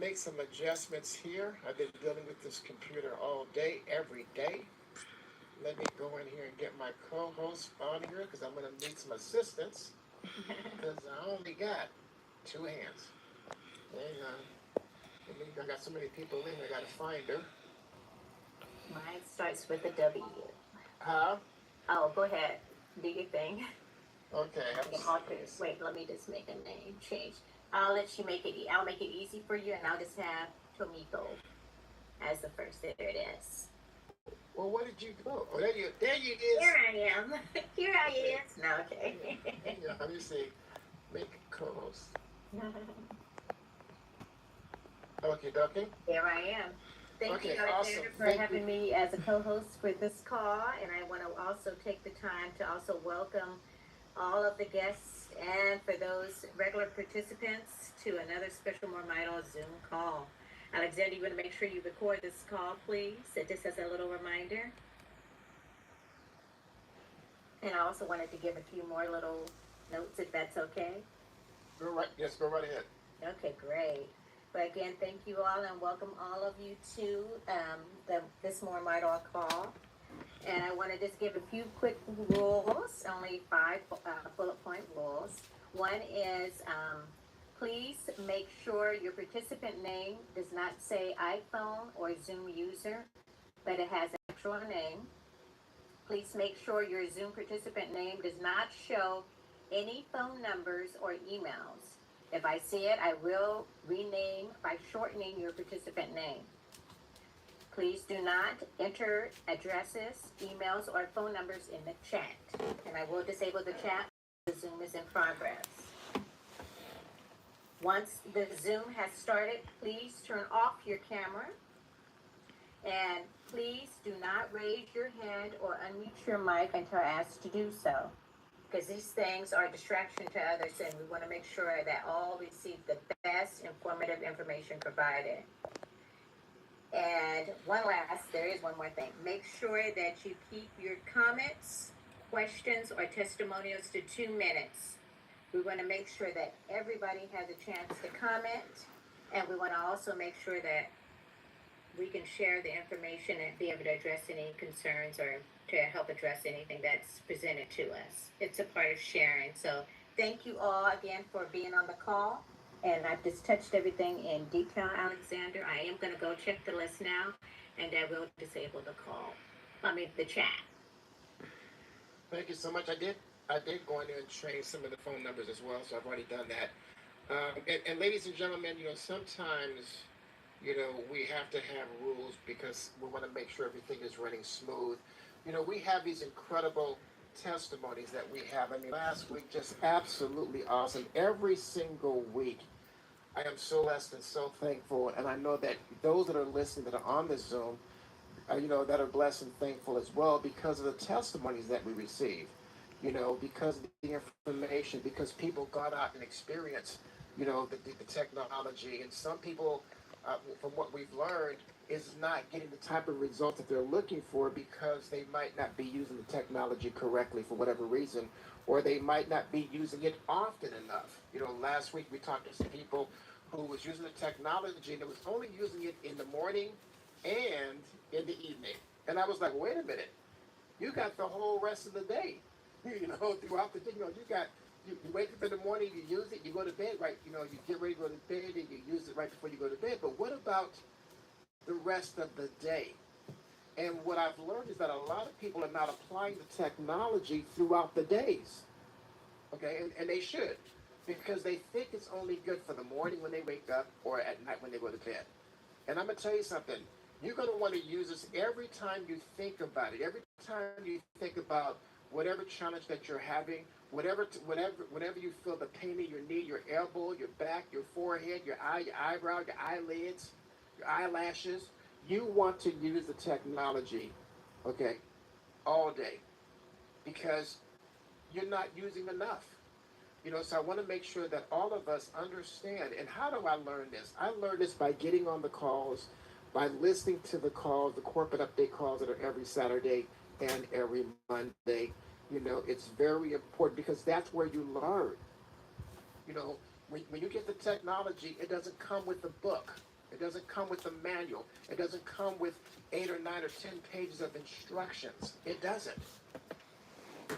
make some adjustments here. I've been dealing with this computer all day, every day. Let me go in here and get my co-host on here because I'm going to need some assistance because I only got two hands. Hang on. I got so many people in here, I got to find her. Mine starts with a W. Huh? Oh, go ahead. Do your thing. Okay, I'm Alter. Wait, let me just make a name change. I'll let you make it. I'll make it easy for you, and I'll just have Tomiko as the first. There it is. Well, where did you go? Oh, there you is. Here I am. Here I Okay. is. No, okay. Yeah, let me see. Make co-host. Okay, Duncan. Here I am. Thank you, Okay, awesome. Alexander, for Thank you. having me as a co-host for this call. And I want to also take the time to also welcome all of the guests and for those regular participants to another special Mormito Zoom call. Alexander, you want to make sure you record this call, please? Just as a little reminder. And I also wanted to give a few more little notes, if that's okay. Go right. Yes, go right ahead. Okay, great. But again, thank you all and welcome all of you to this More Might call. And I want to just give a few quick rules, only five bullet point rules. One is please make sure your participant name does not say iPhone or Zoom user, but it has an actual name. Please make sure your Zoom participant name does not show any phone numbers or emails. If I see it, I will rename by shortening your participant name. Please do not enter addresses, emails, or phone numbers in the chat. And I will disable the chat while the Zoom is in progress. Once the Zoom has started, please turn off your camera. And please do not raise your hand or unmute your mic until asked to do so, because these things are a distraction to others, and we want to make sure that all receive the best informative information provided. And there is one more thing. Make sure that you keep your comments, questions, or testimonials to 2 minutes. We want to make sure that everybody has a chance to comment, and we want to also make sure that we can share the information and be able to address any concerns or to help address anything that's presented to us. It's a part of sharing. So thank you all again for being on the call. And I've just touched everything in detail, Alexander. I am going to go check the list now, and I will disable the chat. Thank you so much. I did go in there and change some of the phone numbers as well, so I've already done that. And ladies and gentlemen, sometimes, we have to have rules because we want to make sure everything is running smooth. We have these incredible testimonies that we have. I mean, last week, just absolutely awesome. Every single week, I am so blessed and so thankful. And I know that those that are listening that are on this Zoom, that are blessed and thankful as well because of the testimonies that we receive. Because of the information, because people got out and experienced, the technology. And some people, from what we've learned, is not getting the type of results that they're looking for because they might not be using the technology correctly for whatever reason, or they might not be using it often enough. Last week we talked to some people who was using the technology and it was only using it in the morning and in the evening. And I was like, wait a minute, you got the whole rest of the day. Throughout the day, you wake up in the morning, you use it, you go to bed, right? You get ready to go to bed and you use it right before you go to bed. But what about the rest of the day? And what I've learned is that a lot of people are not applying the technology throughout the days. Okay, and they should, because they think it's only good for the morning when they wake up or at night when they go to bed. And I'm going to tell you something. You're going to want to use this every time you think about it. Every time you think about whatever challenge that you're having, whatever you feel the pain in your knee, your elbow, your back, your forehead, your eye, your eyebrow, your eyelids, your eyelashes, you want to use the technology, okay, all day, because you're not using enough. So I want to make sure that all of us understand. And how do I learn this? I learned this by getting on the calls, by listening to the calls, the corporate update calls that are every Saturday and every Monday. It's very important because that's where you learn. When you get the technology, it doesn't come with the book. It doesn't come with a manual. It doesn't come with 8 or 9 or 10 pages of instructions. It doesn't.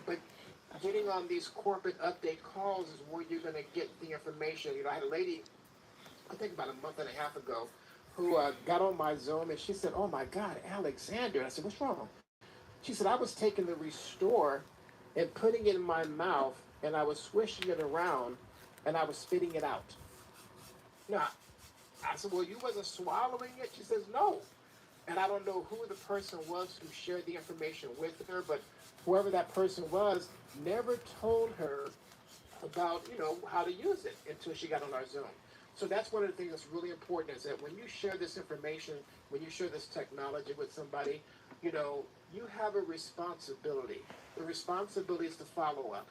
But getting on these corporate update calls is where you're going to get the information. I had a lady, I think about a month and a half ago, who got on my Zoom and she said, "Oh my God, Alexander." I said, "What's wrong?" She said, "I was taking the Restore and putting it in my mouth and I was swishing it around and I was spitting it out." Now, I said, "Well, you wasn't swallowing it?" She says, "No." And I don't know who the person was who shared the information with her, but whoever that person was never told her about, how to use it until she got on our Zoom. So that's one of the things that's really important, is that when you share this information, when you share this technology with somebody, you have a responsibility. The responsibility is to follow up.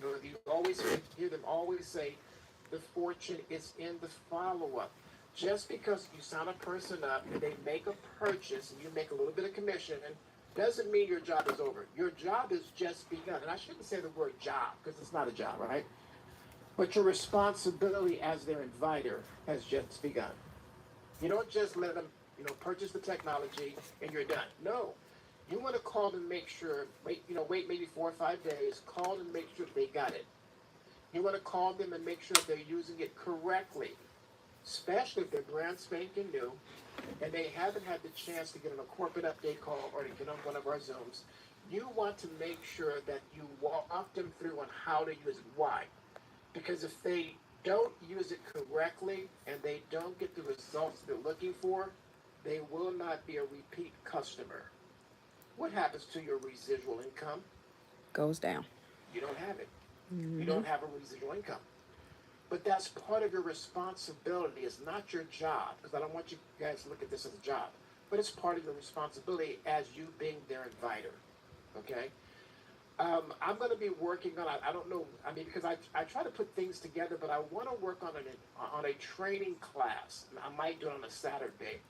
You always hear them always say, the fortune is in the follow-up. Just because you sign a person up and they make a purchase and you make a little bit of commission, doesn't mean your job is over. Your job is just begun. And I shouldn't say the word job because it's not a job, right? But your responsibility as their inviter has just begun. You don't just let them, purchase the technology and you're done. No. You want to call them, make sure, wait maybe 4 or 5 days, call them, make sure they got it. You want to call them and make sure they're using it correctly, especially if they're brand spanking new and they haven't had the chance to get on a corporate update call or to get on one of our Zooms. You want to make sure that you walk them through on how to use it. Why? Because if they don't use it correctly and they don't get the results they're looking for, they will not be a repeat customer. What happens to your residual income? Goes down. You don't have it. You Mm-hmm. don't have a residual income. But that's part of your responsibility. It's not your job, because I don't want you guys to look at this as a job. But it's part of your responsibility as you being their inviter. Okay? I'm going to be working on, I don't know, because I try to put things together, but I want to work on a training class. I might do it on a Saturday.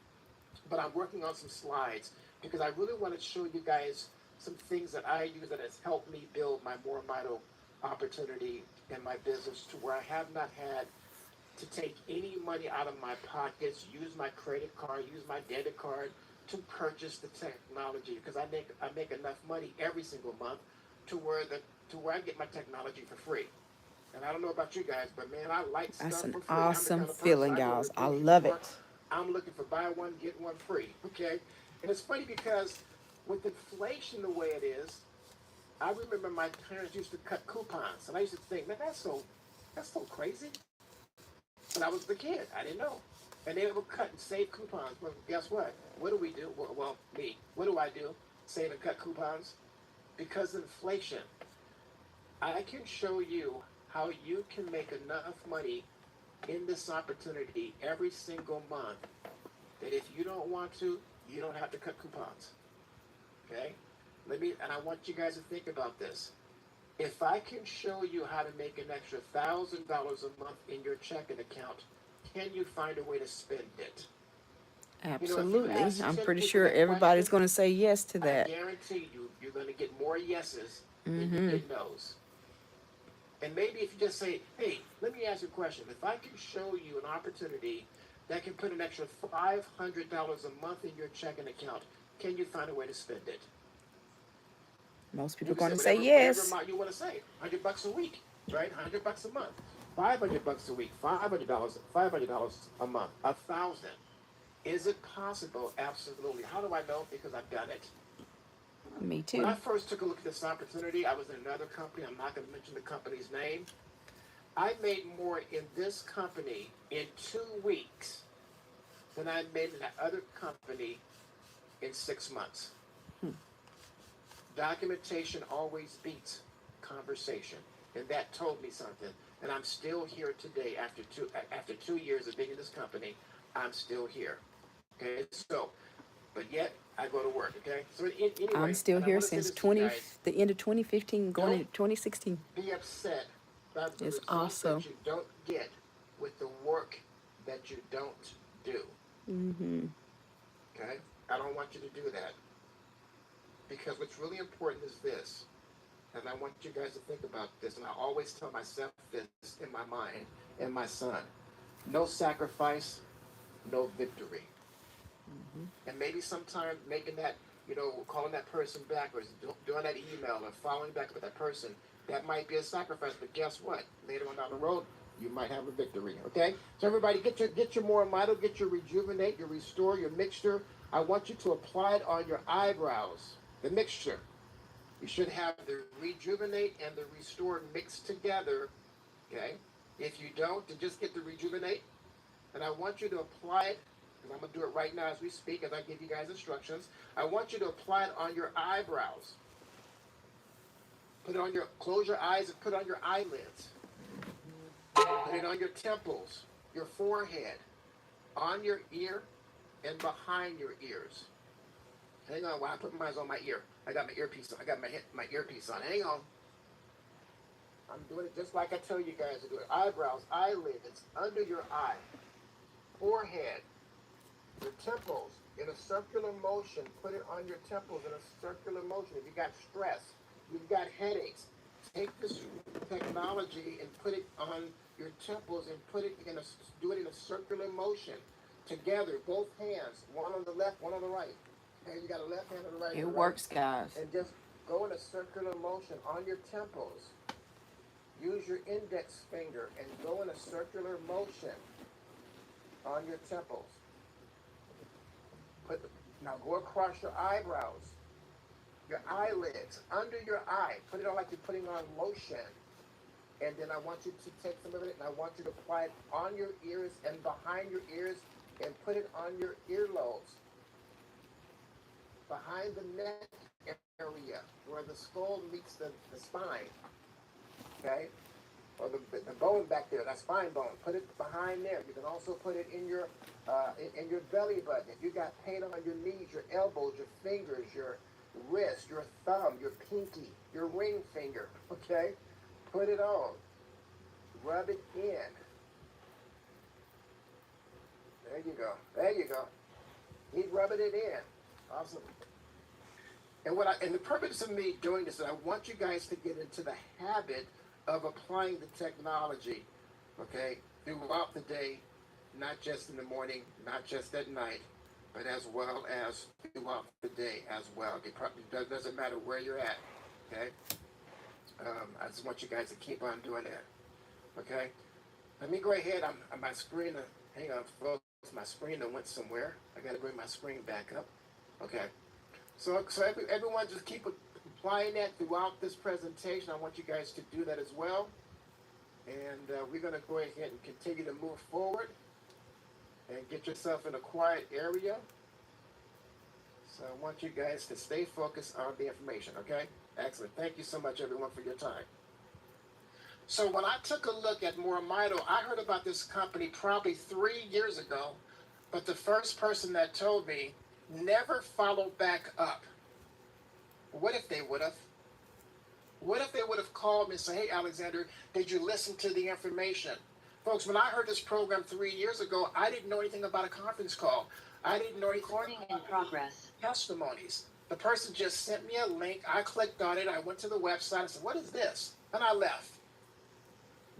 But I'm working on some slides because I really want to show you guys some things that I use that has helped me build my more vital opportunity in my business, to where I have not had to take any money out of my pockets, use my credit card, use my debit card to purchase the technology, because I make enough money every single month to where I get my technology for free. And I don't know about you guys, but man, I like That's stuff an for free. I'm the awesome kind of person, feeling, I go to y'all. the I grocery love store, it. I'm looking for buy one, get one free. Okay? And it's funny because with inflation the way it is, I remember my parents used to cut coupons, and I used to think, man, that's so crazy. But I was the kid, I didn't know. And they would cut and save coupons. Well, guess what? What do we do? Well, me. What do I do? Save and cut coupons? Because of inflation, I can show you how you can make enough money in this opportunity every single month that if you don't want to, you don't have to cut coupons. Okay? And I want you guys to think about this. If I can show you how to make an extra $1,000 a month in your checking account, can you find a way to spend it? If you Absolutely. ask I'm 10 pretty people sure that question, everybody's going to say yes to I that. guarantee you're going to get more yeses than you Mm-hmm. get no's. And maybe if you just say, hey, let me ask you a question. If I can show you an opportunity that can put an extra $500 a month in your checking account, can you find a way to spend it? Most people You are can going say to say whatever yes. amount you want to say. $100 a week, right? $100 a month. $500 a week. $500 a month. 1,000. Is it possible? Absolutely. How do I know? Because I've done it. Me When I too. first took a look at this opportunity, I was in another company. I'm not going to mention the company's name. I made more in this company in 2 weeks than I made in that other company in 6 months. Hmm. Documentation always beats conversation, and that told me something. And I'm still here today after 2 years of being in this company. I'm still here. Okay, but yet I go to work. Okay, so I'm anyway, still and I here want to say since this to you guys: the end of 2015, going don't into 2016. be upset about the It's results awesome. that you don't get with the work that you don't do. Mm-hmm. Okay, I don't want you to do that, because what's really important is this. And I want you guys to think about this. And I always tell myself this in my mind and my son: no sacrifice, no victory. And maybe sometime making that, calling that person back or doing that email or following back with that person, that might be a sacrifice. But guess what? Later on down the road, you might have a victory. Okay? So everybody, get your more Mito, get your rejuvenate, your restore, your mixture. I want you to apply it on your eyebrows. The mixture. You should have the rejuvenate and the restore mixed together. Okay? If you don't, then just get the rejuvenate. And I want you to apply it, because I'm going to do it right now as we speak, as I give you guys instructions. I want you to apply it on your eyebrows. Close your eyes and put it on your eyelids. Put it on your temples, your forehead, on your ear, and behind your ears. Hang on while I put mine on my ear. I got my earpiece on. I got my earpiece on. Hang on. I'm doing it just like I tell you guys to do it. Eyebrows, eyelids, under your eye, forehead, your temples, in a circular motion. Put it on your temples in a circular motion. If you got stress, you've got headaches, take this technology and put it on your temples and do it in a circular motion together, both hands, one on the left, one on the right. And you got a left hand on the right. It works, guys. And just go in a circular motion on your temples. Use your index finger and go in a circular motion on your temples. Now go across your eyebrows, your eyelids, under your eye. Put it on like you're putting on lotion. And then I want you to take some of it and I want you to apply it on your ears and behind your ears and put it on your earlobes. Behind the neck area where the skull meets the spine. Okay? Or the bone back there, that spine bone. Put it behind there. You can also put it in your belly button. If you got pain on your knees, your elbows, your fingers, your wrist, your thumb, your pinky, your ring finger, okay? Put it on. Rub it in. There you go. There you go. Keep rubbing it in. Awesome. And the purpose of me doing this is I want you guys to get into the habit of applying the technology, okay, throughout the day, not just in the morning, not just at night, but as well as throughout the day as well. It doesn't matter where you're at, okay? I just want you guys to keep on doing that, okay? Let me go ahead. I'm my screen. Hang on, folks. My screen went somewhere. I got to bring my screen back up. Okay. So everyone just keep applying that throughout this presentation. I want you guys to do that as well. And we're going to go ahead and continue to move forward and get yourself in a quiet area. So I want you guys to stay focused on the information, okay? Excellent. Thank you so much, everyone, for your time. So when I took a look at Mito, I heard about this company probably 3 years ago, but the first person that told me never followed back up. What if they would have? What if they would have called me and said, hey, Alexander, did you listen to the information? Folks, when I heard this program 3 years ago, I didn't know anything about a conference call. I didn't know anything about testimonies. The person just sent me a link. I clicked on it. I went to the website. I said, what is this? And I left.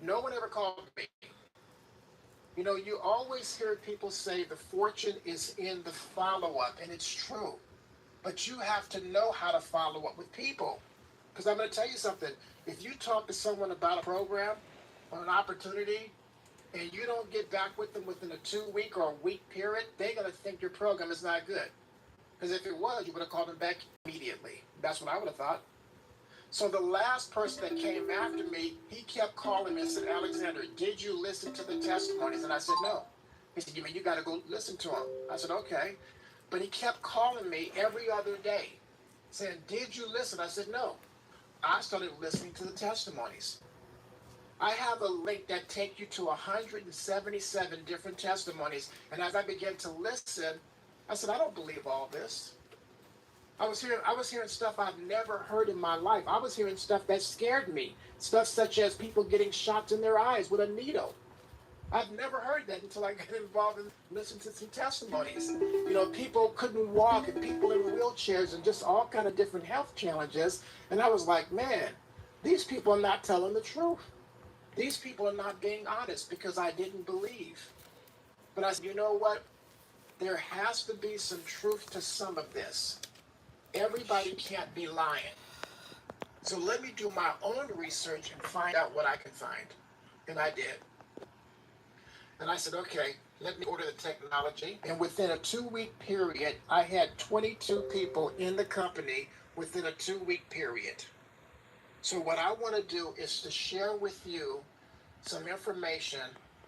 No one ever called me. You know, you always hear people say the fortune is in the follow-up, and it's true. But you have to know how to follow up with people. Because I'm going to tell you something. If you talk to someone about a program or an opportunity, and you don't get back with them within a 2-week or a week period, they're going to think your program is not good. Because if it was, you would have called them back immediately. That's what I would have thought. So the last person that came after me, he kept calling me and said, Alexander, did you listen to the testimonies? And I said, no. He said, you mean you got to go listen to them? I said, okay. But he kept calling me every other day, saying, did you listen? I said, no. I started listening to the testimonies. I have a link that takes you to 177 different testimonies. And as I began to listen, I said, I don't believe all this. I was hearing stuff I've never heard in my life. I was hearing stuff that scared me. Stuff such as people getting shots in their eyes with a needle. I've never heard that until I got involved and listened to some testimonies. You know, people couldn't walk and people in wheelchairs and just all kind of different health challenges. And I was like, man, these people are not telling the truth. These people are not being honest because I didn't believe. But I said, you know what? There has to be some truth to some of this. Everybody can't be lying. So let me do my own research and find out what I can find. And I did. And I said, okay, let me order the technology. And within a 2-week period, I had 22 people in the company within a 2-week period. So what I want to do is to share with you some information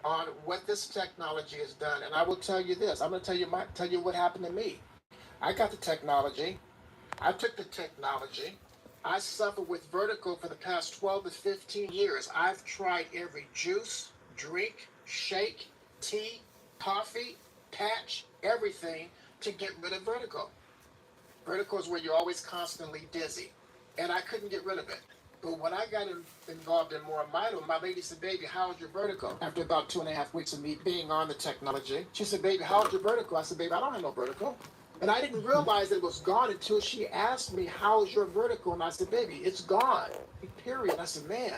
on what this technology has done. And I will tell you this. I'm going to tell you what happened to me. I got the technology. I took the technology. I suffered with vertigo for the past 12 to 15 years. I've tried every juice, drink, shake, tea, coffee, patch, everything to get rid of vertigo. Vertigo is where you're always constantly dizzy. And I couldn't get rid of it. But when I got involved in more Mito, my lady said, baby, how's your vertigo? After about 2.5 weeks of me being on the technology, she said, baby, how's your vertigo? I said, baby, I don't have no vertigo. And I didn't realize that it was gone until she asked me, how's your vertigo? And I said, baby, it's gone. Period. I said, man,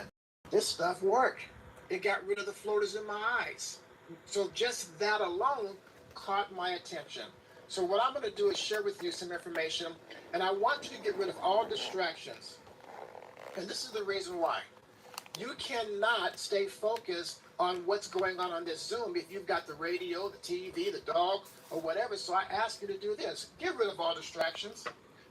this stuff worked. It got rid of the floaters in my eyes. So just that alone caught my attention. So what I'm going to do is share with you some information, and I want you to get rid of all distractions. And this is the reason why. You cannot stay focused on what's going on this Zoom if you've got the radio, the TV, the dog, or whatever. So I ask you to do this. Get rid of all distractions.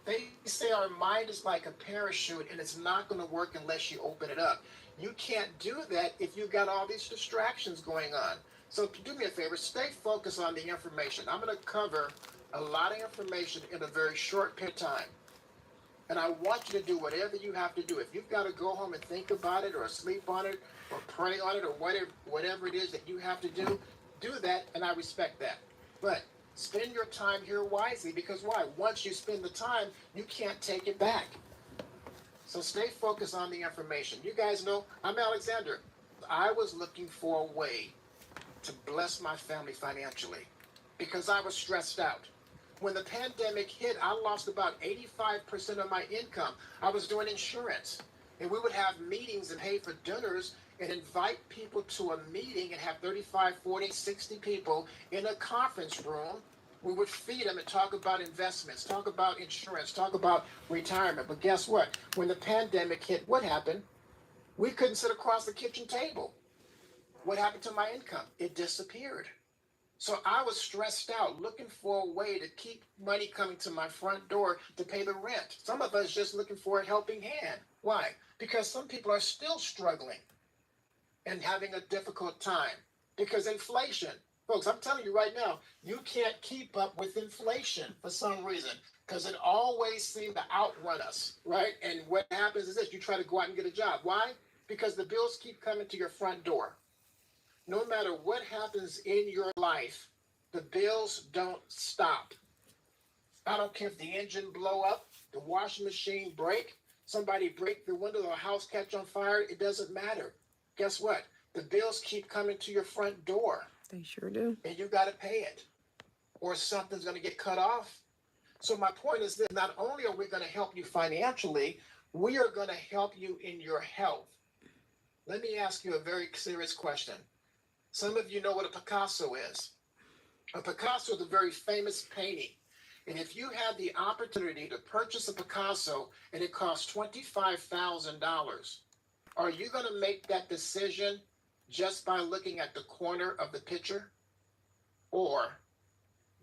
They say our mind is like a parachute and it's not going to work unless you open it up. You can't do that if you've got all these distractions going on. So do me a favor, stay focused on the information. I'm going to cover a lot of information in a very short period of time. And I want you to do whatever you have to do. If you've got to go home and think about it or sleep on it or pray on it or whatever it is that you have to do that, and I respect that. But spend your time here wisely, because why? Once you spend the time, you can't take it back. So stay focused on the information. You guys know, I'm Alexander. I was looking for a way to bless my family financially because I was stressed out. When the pandemic hit, I lost about 85% of my income. I was doing insurance, and we would have meetings and pay for dinners and invite people to a meeting and have 35, 40, 60 people in a conference room. We would feed them and talk about investments, talk about insurance, talk about retirement. But guess what? When the pandemic hit, what happened? We couldn't sit across the kitchen table. What happened to my income? It disappeared. So I was stressed out, looking for a way to keep money coming to my front door to pay the rent. Some of us just looking for a helping hand. Why? Because some people are still struggling and having a difficult time because inflation. Folks, I'm telling you right now, you can't keep up with inflation for some reason because it always seems to outrun us, right? And what happens is this, you try to go out and get a job. Why? Because the bills keep coming to your front door. No matter what happens in your life, the bills don't stop. I don't care if the engine blow up, the washing machine break, somebody break the window, or a house catch on fire, it doesn't matter. Guess what? The bills keep coming to your front door. They sure do. And you got to pay it, or something's going to get cut off. So my point is this, not only are we going to help you financially, we are going to help you in your health. Let me ask you a very serious question. Some of you know what a Picasso is. A Picasso is a very famous painting. And if you had the opportunity to purchase a Picasso and it costs $25,000, are you going to make that decision just by looking at the corner of the picture? Or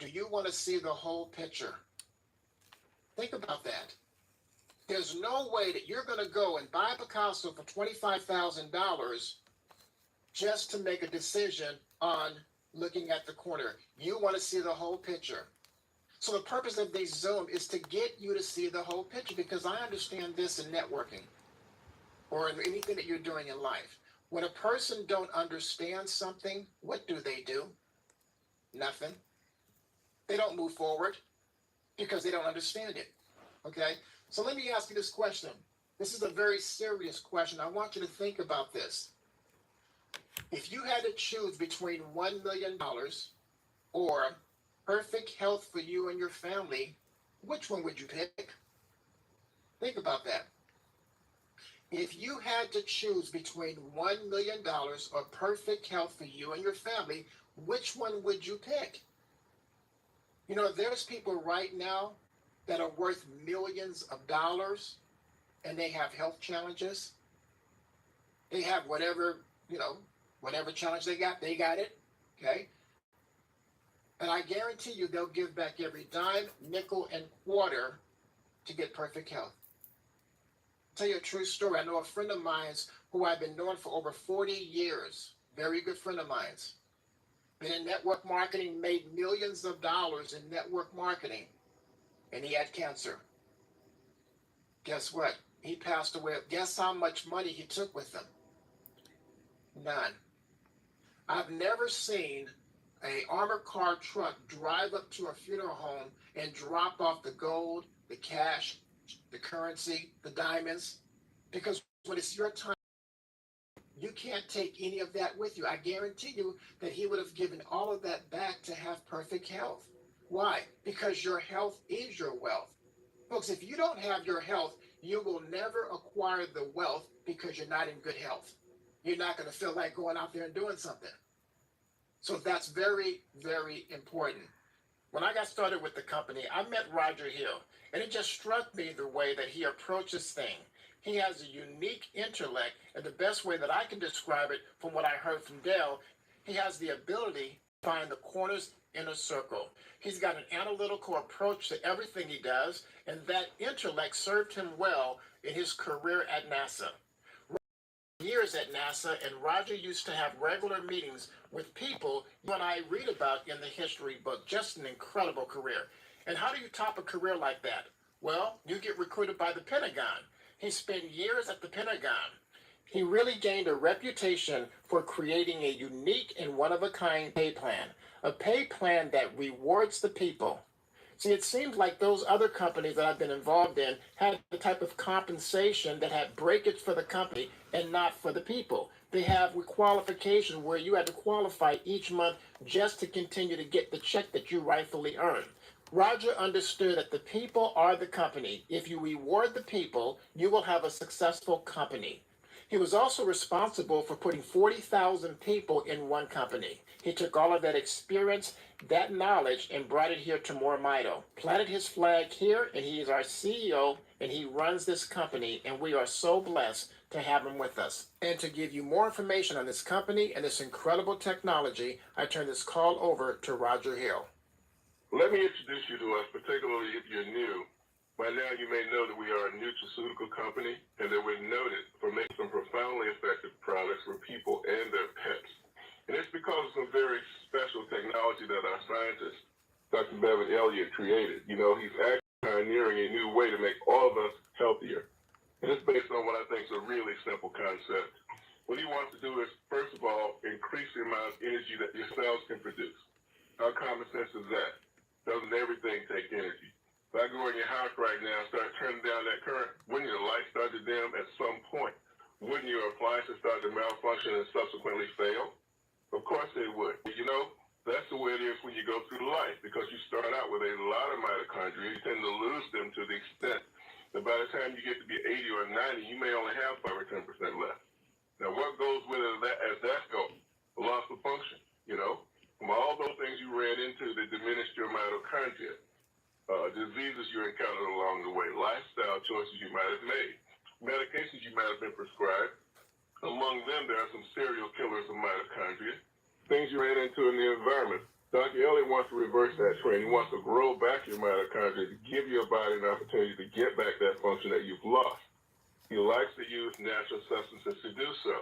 do you want to see the whole picture? Think about that. There's no way that you're going to go and buy a Picasso for $25,000 just to make a decision on looking at the corner. You want to see the whole picture. So the purpose of this Zoom is to get you to see the whole picture, because I understand this in networking or in anything that you're doing in life. When a person don't understand something, what do? Nothing. They don't move forward because they don't understand it. Okay? So let me ask you this question. This is a very serious question. I want you to think about this. If you had to choose between $1 million or perfect health for you and your family, which one would you pick? Think about that. If you had to choose between $1 million or perfect health for you and your family, which one would you pick? You know, there's people right now that are worth millions of dollars and they have health challenges. They have whatever, you know, whatever challenge they got it. Okay. And I guarantee you they'll give back every dime, nickel, and quarter to get perfect health. I'll tell you a true story. I know a friend of mine's who I've been knowing for over 40 years, very good friend of mine's, been in network marketing, made millions of dollars in network marketing, and he had cancer. Guess what? He passed away. Guess how much money he took with him? None. I've never seen a armored car truck drive up to a funeral home and drop off the gold, the cash, the currency, the diamonds, because when it's your time, you can't take any of that with you. I guarantee you that he would have given all of that back to have perfect health. Why? Because your health is your wealth. Folks, if you don't have your health, you will never acquire the wealth because you're not in good health. You're not going to feel like going out there and doing something. So that's very, very important. When I got started with the company, I met Roger Hill, and it just struck me the way that he approaches things. He has a unique intellect, and the best way that I can describe it from what I heard from Dale, he has the ability to find the corners in a circle. He's got an analytical approach to everything he does, and that intellect served him well in his career at NASA. Years at NASA, and Roger used to have regular meetings with people you and I read about in the history book. Just an incredible career. And how do you top a career like that? Well, you get recruited by the Pentagon. He spent years at the Pentagon. He really gained a reputation for creating a unique and one-of-a-kind pay plan, a pay plan that rewards the people. See, it seems like those other companies that I've been involved in had the type of compensation that had breakage for the company and not for the people. They have qualification where you had to qualify each month just to continue to get the check that you rightfully earn. Roger understood that the people are the company. If you reward the people, you will have a successful company. He was also responsible for putting 40,000 people in one company. He took all of that experience, that knowledge, and brought it here to Mito. Planted his flag here, and he is our CEO, and he runs this company, and we are so blessed to have him with us. And to give you more information on this company and this incredible technology, I turn this call over to Roger Hill. Let me introduce you to us, particularly if you're new. By now, you may know that we are a nutraceutical company and that we're noted for making some profoundly effective products for people and their pets. And it's because of some very special technology that our scientist, Dr. Bevan Elliott, created. You know, he's actually pioneering a new way to make all of us healthier. And it's based on what I think is a really simple concept. What he wants to do is, first of all, increase the amount of energy that your cells can produce. How common sense is that? Doesn't everything take energy? If I go in your house right now and start turning down that current, wouldn't your light start to dim at some point? Wouldn't your appliances start to malfunction and subsequently fail? Of course they would. You know, that's the way it is when you go through life, because you start out with a lot of mitochondria. You tend to lose them to the extent that by the time you get to be 80 or 90, you may only have 5 or 10% left. Now, what goes with it as that goes? Loss of function, you know? From all those things you ran into that diminished your mitochondria, diseases you encountered along the way, lifestyle choices you might have made, medications you might have been prescribed. Among them, there are some serial killers of mitochondria, things you ran into in the environment. Dr. Elliott wants to reverse that trend. He wants to grow back your mitochondria to give your body an opportunity to get back that function that you've lost. He likes to use natural substances to do so.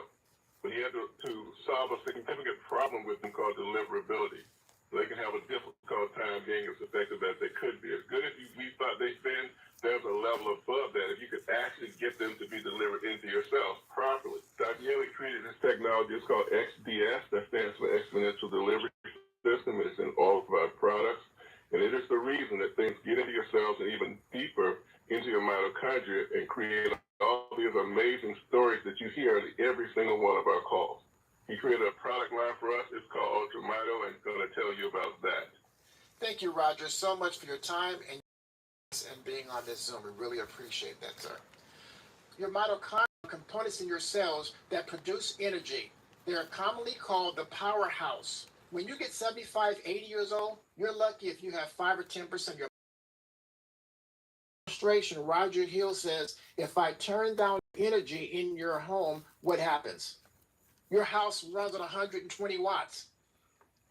But he had to solve a significant problem with them called deliverability. They can have a difficult time being as effective as they could be. As good as we thought they've been, there's a level above that if you could actually get them to be delivered into your cells properly. Dr. Elliott created this technology. It's called XDS. That stands for Exponential Delivery System. It's in all of our products. And it is the reason that things get into your cells and even deeper into your mitochondria and create all these amazing stories that you hear in every single one of our calls. He created a product line for us. It's called Ultra Mito, and he's going to tell you about that. Thank you, Roger, so much for your time and being on this Zoom. We really appreciate that, sir. Your mitochondria are components in your cells that produce energy. They are commonly called the powerhouse. When you get 75, 80 years old, you're lucky if you have 5 or 10% of your illustration. Roger Hill says, if I turn down energy in your home, what happens? Your house runs at 120 watts.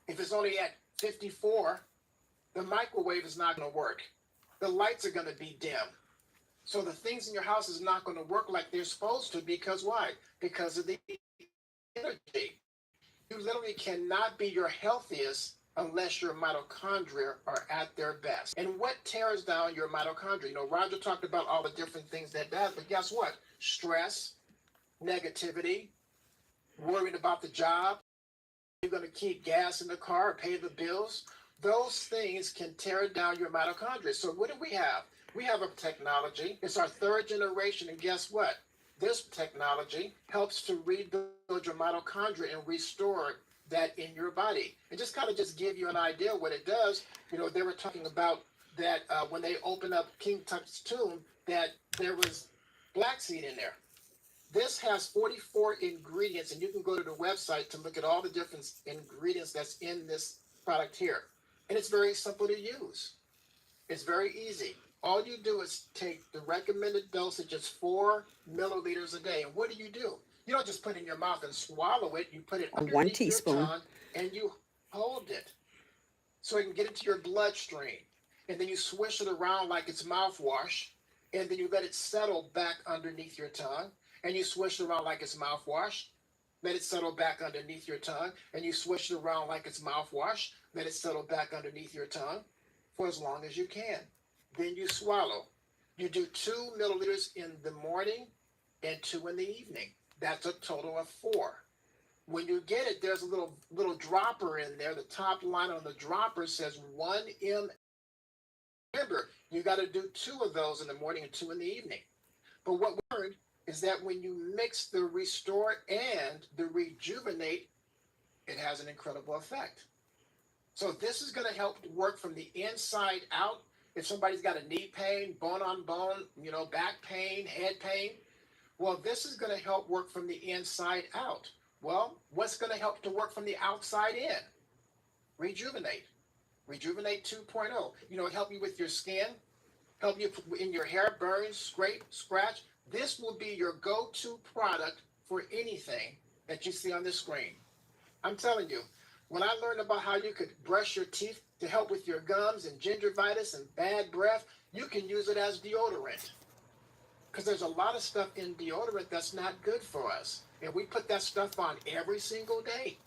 If it's only at 54, the microwave is not going to work. The lights are going to be dim. So the things in your house is not going to work like they're supposed to, because why? Because of the energy. You literally cannot be your healthiest unless your mitochondria are at their best. And what tears down your mitochondria? You know, Roger talked about all the different things that does, but guess what? Stress, negativity, worrying about the job, you're going to keep gas in the car, or pay the bills. Those things can tear down your mitochondria. So what do we have? We have a technology. It's our third generation, and guess what? This technology helps to rebuild your mitochondria and restore that in your body. And just kind of just give you an idea what it does. You know, they were talking about that when they opened up King Tut's tomb, that there was black seed in there. This has 44 ingredients, and you can go to the website to look at all the different ingredients that's in this product here. And it's very simple to use. It's very easy. All you do is take the recommended dosage, it's 4 milliliters a day. And what do? You don't just put it in your mouth and swallow it. You put it One underneath your teaspoon. tongue and you hold it so it can get into your bloodstream. And then you swish it around like it's mouthwash. And then you let it settle back underneath your tongue. And you swish it around like it's mouthwash. Let it settle back underneath your tongue. And you swish it around like it's mouthwash. Let it settle back underneath your tongue for as long as you can. Then you swallow. You do 2 milliliters in the morning and 2 in the evening. That's a total of 4. When you get it, there's a little dropper in there. The top line on the dropper says 1 ml. Remember, you got to do 2 of those in the morning and 2 in the evening. But what we learned is that when you mix the restore and the rejuvenate, it has an incredible effect. So this is going to help work from the inside out. If somebody's got a knee pain, bone on bone, back pain, head pain, well, this is going to help work from the inside out. Well, what's going to help to work from the outside in? Rejuvenate. Rejuvenate 2.0. Help you with your skin, help you in your hair, burns, scrape, scratch. This will be your go-to product for anything that you see on this screen. I'm telling you, when I learned about how you could brush your teeth to help with your gums and gingivitis and bad breath, you can use it as deodorant. Because there's a lot of stuff in deodorant that's not good for us. And we put that stuff on every single day.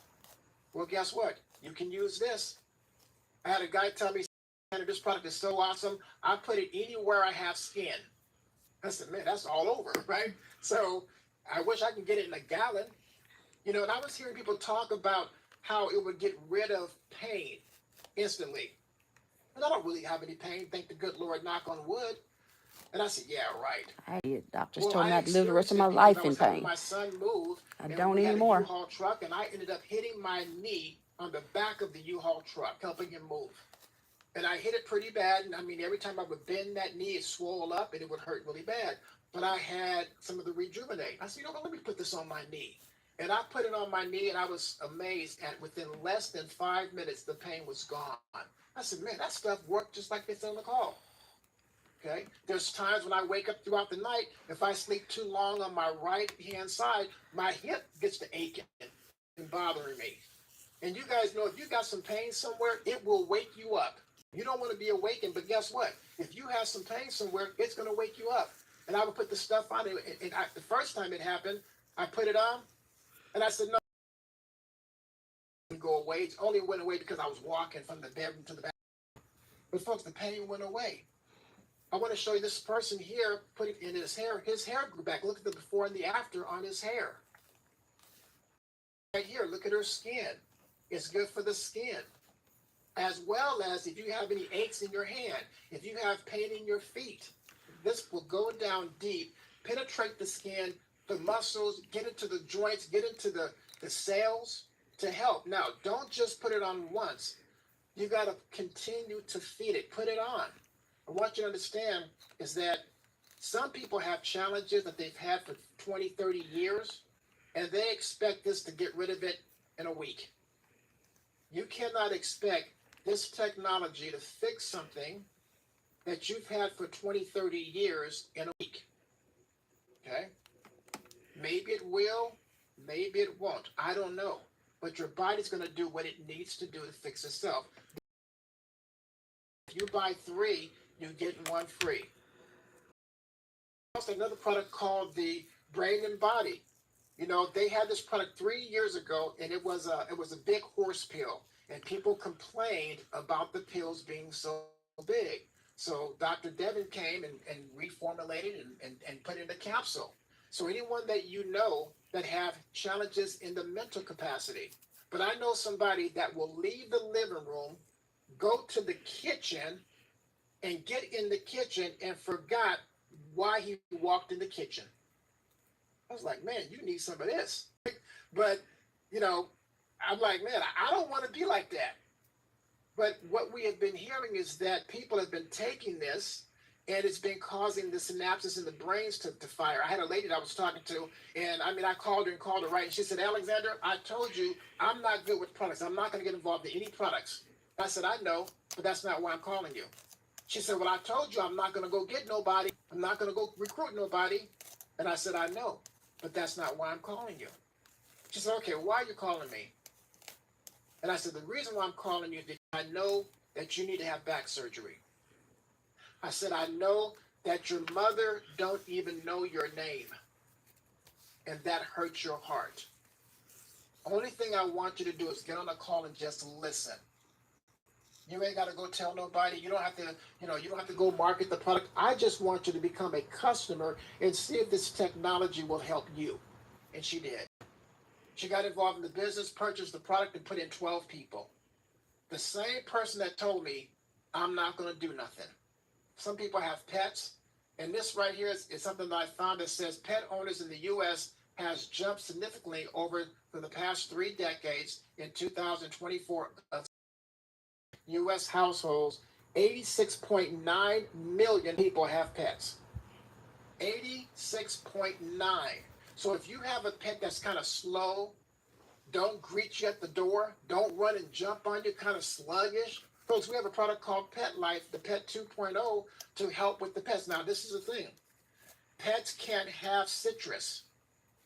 Well, guess what? You can use this. I had a guy tell me, this product is so awesome, I put it anywhere I have skin. I said, man, that's all over, right? So I wish I could get it in a gallon. And I was hearing people talk about how it would get rid of pain instantly. And I don't really have any pain, thank the good Lord, knock on wood. And I said, yeah, right. I did. Doctors Well, told me I I'd live the rest experienced of it my because life I in was helping pain. my son move. I And don't we had a anymore. U-Haul truck, and I ended up hitting my knee on the back of the U-Haul truck, helping him move. And I hit it pretty bad. And I mean, every time I would bend that knee, it swelled up and it would hurt really bad. But I had some of the rejuvenate. I said, let me put this on my knee. And I put it on my knee, and I was amazed at within less than 5 minutes, the pain was gone. I said, man, that stuff worked just like it's on the call. Okay. There's times when I wake up throughout the night, if I sleep too long on my right hand side, my hip gets to aching and bothering me. And you guys know if you got some pain somewhere, it will wake you up. You don't want to be awakened, but guess what? If you have some pain somewhere, it's going to wake you up. And I would put the stuff on it. And the first time it happened, I put it on, and I said, no, it didn't go away. It only went away because I was walking from the bedroom to the bathroom. But folks, the pain went away. I want to show you this person here, put it in his hair. His hair grew back. Look at the before and the after on his hair. Right here, look at her skin. It's good for the skin. As well as if you have any aches in your hand, if you have pain in your feet, this will go down deep, penetrate the skin, the muscles, get into the joints, get into the cells to help. Now, don't just put it on once. You got to continue to feed it. Put it on. I want you to understand is that some people have challenges that they've had for 20, 30 years, and they expect this to get rid of it in a week. You cannot expect this technology to fix something that you've had for 20, 30 years in a week. Okay? Maybe it will, maybe it won't. I don't know. But your body's going to do what it needs to do to fix itself. If you buy 3, you get 1 free. Also, another product called the Brain and Body. You know, they had this product 3 years ago, and it was a big horse pill, and people complained about the pills being so big. So Dr. Devin came and reformulated and put in a capsule. So anyone that you know that have challenges in the mental capacity, but I know somebody that will leave the living room, go to the kitchen, and get in the kitchen and forgot why he walked in the kitchen. I was like, man, you need some of this. But, you know, I'm like, man, I don't want to be like that. But what we have been hearing is that people have been taking this and it's been causing the synapses in the brains to fire. I had a lady that I was talking to, and I mean, I called her right, and she said, Alexander, I told you I'm not good with products. I'm not going to get involved in any products. I said, I know, but that's not why I'm calling you. She said, well, I told you I'm not going to go get nobody. I'm not going to go recruit nobody. And I said, I know, but that's not why I'm calling you. She said, okay, why are you calling me? And I said, the reason why I'm calling you is that I know that you need to have back surgery. I said, I know that your mother don't even know your name, and that hurts your heart. Only thing I want you to do is get on a call and just listen. You ain't got to go tell nobody. You don't have to, you don't have to go market the product. I just want you to become a customer and see if this technology will help you. And she did. She got involved in the business, purchased the product, and put in 12 people. The same person that told me, I'm not going to do nothing. Some people have pets, and this right here is something that I found that says pet owners in the U.S. has jumped significantly over for the past 3 decades. In 2024, U.S. households, 86.9 million people have pets. 86.9. So if you have a pet that's kind of slow, don't greet you at the door, don't run and jump on you, kind of sluggish. Folks, we have a product called Pet Life, the Pet 2.0, to help with the pets. Now, this is the thing. Pets can't have citrus.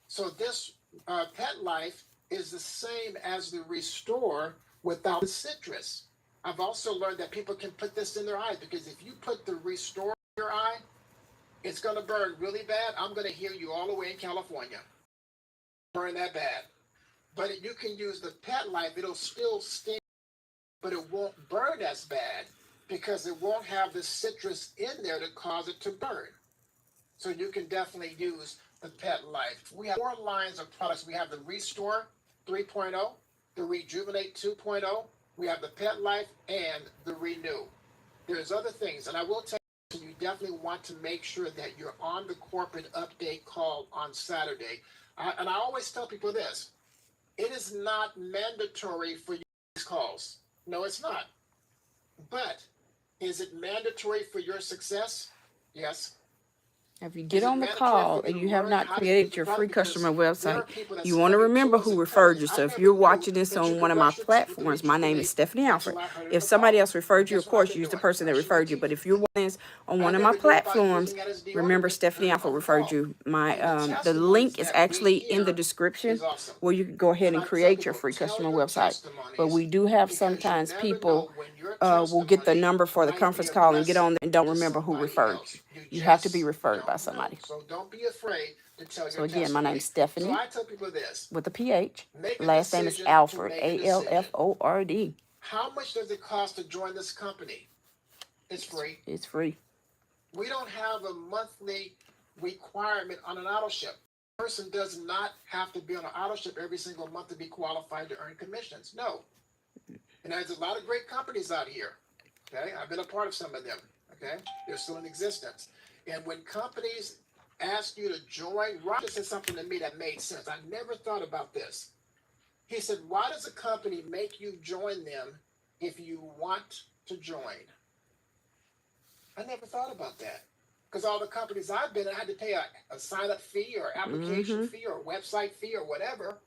So this Pet Life is the same as the Restore without the citrus. I've also learned that people can put this in their eyes, because if you put the Restore in your eye, it's going to burn really bad. I'm going to hear you all the way in California. Burn that bad. But you can use the Pet Life. It'll still sting, but it won't burn as bad because it won't have the citrus in there to cause it to burn. So you can definitely use the Pet Life. We have 4 lines of products. We have the Restore 3.0, the Rejuvenate 2.0, we have the Pet Life, and the Renew. There's other things, and I will tell you, you definitely want to make sure that you're on the corporate update call on Saturday. And I always tell people this. It is not mandatory for you these calls. No, it's not. But is it mandatory for your success? Yes. If you Is get it on the mandatory call for you and to you have learn not how to use created the your free product? Because customer there are website, people that's you want to coming to remember us who and referred telling you. us, So I if never you're knew watching this that you on could one of my brush your teeth with the platforms, my name is Rejuvenate Stephanie until Alford. I heard it in If the somebody call. else referred And you, of guess what I've course, been use the doing? person that Brushing my referred you. But teeth. if you're watching this on I one of my never knew about platforms, using that as remember deodorant Stephanie until Alford on the referred call. you. My And the the testimonies link is that we actually in the hear description is awesome. where you can go ahead And and I tell create your people, free tell customer your website. But testimonies we do have because you sometimes never know people when your will get the testimony number for the might be conference a call and get on blessing there and don't to remember who somebody referred you. else. You You have to be just referred by don't know. somebody. So don't be afraid to tell So your again, my name's testimony. So Stephanie I tell people this, with a PH. make a Last name is decision to Alford, make a decision. Alford. How much does it cost to join this company? It's free. It's free. We don't have a monthly requirement on an auto ship. A person does not have to be on an auto ship every single month to be qualified to earn commissions. No. And there's a lot of great companies out here. Okay, I've been a part of some of them. Okay, they're still in existence. And when companies ask you to join, Roger said something to me that made sense. I never thought about this. He said, why does a company make you join them if you want to join? I never thought about that. Because all the companies I've been in, I had to pay a sign-up fee or application fee or website fee or whatever.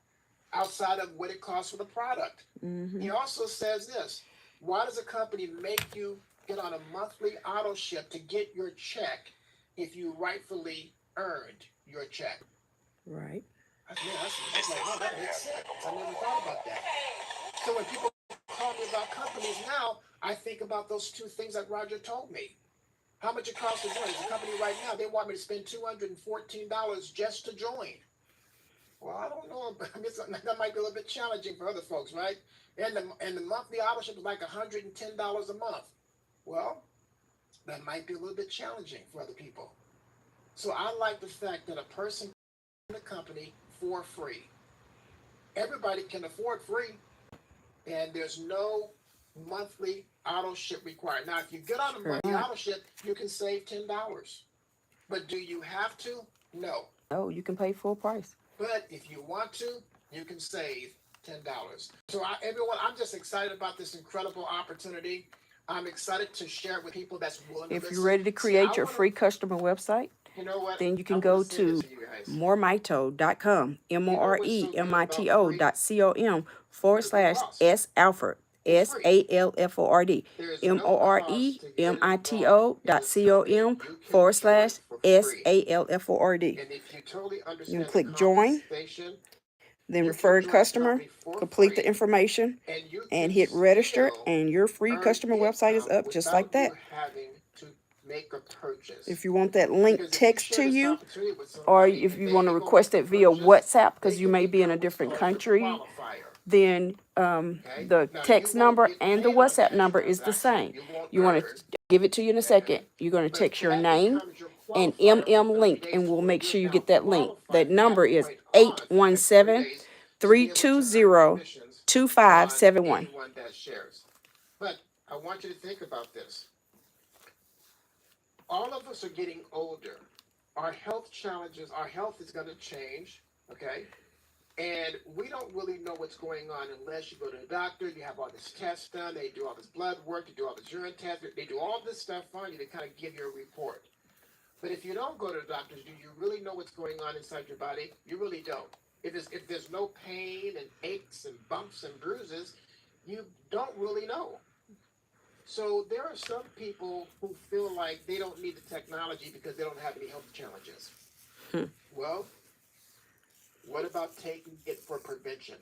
outside of what it costs for the product. Mm-hmm. He also says this: why does a company make you get on a monthly auto ship to get your check if you rightfully earned your check? Right. That's like, oh, that makes sense. I never thought about that. So when people call me about companies now, I think about those two things that Roger told me. How much it costs to join? There's a company right now, they want me to spend $214 just to join. Well, I don't know. I mean, that might be a little bit challenging for other folks, right? And the monthly auto-ship is like $110 a month. Well, that might be a little bit challenging for other people. So I like the fact that a person can join the company for free. Everybody can afford free, and there's no monthly auto ship required. Now, if you get on a monthly auto ship, you can save $10. But do you have to? No. Oh, you can pay full price. But if you want to, you can save $10. So everyone, I'm just excited about this incredible opportunity. I'm excited to share it with people that's willing to If listen. you're ready to create your free customer website, you know what? then you can I go wanna say this to you guys. moremito.com, You know what's so good about free? moremito.com There's no cost. /S Alford, It's free. SALFORD, There's no cost to get involved in moremito.com this company. You can join for free. /SALFORD. And if you totally You can understand the click join, compensation, then you refer can join the customer, company for complete the free, information, and you and can hit register, still and your free earn customer website is income up just like without that. you having to make a purchase. If you want that link Because if you text share to this you, opportunity with or somebody if and you they want to go request make it a via purchase, WhatsApp, they because you can may be in a become what's different called a country, qualifier. then Okay? the Now you text won't number get and the paid on WhatsApp that number is the transaction. same. You won't You want earn. to give it to you in a Okay? second. You're going to But text your that name becomes your and qualifier for 30 link, days and we'll where make you're sure you now get that link. qualified That from that number is point on for the next 30 days to be able to earn commissions on 817-320-2571. anyone that shares. But I want you to think about this. All of us are getting older. Our health challenges, our health is going to change, okay? And we don't really know what's going on unless you go to the doctor, you have all this tests done, they do all this blood work, they do all this urine tests, they do all this stuff on you to kind of give you a report. But if you don't go to the doctors, do you really know what's going on inside your body? You really don't. If there's no pain and aches and bumps and bruises, you don't really know. So there are some people who feel like they don't need the technology because they don't have any health challenges. Well, what about taking it for prevention?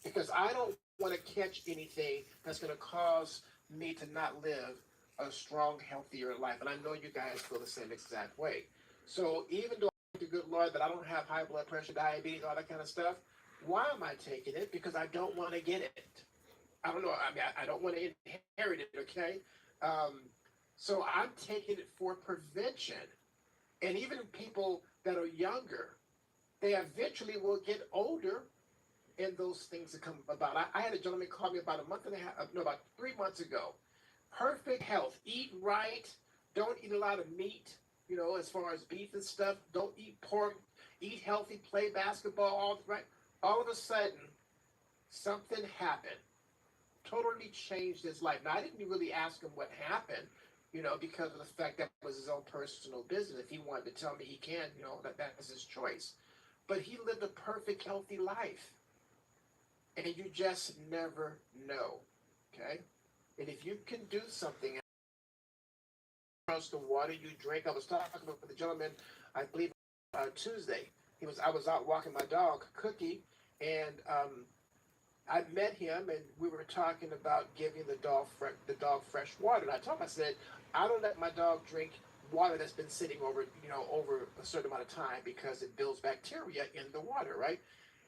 Because I don't want to catch anything that's going to cause me to not live a strong, healthier life. And I know you guys feel the same exact way. So even though I thank the good Lord that I don't have high blood pressure, diabetes, all that kind of stuff, why am I taking it? Because I don't want to get it. I don't know. I mean, I don't want to inherit it, okay? Um, so I'm taking it for prevention. And even people that are younger, they eventually will get older and those things that come about. I had a gentleman call me about a month and a half, no, about 3 months ago. Perfect health. Eat right. Don't eat a lot of meat, as far as beef and stuff. Don't eat pork. Eat healthy. Play basketball. All right. All of a sudden, something happened. Totally changed his life. Now, I didn't really ask him what happened, because of the fact that it was his own personal business. If he wanted to tell me he can, that's his choice. But he lived a perfect, healthy life. And you just never know, okay? And if you can do something across the water you drink, I was talking with the gentleman, I believe, Tuesday. I was out walking my dog, Cookie, and I met him, and we were talking about giving the dog fresh water. And I told him, I said, I don't let my dog drink water that's been sitting over a certain amount of time because it builds bacteria in the water, right?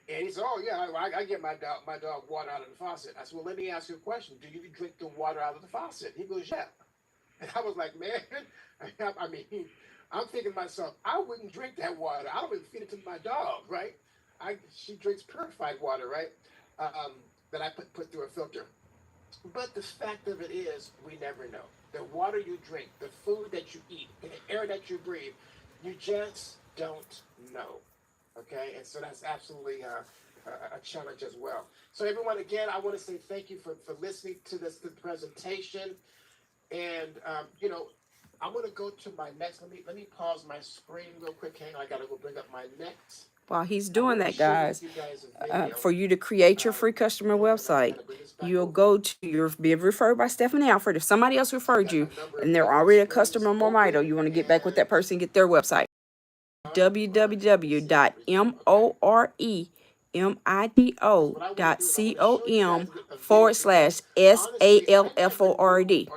And he said, "Oh yeah, I get my dog water out of the faucet." I said, "Well, let me ask you a question. Do you drink the water out of the faucet?" He goes, "Yeah." And I was like, "Man, I mean, I'm thinking to myself, I wouldn't drink that water. I don't even feed it to my dog, right? She drinks purified water, right? Um, that I put through a filter. But the fact of it is, we never know. The water you drink, the food that you eat, the air that you breathe, you just don't know. Okay, and so that's absolutely a challenge as well. So everyone, again, I want to say thank you for listening to this presentation. And I'm going to go to my next. Let me pause my screen real quick. Hang on, I got to go bring up my next While he's I'm doing going to that, share guys, with you guys a video. for you to create your free customer Hang on, I website, gotta bring this back you'll over. go to your be referred by Stephanie Alford. If somebody else referred Got you my number and they're again. already a Screen is customer of open, Mormito, you want to get back with that and person, get their website. www.mormito.com/SALFORD.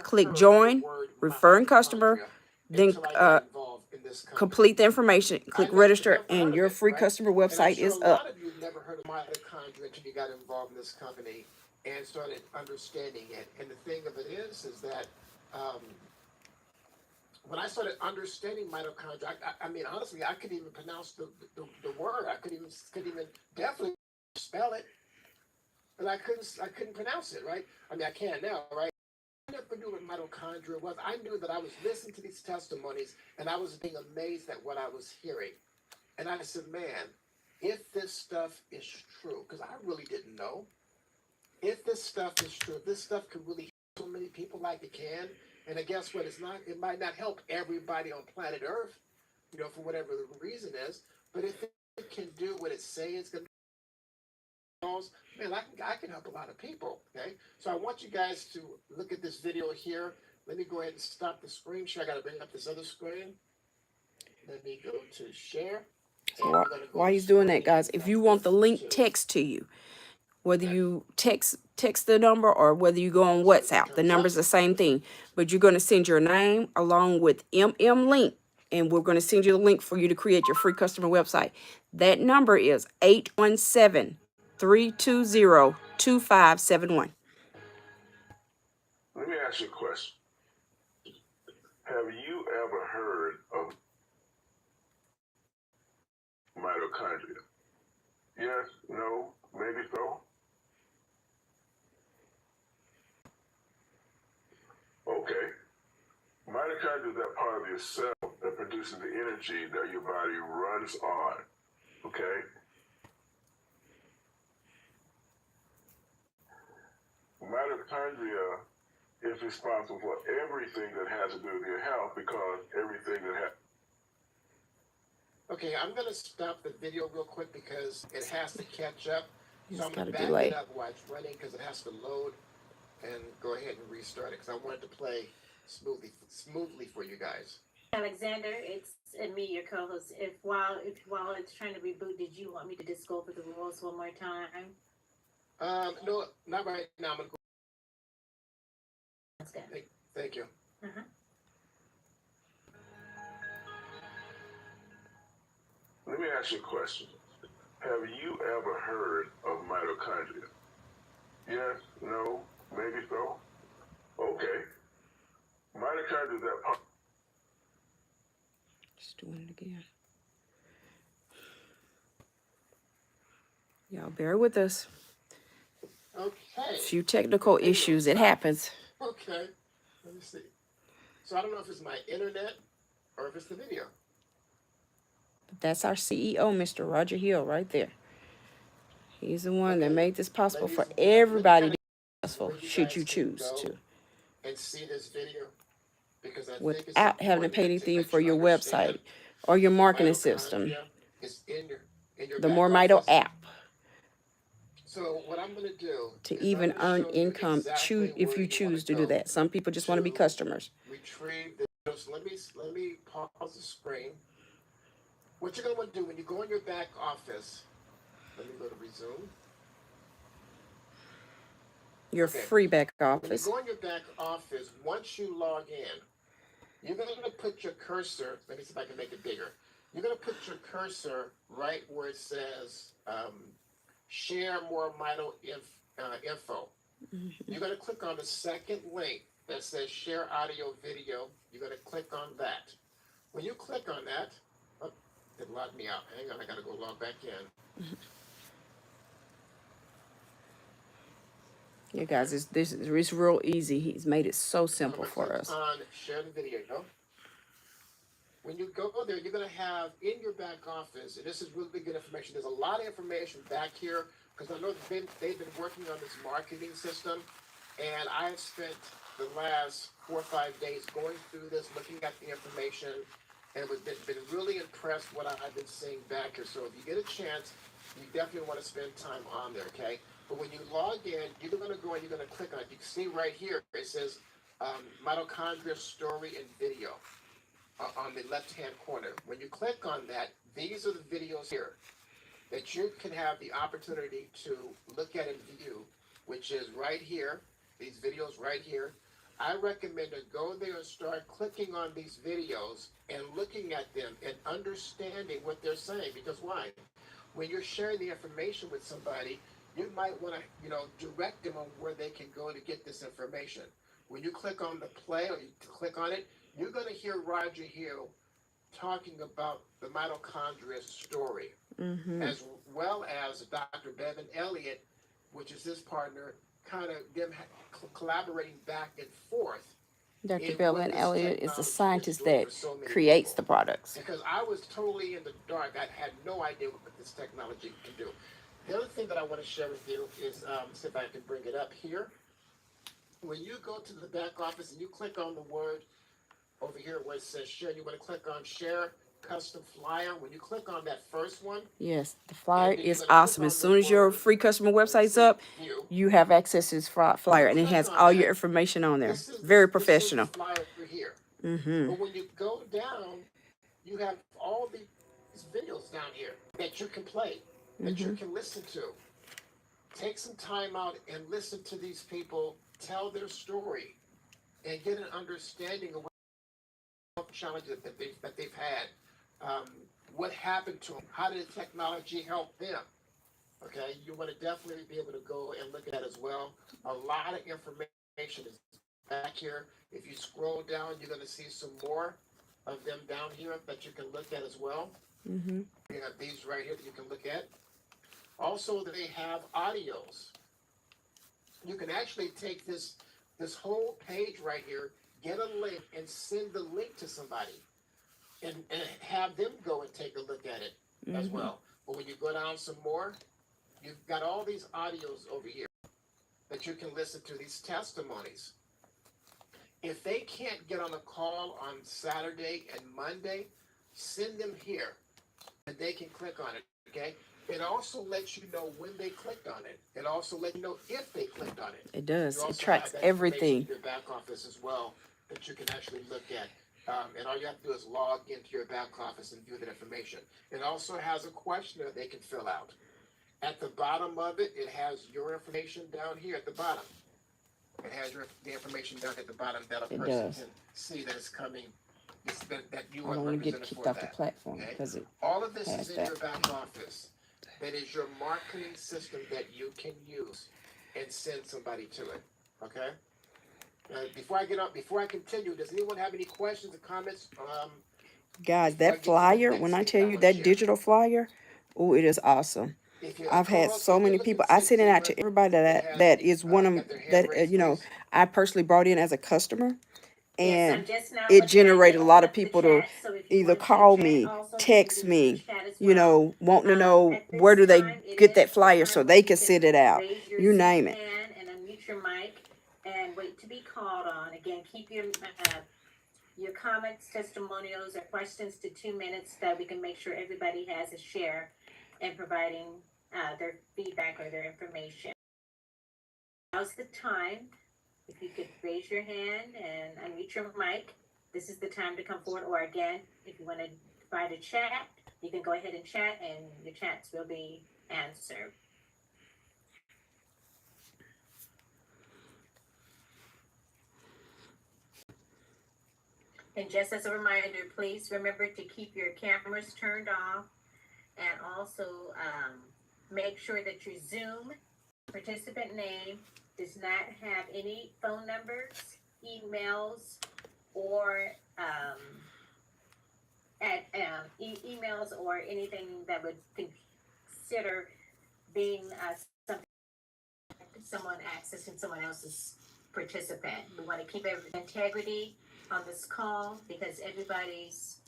Click join, referring customer, then complete the information, click register, and your free customer website is A up. lot of you never heard of mitochondria until you got involved in this company and started understanding it. And the thing of it is that um, when I started understanding mitochondria, I mean, honestly, I couldn't even pronounce the word. I couldn't even definitely spell it, but I couldn't pronounce it, right? I mean, I can now, right? I never knew what mitochondria was. I knew that I was listening to these testimonies and I was being amazed at what I was hearing. And I said, man, if this stuff is true, because I really didn't know, if this stuff is true, if this stuff could really help so many people like it can, and then guess what? It might not help everybody on planet Earth, for whatever the reason is, but if it can do what it says it's going to do, man, I can help a lot of people, okay? So I want you guys to look at this video here. Let me go ahead and stop the screen share. I got to bring up this other screen. Let me go to share. So while he's doing that, guys, if you want the link text to you, whether you text the number or whether you go on WhatsApp, the number's the same thing. But you're going to send your name along with link, and we're going to send you the link for you to create your free customer website. That number is 817-320-2571. Let me ask you a question. Have you ever heard of mitochondria? Yes, no, maybe so. Okay. Mitochondria is that part of your cell that produces the energy that your body runs on. Okay? Mitochondria is responsible for everything that has to do with your health because everything that has. Okay, I'm going to stop the video real quick because it has to catch up. So I'm going to got a back delay. it up while it's running because it has to load and go ahead and restart it because I want it to play smoothly for you guys. Alexander, it's me, your co-host. If while it's trying to reboot, did you want me to just go over the rules one more time? No, not right now. I'm going to go. That's good. Thank you. Uh-huh. Let me ask you a question. Have you ever heard of mitochondria? Yes, no, maybe so. Okay. Mitochondria is that part. Just doing it again. Y'all bear with us. Okay. A few technical issues. It happens. Okay. Let me see. So I don't know if it's my internet or if it's the video. But that's our CEO, Mr. Roger Hill, right there. He's the one that made this possible for everybody to be successful, should you choose to, and see this video because I think without having to pay anything for your website or your marketing system. Is in your The back Mormito office. app. So what I'm going to do To is even I'm gonna earn show you income, exactly if where you wanna choose to do go that. Some people just want to be customers. Retrieve the so let me pause the screen. What you're going to want to do when you go in your back office, let me go to resume. Your free back When you office. go in your back office, once you log in, you're going to put your cursor, let me see if I can make it bigger. You're going to put your cursor right where it says share more Mito info. You're going to click on the second link that says share audio video. You're going to click on that. When you click on that, oh, it logged me out. Hang on, I got to go log back in. Yeah, guys, it's real easy. He's made it so simple So for us. On share the video. When you go there, you're going to have in your back office, and this is really good information. There's a lot of information back here because I know they've been working on this marketing system, and I've spent the last 4 or 5 days going through this, looking at the information, and been really impressed what I've been seeing back here. So if you get a chance, you definitely want to spend time on there, okay? But when you log in, you're going to go and you're going to click on it. You can see right here, it says mitochondria story and video on the left-hand corner. When you click on that, these are the videos here that you can have the opportunity to look at and view, which is right here, these videos right here. I recommend to go there and start clicking on these videos and looking at them and understanding what they're saying. Because why? When you're sharing the information with somebody, you might want to, direct them on where they can go to get this information. When you click on the play or you click on it, you're going to hear Roger Hill talking about the mitochondria story, as well as Dr. Bevan Elliott, which is his partner, kind of them collaborating back and forth. Dr. In Belvin what this Elliott is the technology is scientist doing that for so many creates people. the products. Because I was totally in the dark. I had no idea what this technology can do. The other thing that I want to share with you is, see if I can bring it up here. When you go to the back office and you click on the word over here where it says share, you want to click on share custom flyer. When you click on that first one, Yes, the flyer and then you're is going to click awesome. on As the soon as your word, free customer let's website's see, up, view. you have access to this flyer, and it Click has on all your that. information on there. This is Very this is the professional. flyer here. Mm-hmm. But when you go down, you have all these videos down here that you can play, that you can listen to. Take some time out and listen to these people tell their story and get an understanding of what challenges that they've had, what happened to them, how did technology help them. Okay, you want to definitely be able to go and look at that as well. A lot of information is back here. If you scroll down, you're going to see some more of them down here that you can look at as well. Mm-hmm. You have these right here that you can look at. Also, they have audios. You can actually take this whole page right here, get a link, and send the link to somebody, and have them go and take a look at it as well. But when you go down some more, you've got all these audios over here that you can listen to, these testimonies. If they can't get on a call on Saturday and Monday, send them here and they can click on it, okay? It also lets you know when they clicked on it. It also lets you know if they clicked on it. It does. You It also tracks have that information everything. in your back office as well that you can actually look at. And all you have to do is log into your back office and view that information. It also has a questionnaire they can fill out. At the bottom of it, it has your information down here at the bottom. It has the information down at the bottom that a It person does. can see that it's coming, that you I are don't want to get represented kicked for off the that. platform Okay? because it All of this has is in your that. back office. That is your marketing system that you can use and send somebody to it. Okay? Before I continue, does anyone have any questions or comments? Guys, Before I that get to the flyer, next when I thing tell that I you want to that share. digital flyer, oh, it is awesome. If you're a I've had co-host, so can you many look people. and I see if send it out anyone to everybody that that has is one of got their hand that raised, please? I personally brought in as a customer, Yes, I'm and just now it looking. I did generated a lot open of up the people to chat, so if you either want to call chat me, also, you can text do me, chat as well. wanting to know At where this do they time, it get is that the flyer time so where they you can can send it out. raise your You Zoom name it. hand and unmute your mic and wait to be called on. Again, keep your comments, testimonials, or questions to 2 minutes so that we can make sure everybody has a share in providing their feedback or their information. Now's the time. If you could raise your hand and unmute your mic, this is the time to come forward. Or again, if you want to provide a chat, you can go ahead and chat and your chats will be answered. And just as a reminder, please remember to keep your cameras turned off and also make sure that your Zoom participant name does not have any phone numbers, emails, or emails or anything that would consider being someone accessing someone else's participant. We want to keep integrity on this call because everybody's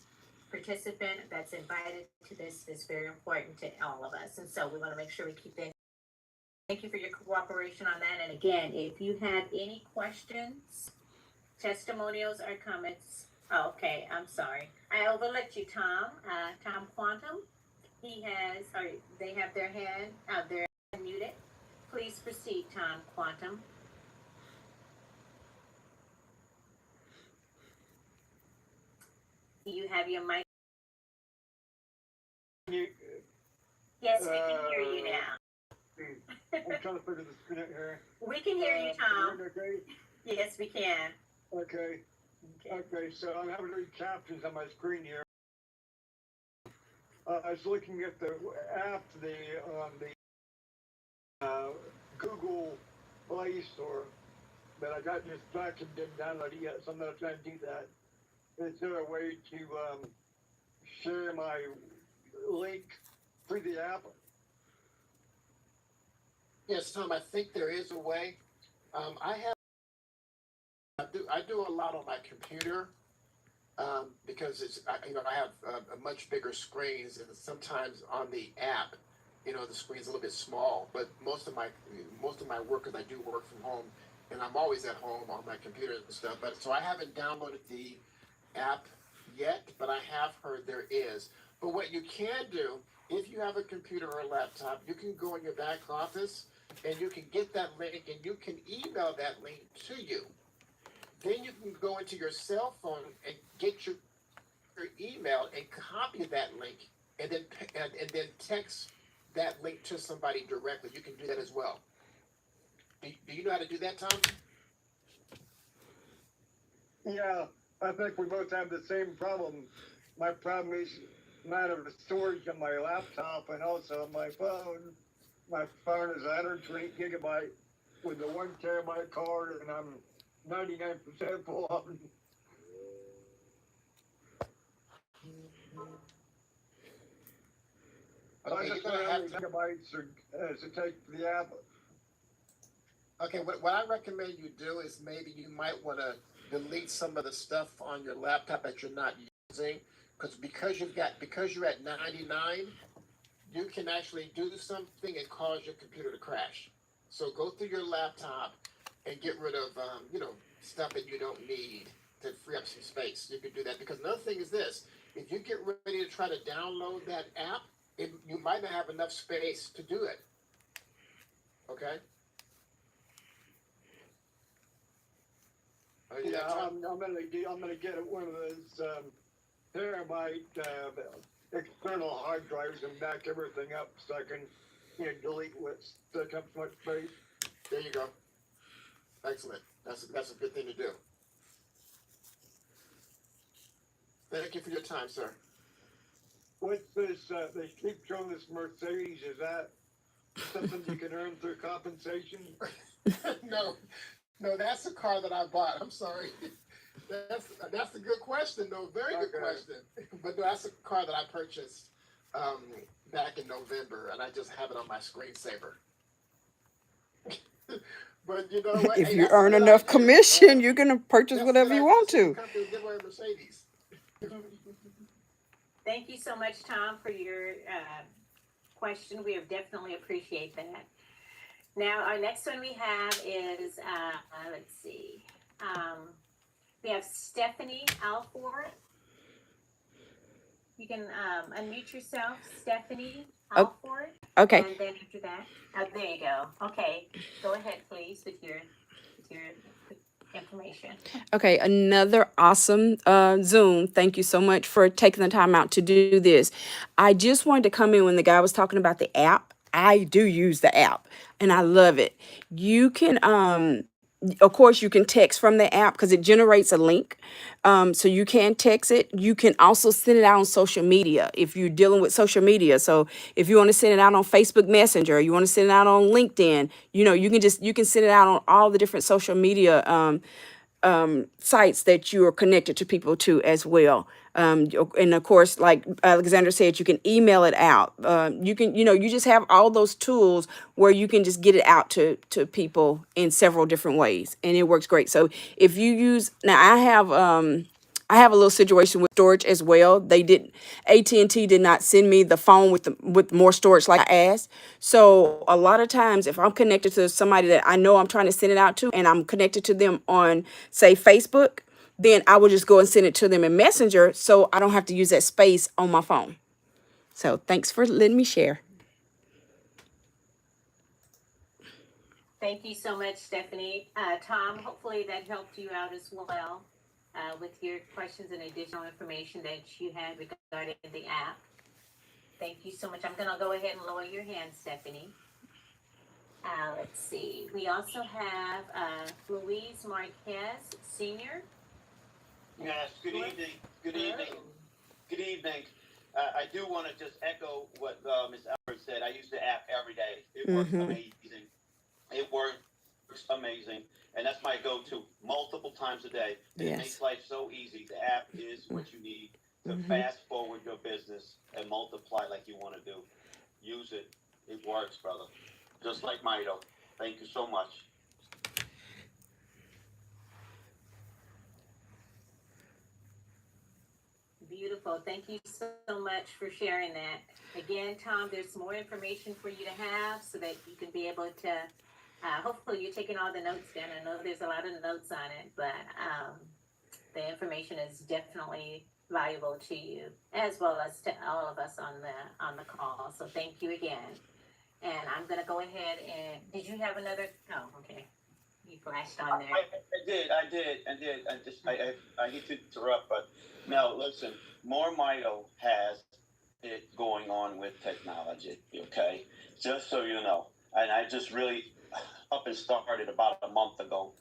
participant that's invited to this is very important to all of us. And so we want to make sure we keep that. Thank you for your cooperation on that. And again, if you have any questions, testimonials, or comments, Okay, I'm sorry. I overlooked you, Tom. Tom Quantum. He has, or they have their hand, they're muted. Please proceed, Tom Quantum. You have your mic. You, Yes, we can hear you now. I'm trying to figure this thing out here. We can hear you, Tom. Okay. Yes, we can. Okay. Okay. So I'm having to read captions on my screen here. I was looking at the app, the Google Play Store, but I got distracted and didn't download it yet. So I'm not trying to do that. Is there a way to share my link through the app? Yes, Tom, I think there is a way. I do a lot on my computer because I have a much bigger screens, and sometimes on the app, the screen's a little bit small. But most of my work, because I do work from home, and I'm always at home on my computer and stuff. But so I haven't downloaded the app yet, but I have heard there is. But what you can do, if you have a computer or a laptop, you can go in your back office and you can get that link and you can email that link to you. Then you can go into your cell phone and get your email and copy that link and then text that link to somebody directly. You can do that as well. Do you know how to do that, Tom? Yeah, I think we both have the same problem. My problem is not of the storage on my laptop and also on my phone. My phone is 120 gigabyte with the 1 terabyte card, and I'm 99% full of them. I Okay, you're just gonna wonder how have many to. gigabytes does it take for the app? Okay, what I recommend you do is maybe you might want to delete some of the stuff on your laptop that you're not using, because you're at 99, you can actually do something and cause your computer to crash. So go through your laptop and get rid of stuff that you don't need to free up some space. You can do that, because another thing is this: if you get ready to try to download that app, you might not have enough space to do it. Okay. Yeah, I'm gonna get one of those terabyte external hard drives and back everything up so I can delete what's took up so much space. There you go. Excellent. That's a good thing to do. Thank you for your time, sir. What's this? They keep showing this Mercedes. Is that something you can earn through compensation? No, that's a car that I bought. I'm sorry. That's a good question, though. Very good question. But no, that's a car that I purchased back in November, and I just have it on my screensaver. But you know what? If Hey, you that's a earn good enough idea. commission, you're gonna purchase That's a whatever good you idea. want So the to. company will give away a Mercedes. Thank you so much, Tom, for your question. We definitely appreciate that. Now, our next one we have is, let's see. We have Stephanie Alford. You can unmute yourself, Stephanie Alford. Okay. And then after that, there you go. Okay, go ahead, please, with your information. Okay, another awesome Zoom. Thank you so much for taking the time out to do this. I just wanted to come in when the guy was talking about the app. I do use the app and I love it. You can of course, you can text from the app because it generates a link. So you can text it. You can also send it out on social media if you're dealing with social media. So if you want to send it out on Facebook Messenger, you want to send it out on LinkedIn, you can send it out on all the different social media sites that you are connected to people to as well. And of course, like Alexander said, you can email it out. You just have all those tools where you can just get it out to people in several different ways, and it works great. So if you use, now I have a little situation with storage as well. AT&T did not send me the phone with more storage like I asked. So a lot of times if I'm connected to somebody that I know I'm trying to send it out to and I'm connected to them on, say, Facebook, then I will just go and send it to them in Messenger so I don't have to use that space on my phone. So thanks for letting me share. Thank you so much, Stephanie. Tom, hopefully that helped you out as well with your questions and additional information that you had regarding the app. Thank you so much. I'm going to go ahead and lower your hand, Stephanie. Let's see. We also have Luis Marquez, Senior. Yes, good evening. Good evening. Good evening. I do want to just echo what Ms. Albert said. I use the app every day. It works amazing. It works amazing. And that's my go-to multiple times a day. And it makes life so easy. The app is what you need to fast forward your business and multiply like you want to do. Use it. It works, brother. Just like Mito. Thank you so much. Beautiful. Thank you so much for sharing that. Again, Tom, there's more information for you to have so that you can be able to, hopefully you're taking all the notes down. I know there's a lot of notes on it, but the information is definitely valuable to you as well as to all of us on the call. So thank you again. And I'm going to go ahead and, did you have another? Oh, okay. You flashed on there. I did. I need to interrupt, but now listen, More Mito has it going on with technology, okay? Just so you know. And I just really up and started about a month ago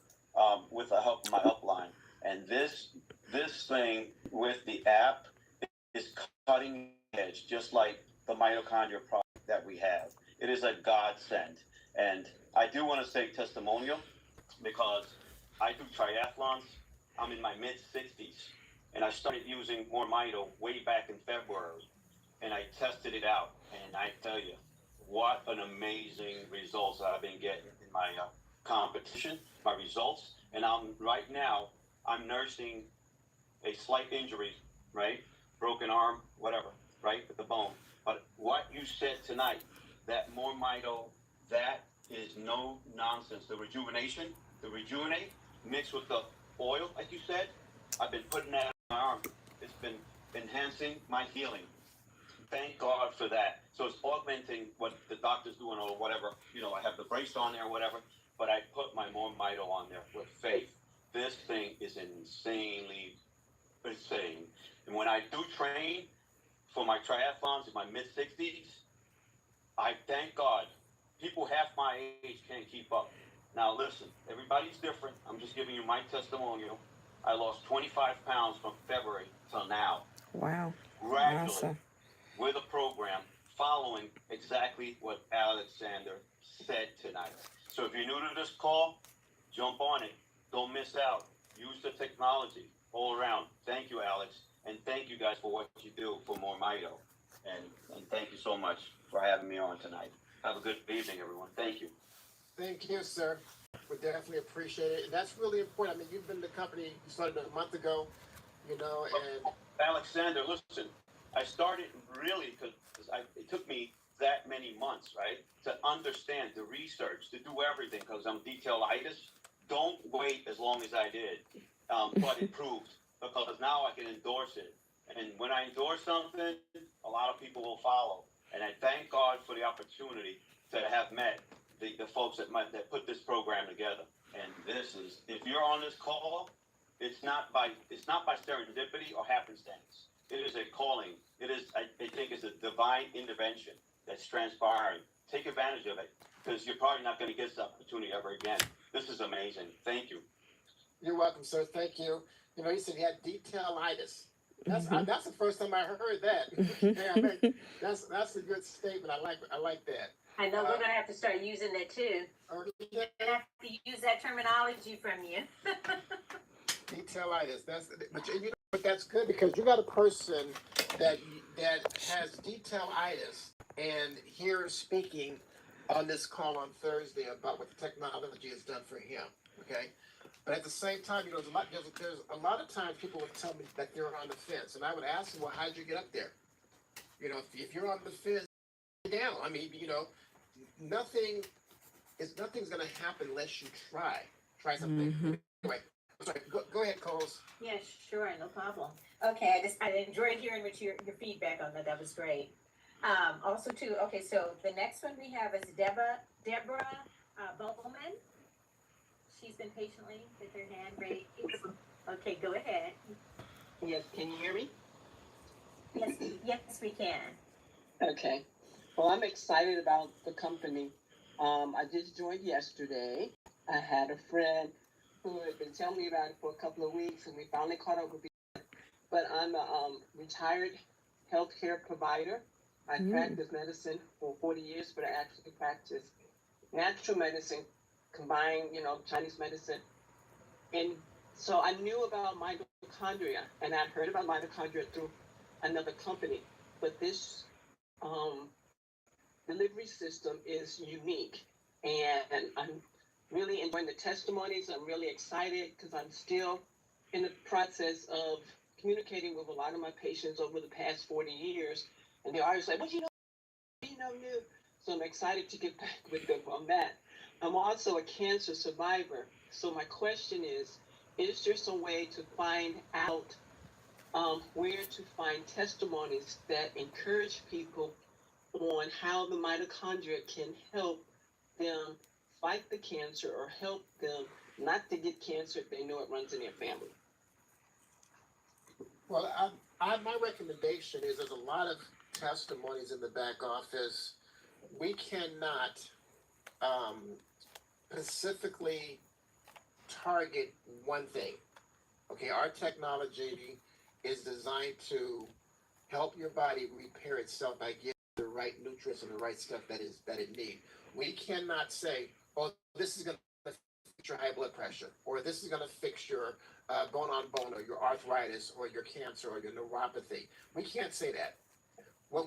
with the help of my upline. And this thing with the app is cutting edge, just like the mitochondria product that we have. It is a godsend. And I do want to say testimonial because I do triathlons. I'm in my mid-60s. And I started using More Mito way back in February. And I tested it out. And I tell you, what an amazing results I've been getting in my competition, my results. And right now, I'm nursing a slight injury, right? Broken arm, whatever, right? With the bone. But what you said tonight, that More Mito, that is no nonsense. The rejuvenate mixed with the oil, like you said, I've been putting that on my arm. It's been enhancing my healing. Thank God for that. So it's augmenting what the doctor's doing or whatever. You know, I have the brace on there or whatever, but I put my More Mito on there with faith. This thing is insanely insane. And when I do train for my triathlons in my mid-60s, I thank God. People half my age can't keep up. Now listen, everybody's different. I'm just giving you my testimonial. I lost 25 pounds from February till now. Wow. Gradually, Awesome. with a program following exactly what Alexander said tonight. So if you're new to this call, jump on it. Don't miss out. Use the technology all around. Thank you, Alex. And thank you guys for what you do for More Mito. And thank you so much for having me on tonight. Have a good evening, everyone. Thank you. Thank you, sir. We definitely appreciate it. And that's really important. I mean, you've been in the company, you started a month ago, you know, and Alexander, listen, I started really because it took me that many months, right, to understand the research, to do everything because I'm detailitis. Don't wait as long as I did, but it proved because now I can endorse it. And when I endorse something, a lot of people will follow. And I thank God for the opportunity to have met the folks that put this program together. And this is, if you're on this call, it's not by serendipity or happenstance. It is a calling. It is, I think, it's a divine intervention that's transpiring. Take advantage of it because you're probably not going to get this opportunity ever again. This is amazing. Thank you. you're welcome, sir. Thank you. You know, you said he had detailitis. That's the first time I heard that. Yeah, I mean, that's a good statement. I like that. I know we're going to have to start using that too. We're going to have to use that terminology from you. Detailitis. But that's good because you got a person that has detailitis and here speaking on this call on Thursday about what the technology has done for him. Okay, but at the same time, you know, there's a lot of times people would tell me that they're on the fence, and I would ask them, well, how'd you get up there? You know, if you're on the fence, down. I mean, you know, nothing's going to happen unless you try something. Anyway, sorry. Go ahead, Coles. Yeah, sure, no problem. Okay, I enjoyed hearing what your feedback on that. That was great. Also too, okay, so the next one we have is Deborah Bowman. She's been patiently with her hand raised. Okay, go ahead. Yes, can you hear me? Yes, we can. Okay. Well, I'm excited about the company. I just joined yesterday. I had a friend who had been telling me about it for a couple of weeks, and we finally caught up with each other. But I'm a retired healthcare provider. I practiced medicine for 40 years, but I actually practice natural medicine, combined, Chinese medicine. And so I knew about mitochondria, and I'd heard about mitochondria through another company. But this delivery system is unique, and I'm really enjoying the testimonies. I'm really excited because I'm still in the process of communicating with a lot of my patients over the past 40 years, and they're always like, "Well, new." So I'm excited to get back with them on that. I'm also a cancer survivor. So my question is there some way to find out where to find testimonies that encourage people on how the mitochondria can help them fight the cancer or help them not to get cancer if they know it runs in their family? Well, my recommendation is there's a lot of testimonies in the back office. We cannot specifically target one thing. Okay, our technology is designed to help your body repair itself by giving the right nutrients and the right stuff that it needs. We cannot say, "Oh, this is going to fix your high blood pressure," or "This is going to fix your bone on bone, or your arthritis, or your cancer, or your neuropathy." We can't say that. What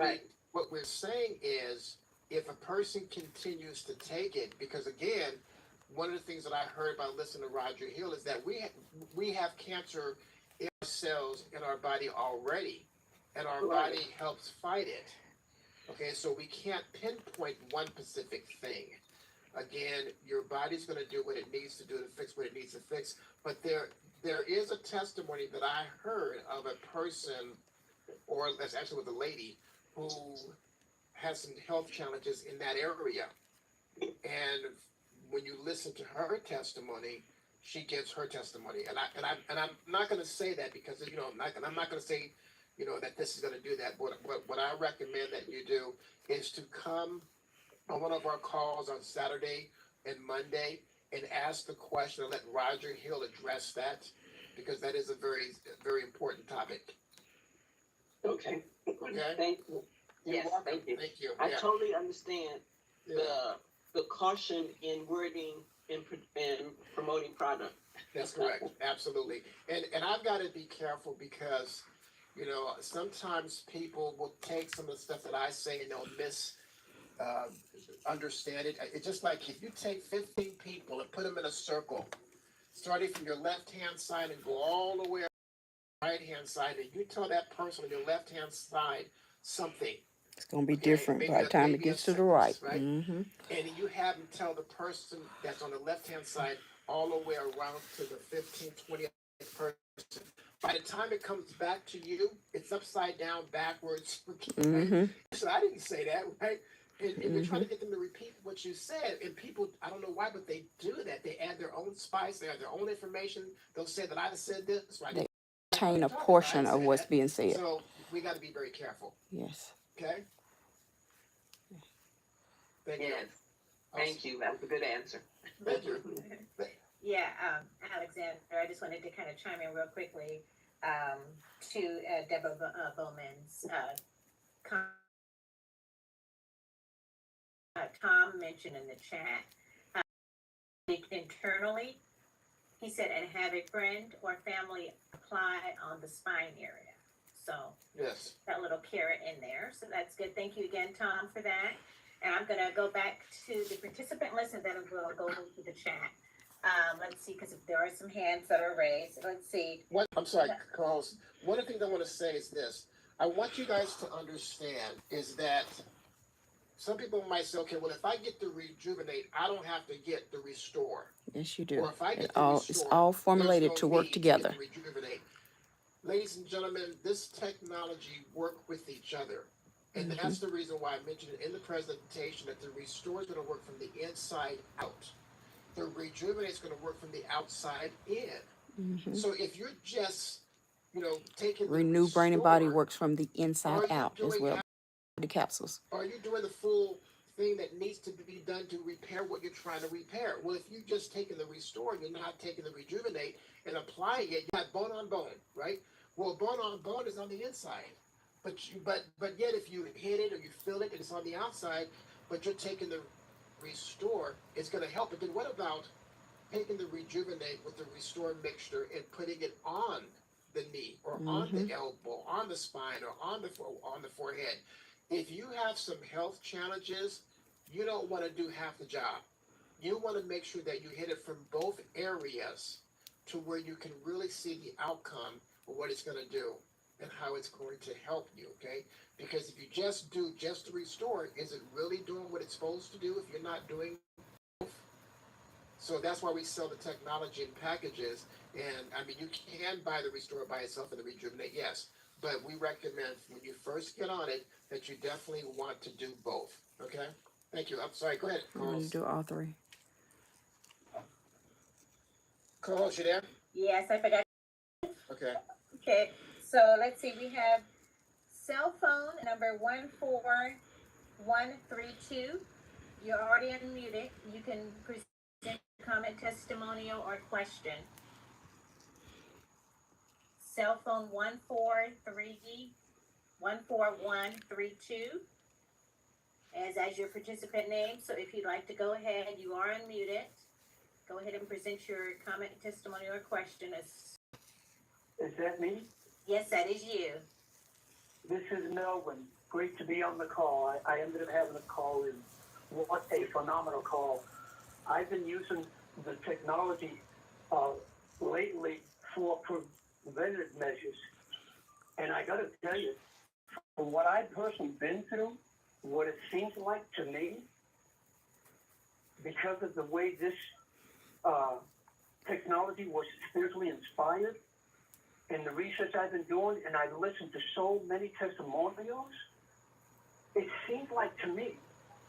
we're saying is, if a person continues to take it, because again, one of the things that I heard by listening to Roger Hill is that we have cancer in our cells in our body already, and our body helps fight it. Okay, so we can't pinpoint one specific thing. Again, your body's going to do what it needs to do to fix what it needs to fix. But there is a testimony that I heard of a person, or that's actually with a lady, who has some health challenges in that area. And when you listen to her testimony, she gives her testimony. And I'm not going to say that because I'm not going to say that this is going to do that. What I recommend that you do is to come on one of our calls on Saturday and Monday and ask the question and let Roger Hill address that, because that is a very, very important topic. Okay. Okay. Thank you. Yes, thank you. Thank you. I totally understand the caution in wording and promoting product. That's correct. Absolutely. And I've got to be careful because, sometimes people will take some of the stuff that I say and they'll understand it. It's just like if you take 15 people and put them in a circle, starting from your left-hand side and go all the way to the right-hand side, and you tell that person on your left-hand side something. It's going to be different by the time it gets to the right. Right? Mm-hmm. And you have them tell the person that's on the left-hand side all the way around to the 15th, 20th person. By the time it comes back to you, it's upside down, backwards. Right? Mm-hmm. So I didn't say that, right? And you're trying to get them to repeat what you said. And people, I don't know why, but they do that. They add their own spice. They add their own information. They'll say that I said this. Right? They obtain a portion of what's being said. So we got to be very careful. Yes. Okay? Thank you. Yes. Thank you. That was a good answer. Thank you. Yeah, Alexander, I just wanted to kind of chime in real quickly to Deborah Bowman's Tom mentioned in the chat. Internally, he said, and have a friend or family apply on the spine area. So yes, that little carrot in there. So that's good. Thank you again, Tom, for that. And I'm going to go back to the participant list and then we'll go to the chat. Let's see, because there are some hands that are raised. Let's see. I'm sorry, Carlos. One of the things I want to say is this. I want you guys to understand is that some people might say, okay, well, if I get the rejuvenate, I don't have to get the restore. Yes, you do. Or if I get It's the all restore, there's formulated no to work need to get together. the rejuvenate. Ladies and gentlemen, this technology work with each other. And that's the reason why I mentioned it in the presentation that the restore is going to work from the inside out. The rejuvenate is going to work from the outside in. So if you're just, taking Renew the brain and body restore, works from the inside are you out as doing well. The capsules. are you doing the full thing that needs to be done to repair what you're trying to repair? Well, if you just taking the restore, you're not taking the rejuvenate and applying it. You got bone on bone, right? Well, bone on bone is on the inside, but yet if you hit it or you feel it and it's on the outside, but you're taking the restore, it's going to help. But then what about taking the rejuvenate with the restore mixture and putting it on the knee or on the elbow, on the spine, or on the forehead? If you have some health challenges, you don't want to do half the job. You want to make sure that you hit it from both areas to where you can really see the outcome of what it's going to do and how it's going to help you, okay? Because if you just do just the restore, is it really doing what it's supposed to do if you're not doing both? So that's why we sell the technology in packages. And I mean, you can buy the restore by itself and the rejuvenate, yes. But we recommend when you first get on it that you definitely want to do both. Okay? Thank you. I'm sorry. Go ahead, I want co-host. to do all three. Co-host, you there? Yes, I forgot. Okay. Okay, so let's see. We have cell phone number 14132. You're already unmuted. You can present comment, testimonial, or question. Cell phone 14132 as your participant name. So if you'd like to go ahead, you are unmuted. Go ahead and present your comment, testimonial, or question. Is that me? Yes, that is you. This is Melvin. Great to be on the call. I ended up having a call in. What a phenomenal call. I've been using the technology lately for preventative measures. And I got to tell you, from what I've personally been through, what it seems like to me, because of the way this technology was spiritually inspired, and the research I've been doing, and I've listened to so many testimonials, it seems like to me,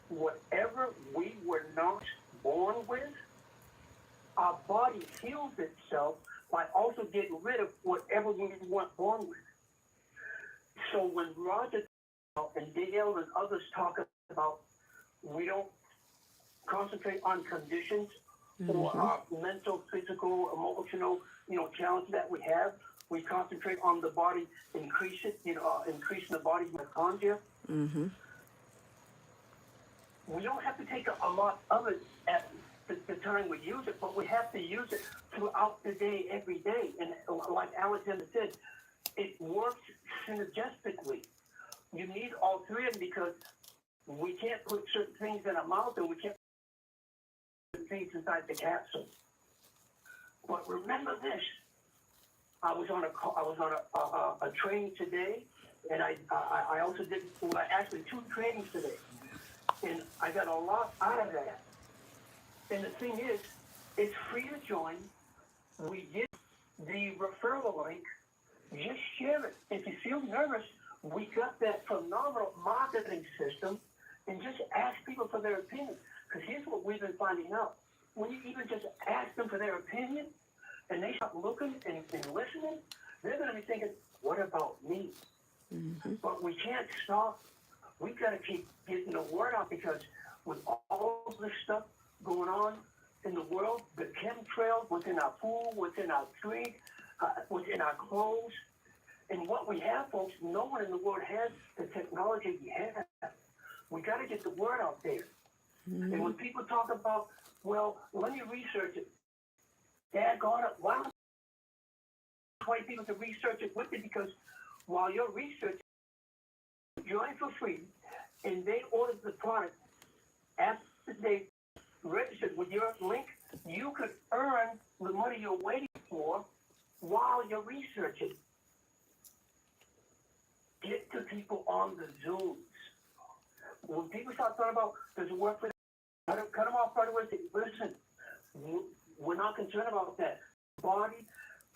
whatever we were not born with, our body heals itself by also getting rid of whatever we weren't born with. So when Roger and Dale and others talk about we don't concentrate on conditions or mental, physical, emotional, challenges that we have, we concentrate on the body, increasing the body's mitochondria. We don't have to take a lot of it at the time we use it, but we have to use it throughout the day, every day. And like Alexander said, it works synergistically. You need all three of them because we can't put certain things in our mouth and we can't put things inside the capsule. But remember this. I was on a training today, and I also did actually 2 trainings today, and I got a lot out of that. And the thing is, it's free to join. We give the referral link. Just share it. If you feel nervous, we got that phenomenal marketing system, and just ask people for their opinion. Because here's what we've been finding out: when you even just ask them for their opinion, and they start looking and listening, they're going to be thinking, what about me? But we can't stop. We've got to keep getting the word out, because with all this stuff going on in the world, the chemtrails, what's in our food, what's in our drink, what's in our clothes, and what we have, folks, no one in the world has the technology we have. We got to get the word out there. And when people talk about, well, let me research it, daggone it, why don't you 20 people to research it with you? Because while you're researching, join for free, and they order the product after they registered with your link, you could earn the money you're waiting for while you're researching. Get to people on the Zooms. when people start talking about, does it work for them? Cut them off right away. Listen, we're not concerned about that. Body,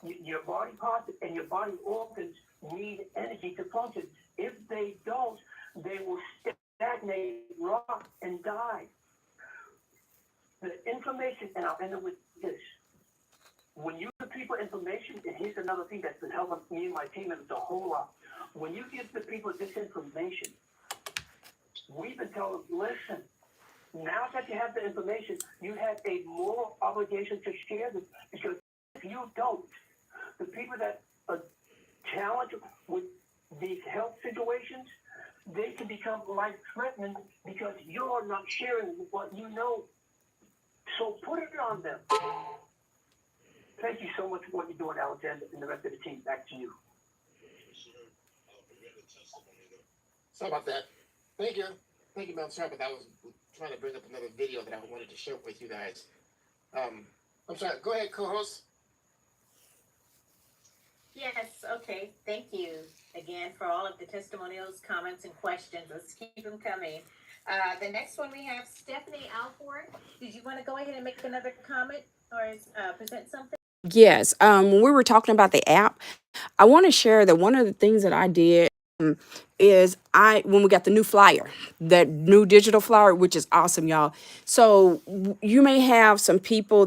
your body parts and your body organs need energy to function. If they don't, they will stagnate, rot, and die. The information, and I'll end it with this. When you give people information, and here's another thing that's been helping me and my team members a whole lot. When you give the people this information, we've been telling them, listen, now that you have the information, you have a moral obligation to share this, because if you don't, the people that are challenged with these health situations, they can become life-threatening because you're not sharing what you know. So put it on them. Thank you so much for what you're doing, Alexander, and the rest of the team. Back to you. Sorry about that. Thank you. Thank you, Mel. Sorry, but I was trying to bring up another video that I wanted to share with you guys. I'm sorry. Go ahead, co-host. Yes, okay. Thank you again for all of the testimonials, comments, and questions. Let's keep them coming. The next one we have Stephanie Alford. Did you want to go ahead and make another comment or present something? Yes. When we were talking about the app, I want to share that one of the things that I did is when we got the new flyer, that new digital flyer, which is awesome, y'all. So you may have some people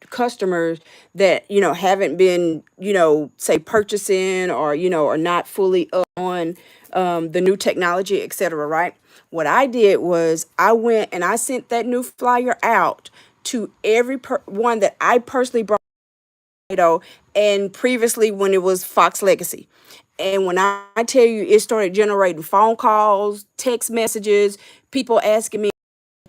customers that, haven't been, say purchasing or, are not fully up on the new technology, et cetera, right? What I did was I went and I sent that new flyer out to every one that I personally brought, and previously when it was Fox Legacy. And when I tell you, it started generating phone calls, text messages, people asking me,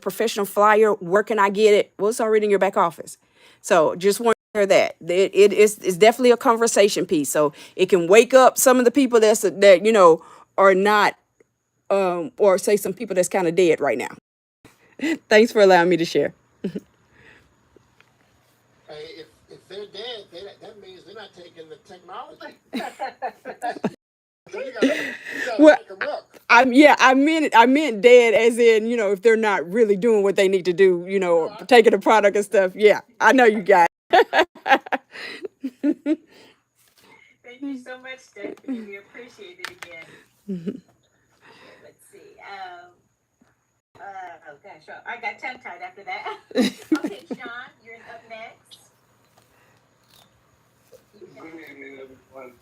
professional flyer, where can I get it? Well, it's already in your back office. So just want to hear that. It's definitely a conversation piece. So it can wake up some of the people that are not, or say some people that's kind of dead right now. Thanks for allowing me to share. If they're dead, that means they're not taking the technology. So you gotta Well, wake them up. I meant dead as in, if they're not really doing what they need to do, taking the product and stuff. Yeah, I know you got Thank you so much, Stephanie. We appreciate it again. Okay, let's see. Oh gosh, I got tongue-tied after that. Okay, Sean, you're up next. Good evening, everyone.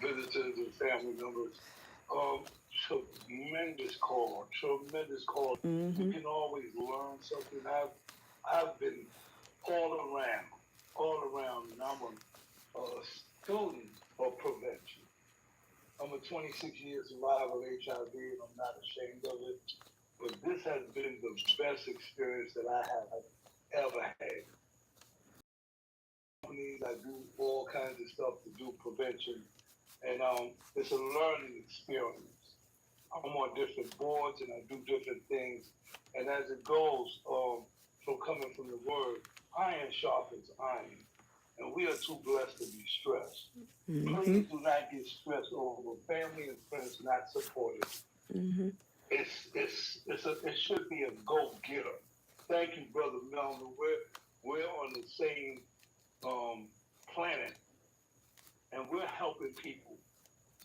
Visitors and family members. Tremendous call. You can always learn something. I've been all around, and I'm a student of prevention. I'm a 26-year survivor of HIV, and I'm not ashamed of it. But this has been the best experience that I have ever had. I do all kinds of stuff to do prevention, and it's a learning experience. I'm on different boards and I do different things, and as it goes, from coming from the word, iron sharpens iron, and we are too blessed to be stressed. Please do not get stressed over family and friends not supported. It should be a go-getter. Thank you, Brother Melvin. We're on the same planet, and we're helping people.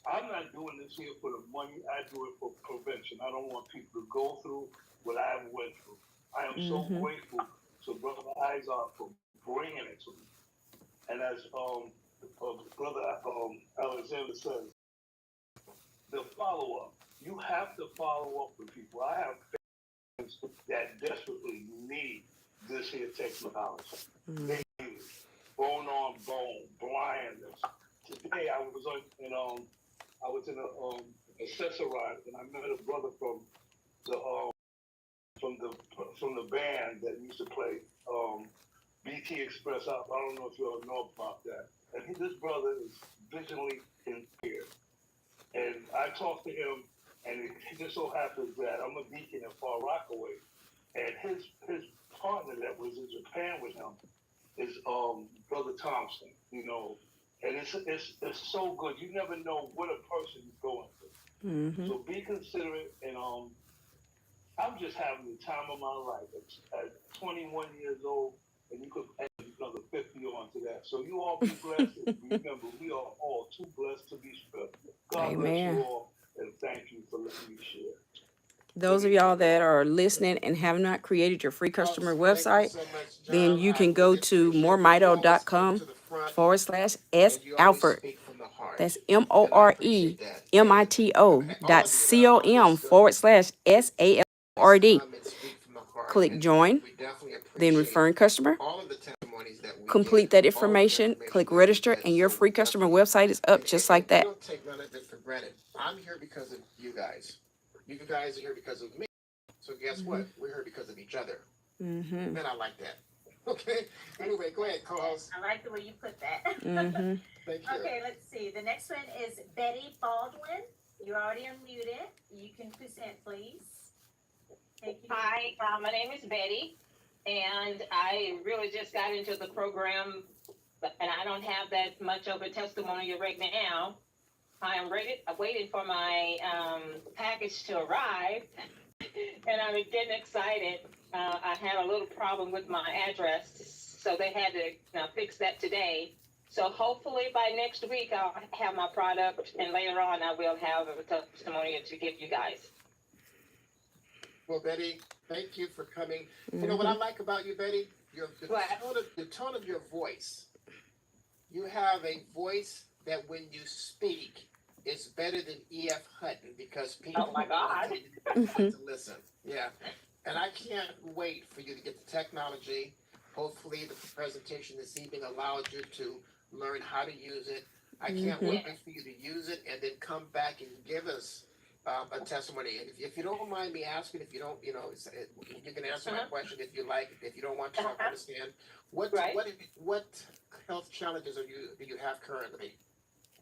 I'm not doing this here for the money. I do it for prevention. I don't want people to go through what I went through. I am so grateful to Brother Izar for bringing it to me. And as Brother Alexander says, the follow-up. You have to follow up with people. I have friends that desperately need this here technology. They need it. Bone on bone, blindness. Today I was in a accessorized, and I met a brother from the band that used to play BT Express. I don't know if you all know about that. And this brother is visually impaired. And I talked to him, and it just so happens that I'm a deacon in Far Rockaway, and his partner that was in Japan with him is Brother Thompson, and it's so good. You never know what a person is going through. So be considerate, and I'm just having the time of my life at 21 years old, and you could add another 50 on to that. So you all be blessed. And remember, we are all too blessed to be special. God bless you Amen. all, and thank you for letting me share. Those of y'all that are listening and have not created your free customer website, then you can go to moremito.com /S Alfred. That's moremito.com /SALRD. Click join, then referring customer. Complete that information, click register, and your free customer website is up just like that. We don't take none of it for granted. I'm here because of you guys. You guys are here because of me. So guess what? We're here because of each other. Mm-hmm. And I like that. Okay. Anyway, go ahead, co-host. I like the way you put that. Mm-hmm. Thank you. Okay, let's see. The next one is Betty Baldwin. You're already unmuted. You can present, please. Thank you. Hi, my name is Betty, and I really just got into the program, and I don't have that much of a testimony right now. I am waiting for my package to arrive, and I'm getting excited. I had a little problem with my address, so they had to fix that today. So hopefully by next week I'll have my product, and later on I will have a testimony to give you guys. Well, Betty, thank you for coming. You know what I like about you, Betty? The tone of your voice. You have a voice that when you speak is better than E.F. Hutton because people Oh my God. want to listen. Yeah. And I can't wait for you to get the technology. Hopefully the presentation this evening allows you to learn how to use it. I can't wait for you to use it and then come back and give us a testimony. And if you don't mind me asking, if you don't, you can answer my question if you like. If you don't want to, I understand. What health challenges do you have currently?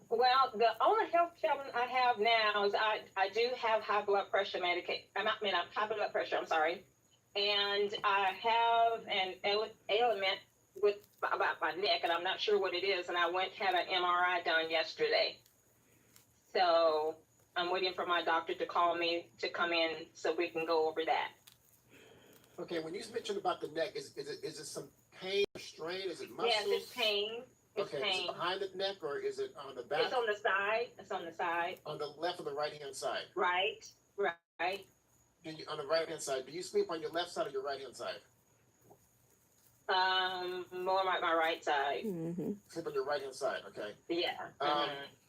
Well, the only health challenge I have now is I do have high blood pressure medication. High blood pressure. I'm sorry, and I have an ailment about my neck, and I'm not sure what it is. And I had an MRI done yesterday, so I'm waiting for my doctor to call me to come in so we can go over that. Okay, when you mentioned about the neck, is it some pain or strain? Is it muscles? Yes, it's pain. Okay, is it behind the neck or is it on the back? It's on the side. It's on the side. On the left or the right hand side? Right. On the right hand side. Do you sleep on your left side or your right hand side? More like my right side. Mm-hmm. Sleep on your right hand side, okay. Yeah.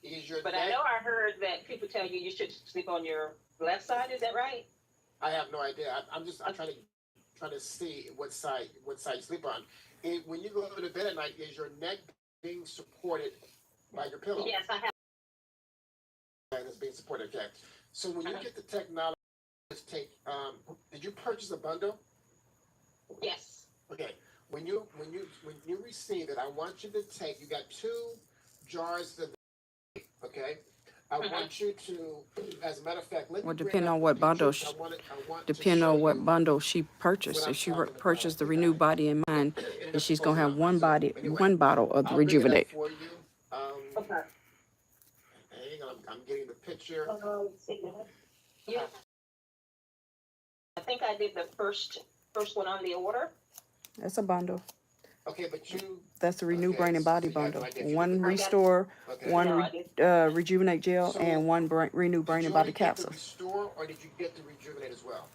Is your But neck... I know I heard that people tell you should sleep on your left side. Is that right? I have no idea. I'm trying to see what side you sleep on. When you go to bed at night, is your neck being supported by your pillow? Yes, I have. It's being supported, okay. So when you get the technology, did you purchase a bundle? Yes. Okay. When you receive it, I want you to take. You got 2 jars of. Okay. I want you to, as a matter of fact, let me Depending on what bundle, depending on what bundle she purchased. If she purchased the Renew Body and Mind, and she's gonna have one bottle of the Rejuvenate. For you. Okay. Hang on, I'm getting the picture. Yeah. I think I did the first one on the order. That's a bundle. Okay, but That's the Renew Brain and Body so you have bundle. no idea if you One did the Restore, Okay. one No, I didn't. Rejuvenate Gel, So, and one Renew Brain and Body capsules. Did you get the Restore or did you get the Rejuvenate as well?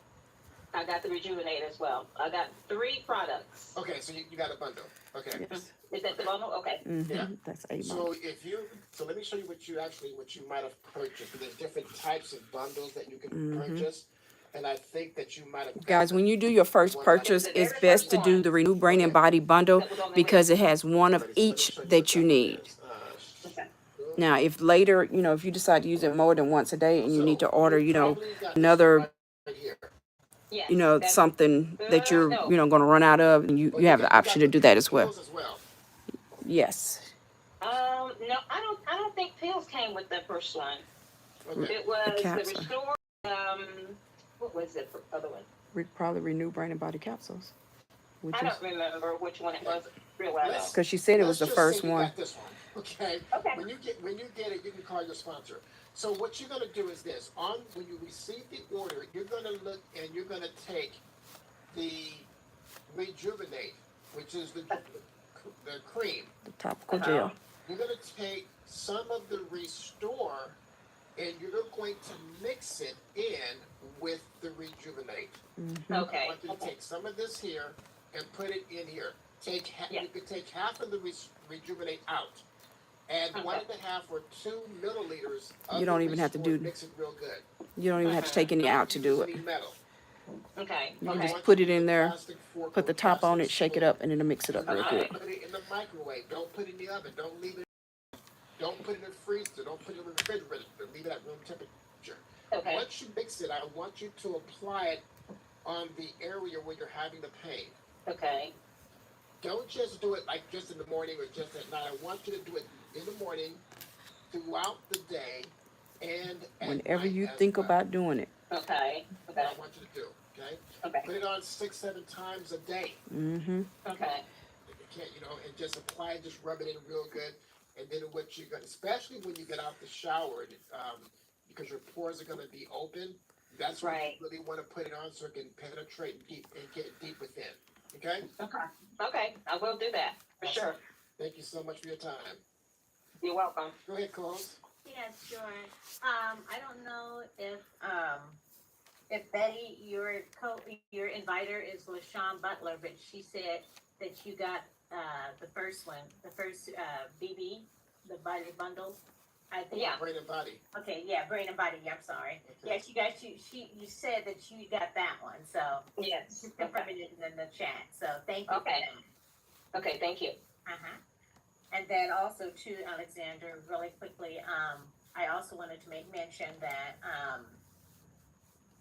I got the Rejuvenate as well. I got 3 products. Okay, so you got a bundle. Okay. Yes. Is that the bundle? Okay. Mm-hmm. Yeah. That's a bundle. So let me show you what you might have purchased. There's different types of bundles that you can purchase. And I think that you might have... Guys, when you do your first purchase, it's best to do the Renew Brain and Body bundle because it has one of each that you need. Now, if later, if you decide to use it more than once a day and you need to order, another, Yes. something that you're, going to run out of, and you have the option to do that as well. Yes. No, I don't think pills came with the first one. Okay. It was the capsule. Restore, what was the other one? Probably Renew Brain and Body capsules. I don't remember which one it was real well. Because she said it was the first one. Okay. Okay. When you get it, you can call your sponsor. So what you're gonna do is this: when you receive the order, you're gonna look and you're gonna take the Rejuvenate, which is the cream. The topical Uh-huh. gel. You're gonna take some of the Restore and you're going to mix it in with the Rejuvenate. Mm-hmm. Okay. I want you to take some of this here and put it in here. Yeah. You could take half of the Rejuvenate out. Add Okay. 1.5 or 2 milliliters of You don't the even have to Restore, do- mix it real good. You don't even have to take any out to do Use it. any metal. Okay. You can Okay. just put it in there, Plastic fork put or the top on plastic it, shake it spoon. up, and it'll mix it up real Okay. good. Put it in the microwave. Don't put it in the oven. Don't leave it. Don't put it in the freezer. Don't put it in the refrigerator. Leave it at room temperature. Okay. Once you mix it, I want you to apply it on the area where you're having the pain. Okay. Don't just do it like just in the morning or just at night. I want you to do it in the morning, throughout the day, and at Whenever night you as think well. about doing it. Okay. What Okay. I want you to do, okay? Okay. Put it on 6-7 times a day. Mm-hmm. Okay. You can't, and just apply it, just rub it in real good. And then what you're gonna, especially when you get out the shower, because your pores are gonna be open, that's when Right. you really want to put it on so it can penetrate deep and get deep within. Okay? Okay. Okay. I will do that for Awesome. sure. Thank you so much for your time. You're welcome. Go ahead, Coles. Yes, sure. I don't know if Betty, your inviter is LaShawn Butler, but she said that you got the first BB, the body bundle. I think. Yeah. Brain and body. Okay, yeah, brain and body. I'm sorry. Okay. Yes, you said that you got that one. So Yes. just confirming it in the chat. So thank you. Okay. For that. Okay. Thank you. Uh-huh. And then also to Alexander, really quickly, I also wanted to make mention that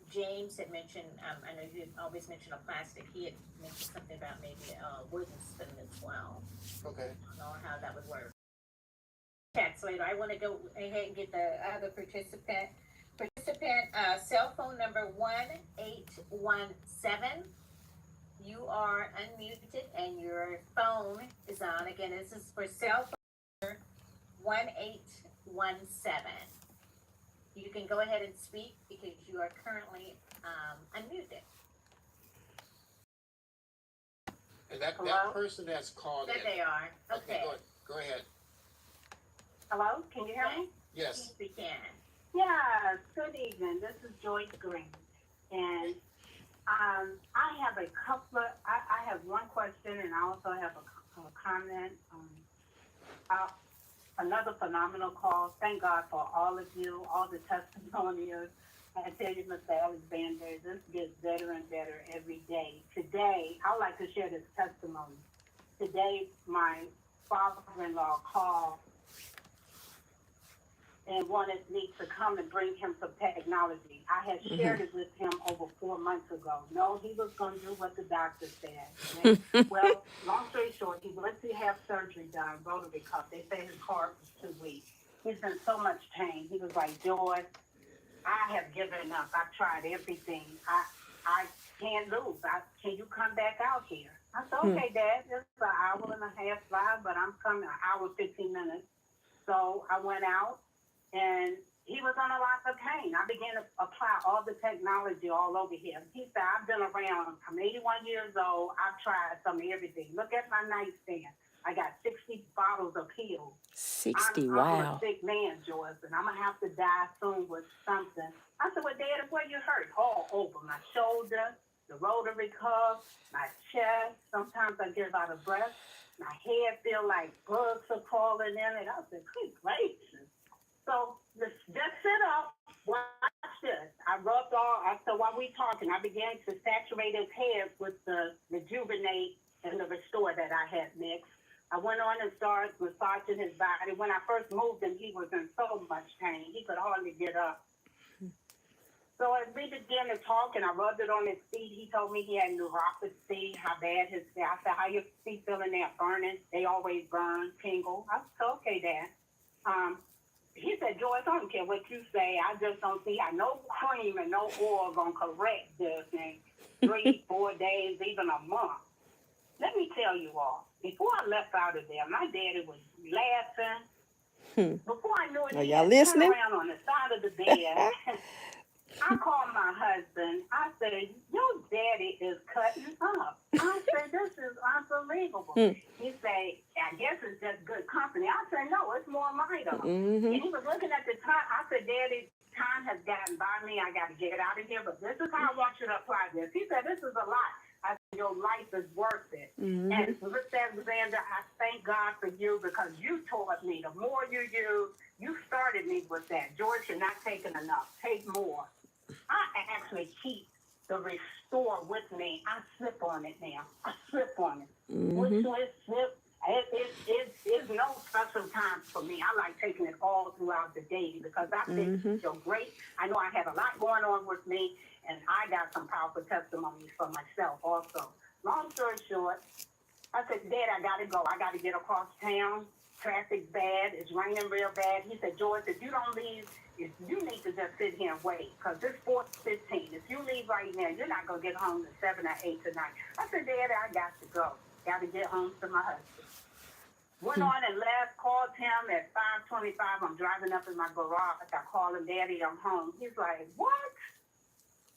James had mentioned, I know you had always mentioned a plastic. He had mentioned something about maybe a wooden spoon as well. Okay. I don't know how that would work. Chats later. I want to go ahead and get the other participant. Cell phone number 1817. You are unmuted and your phone is on. Again, this is for cell phone number 1817. You can go ahead and speak because you are currently unmuted. And that person has called There in. they are. Okay. Go ahead. Hello, can you hear me? Yes. Yes, we can. Yeah, good evening. This is Joyce Green. And I have a couple of, I have one question and I also have a comment. Another phenomenal call. Thank God for all of you, all the testimonials. I tell you, Mr. Alexander, this gets better and better every day. Today, I would like to share this testimony. Today, my father-in-law called and wanted me to come and bring him some technology. I had shared it with him over 4 months ago. No, he was going to do what the doctor said. Well, long story short, he went to have surgery done, rotary cuff. They say his heart was too weak. He's in so much pain. He was like, George, I have given up. I've tried everything. I can't lose. Can you come back out here? I said, okay, Dad, it's an hour and a half drive, but I'm coming, an hour, 15 minutes. So I went out. And he was in a lot of pain. I began to apply all the technology all over him. He said, I've been around, I'm 81 years old, I've tried some of everything. Look at my nightstand. I got 60 bottles of pills. 60, I'm wow. a sick man, Joyce, and I'm going to have to die soon with something. I said, well, Dad, where you hurt? All over, my shoulder, the rotary cuff, my chest. Sometimes I get out of breath. My head feel like bugs are crawling in it. I said, good gracious. So just sit up, watch this. I said, while we talking, I began to saturate his head with the Rejuvenate and the Restore that I had mixed. I went on and started massaging his body. When I first moved him, he was in so much pain. He could hardly get up. So as we began to talk and I rubbed it on his feet, he told me he had neuropathy, how bad his feet. I said, how your feet feeling there? Burning? They always burn, tingle. I said, okay, Dad. He said, Joyce, I don't care what you say. I just don't see how no cream and no oil going to correct this in 3, 4 days, even a month. Let me tell you all, before I left out of there, my daddy was laughing. Before I knew it, Are he y'all had turned listening? around on the side of the bed. I called my husband. I said, your daddy is cutting up. I said, this is unbelievable. He said, I guess it's just good company. I said, no, it's more Mito. And he was looking at the time. I said, Daddy, time has gotten by me. I got to get out of here, but this is how I want you to apply this. He said, this is a lot. I said, your life is worth it. And Mr. Alexander, I thank God for you because you taught me. The more you use, you started me with that. George, you're not taking enough. Take more. I actually keep the Restore with me. I sip on it now. I sip on it. Sip. It's no special time for me. I like taking it all throughout the day because I think it's so great. I know I have a lot going on with me, and I got some powerful testimonies for myself also. Long story short, I said, Dad, I got to go. I got to get across town. Traffic's bad. It's raining real bad. He said, George, if you don't leave, you need to just sit here and wait because it's 4:15. If you leave right now, you're not going to get home to 7 or 8 tonight. I said, Dad, I got to go. Got to get home to my husband. Went on and left, called him at 5:25. I'm driving up in my garage. I called him, Daddy, I'm home. He's like, what?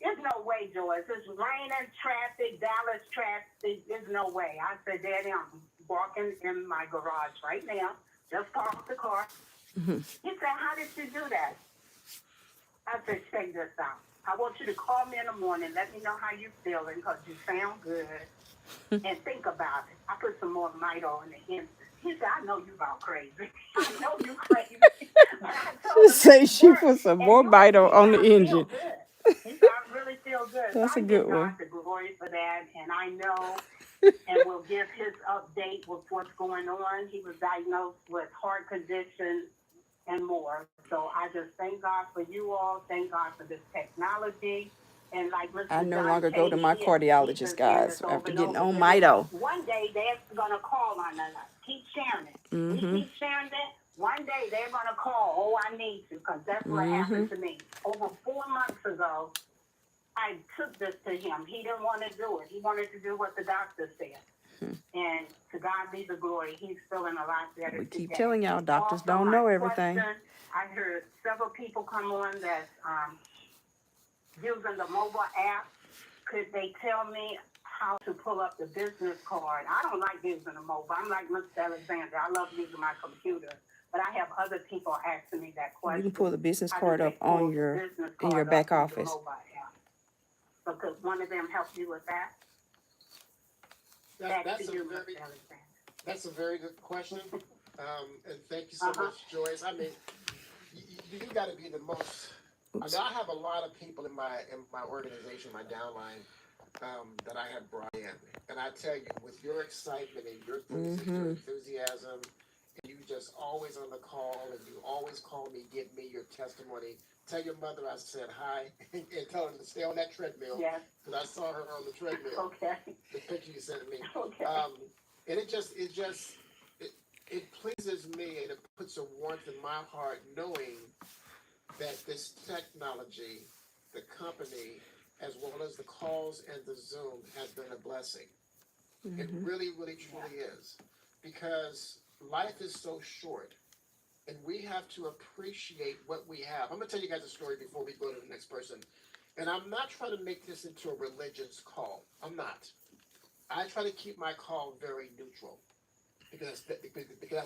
There's no way, George. It's raining, traffic, Dallas traffic. There's no way. I said, Daddy, I'm walking in my garage right now. Just parked the car. He said, how did you do that? I said, check this out. I want you to call me in the morning. Let me know how you're feeling because you sound good. And think about it. I put some more Mito in the instant. He said, I know you about crazy. I know you crazy. But I told him Say she work. put some And more George, Mito he on said, the I engine. feel good. He said, I really feel good. That's so a I good give God one. the glory for that. And I know, and we'll give his update with what's going on. He was diagnosed with heart condition and more. So I just thank God for you all. Thank God for this technology. And like I Mr. no John longer go to Katie, my he has cardiologist, been saying guys, this over after and getting over. on He said, Mito. one day they're going to call on us. Keep sharing it. We keep sharing it. One day they're going to call, oh, I need you, because that's what happened to me. Over 4 months ago, I took this to him. He didn't want to do it. He wanted to do what the doctor said. And to God be the glory, he's feeling a lot better We keep today. telling y'all, doctors Also, don't my know everything. question, I heard several people come on that's using the mobile app. Could they tell me how to pull up the business card? I don't like using the mobile. I'm like Mr. Alexander. I love using my computer. But I have other people asking me that question. You can pull the business How do card they up pull on the your business in your card back up through the office. mobile app? So could one of them help you with that? Back to you, Mr. Alexander. That's a very good question. And thank you so much, Joyce. I mean, you got to be the most. I mean, I have a lot of people in my organization, my downline, that I have brought in, and I tell you, with your excitement and your enthusiasm, and you just always on the call, and you always call me, give me your testimony. Tell your mother I said hi, and tell her to stay on that treadmill. Yes. Because I saw her on the treadmill. Okay. The picture you sent me. Okay. And it pleases me, and it puts a warmth in my heart knowing that this technology, the company, as well as the calls and the Zoom, has been a blessing. It really, really, truly is. Because life is so short, and we have to appreciate what we have. I'm going to tell you guys a story before we go to the next person. And I'm not trying to make this into a religious call. I'm not. I try to keep my call very neutral. Because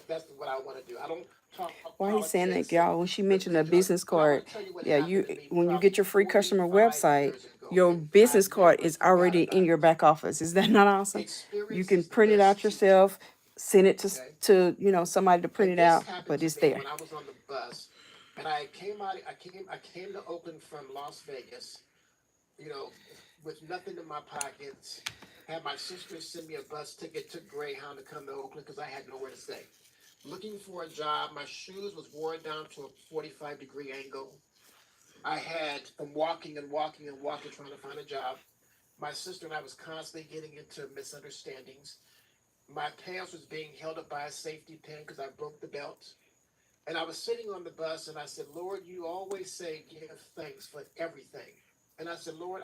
that's what I want to do. I don't talk Why he's saying that, politics y'all? and When she mentioned a religion. business But I want card, to tell you what yeah, happened to me when you probably get your free customer 45 website, years ago, your and business I card never is forgot already about in it. your back office. Is that not awesome? You can Experiences print it out this teach. yourself, send it Okay. to somebody to print And it this out, happened but to it's me there. when I was on the bus, and I came to Oakland from Las Vegas, you know, with nothing in my pockets. Had my sister send me a bus ticket, took Greyhound to come to Oakland because I had nowhere to stay. Looking for a job. My shoes was worn down to a 45-degree angle. I had from walking and walking and walking trying to find a job. My sister and I was constantly getting into misunderstandings. My pants was being held up by a safety pin because I broke the belt. And I was sitting on the bus and I said, Lord, you always say give thanks for everything. And I said, Lord,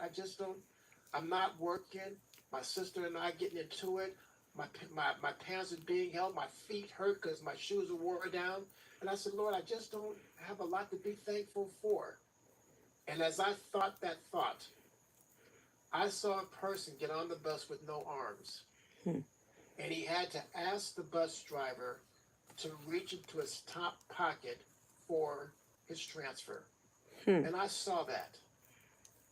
I'm not working. My sister and I getting into it. my pants are being held, my feet hurt because my shoes are worn down. And I said, Lord, I just don't have a lot to be thankful for. And as I thought that thought, I saw a person get on the bus with no arms. Hmm. And he had to ask the bus driver to reach into his top pocket for his transfer. Hmm. And I saw that.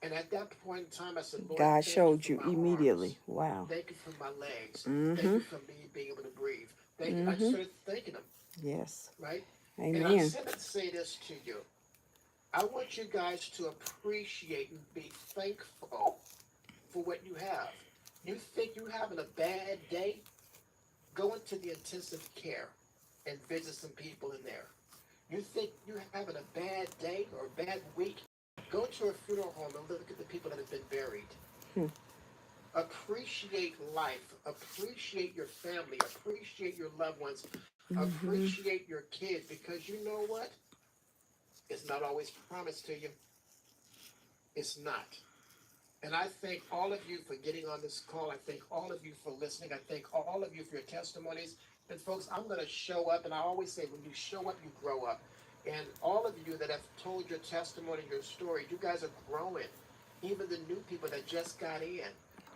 And at that point in time, I said, Lord, God thank you showed for you my arms. immediately. Wow. Thank you for my legs. Thank Mm-hmm. you for me being able to breathe. Thank you. I just Mm-hmm. started thanking him, Yes. right? And I Amen. said to say this to you. I want you guys to appreciate and be thankful for what you have. You think you're having a bad day? Go into the intensive care and visit some people in there. You think you're having a bad day or a bad week? Go to a funeral home and look at the people that have been buried. Hmm. Appreciate life. Appreciate your family. Appreciate your loved ones. Mm-hmm. Appreciate your kids, because you know what? It's not always promised to you. It's not. And I thank all of you for getting on this call. I thank all of you for listening. I thank all of you for your testimonies. And folks, I'm going to show up. And I always say, when you show up, you grow up. And all of you that have told your testimony, your story, you guys are growing. Even the new people that just got in,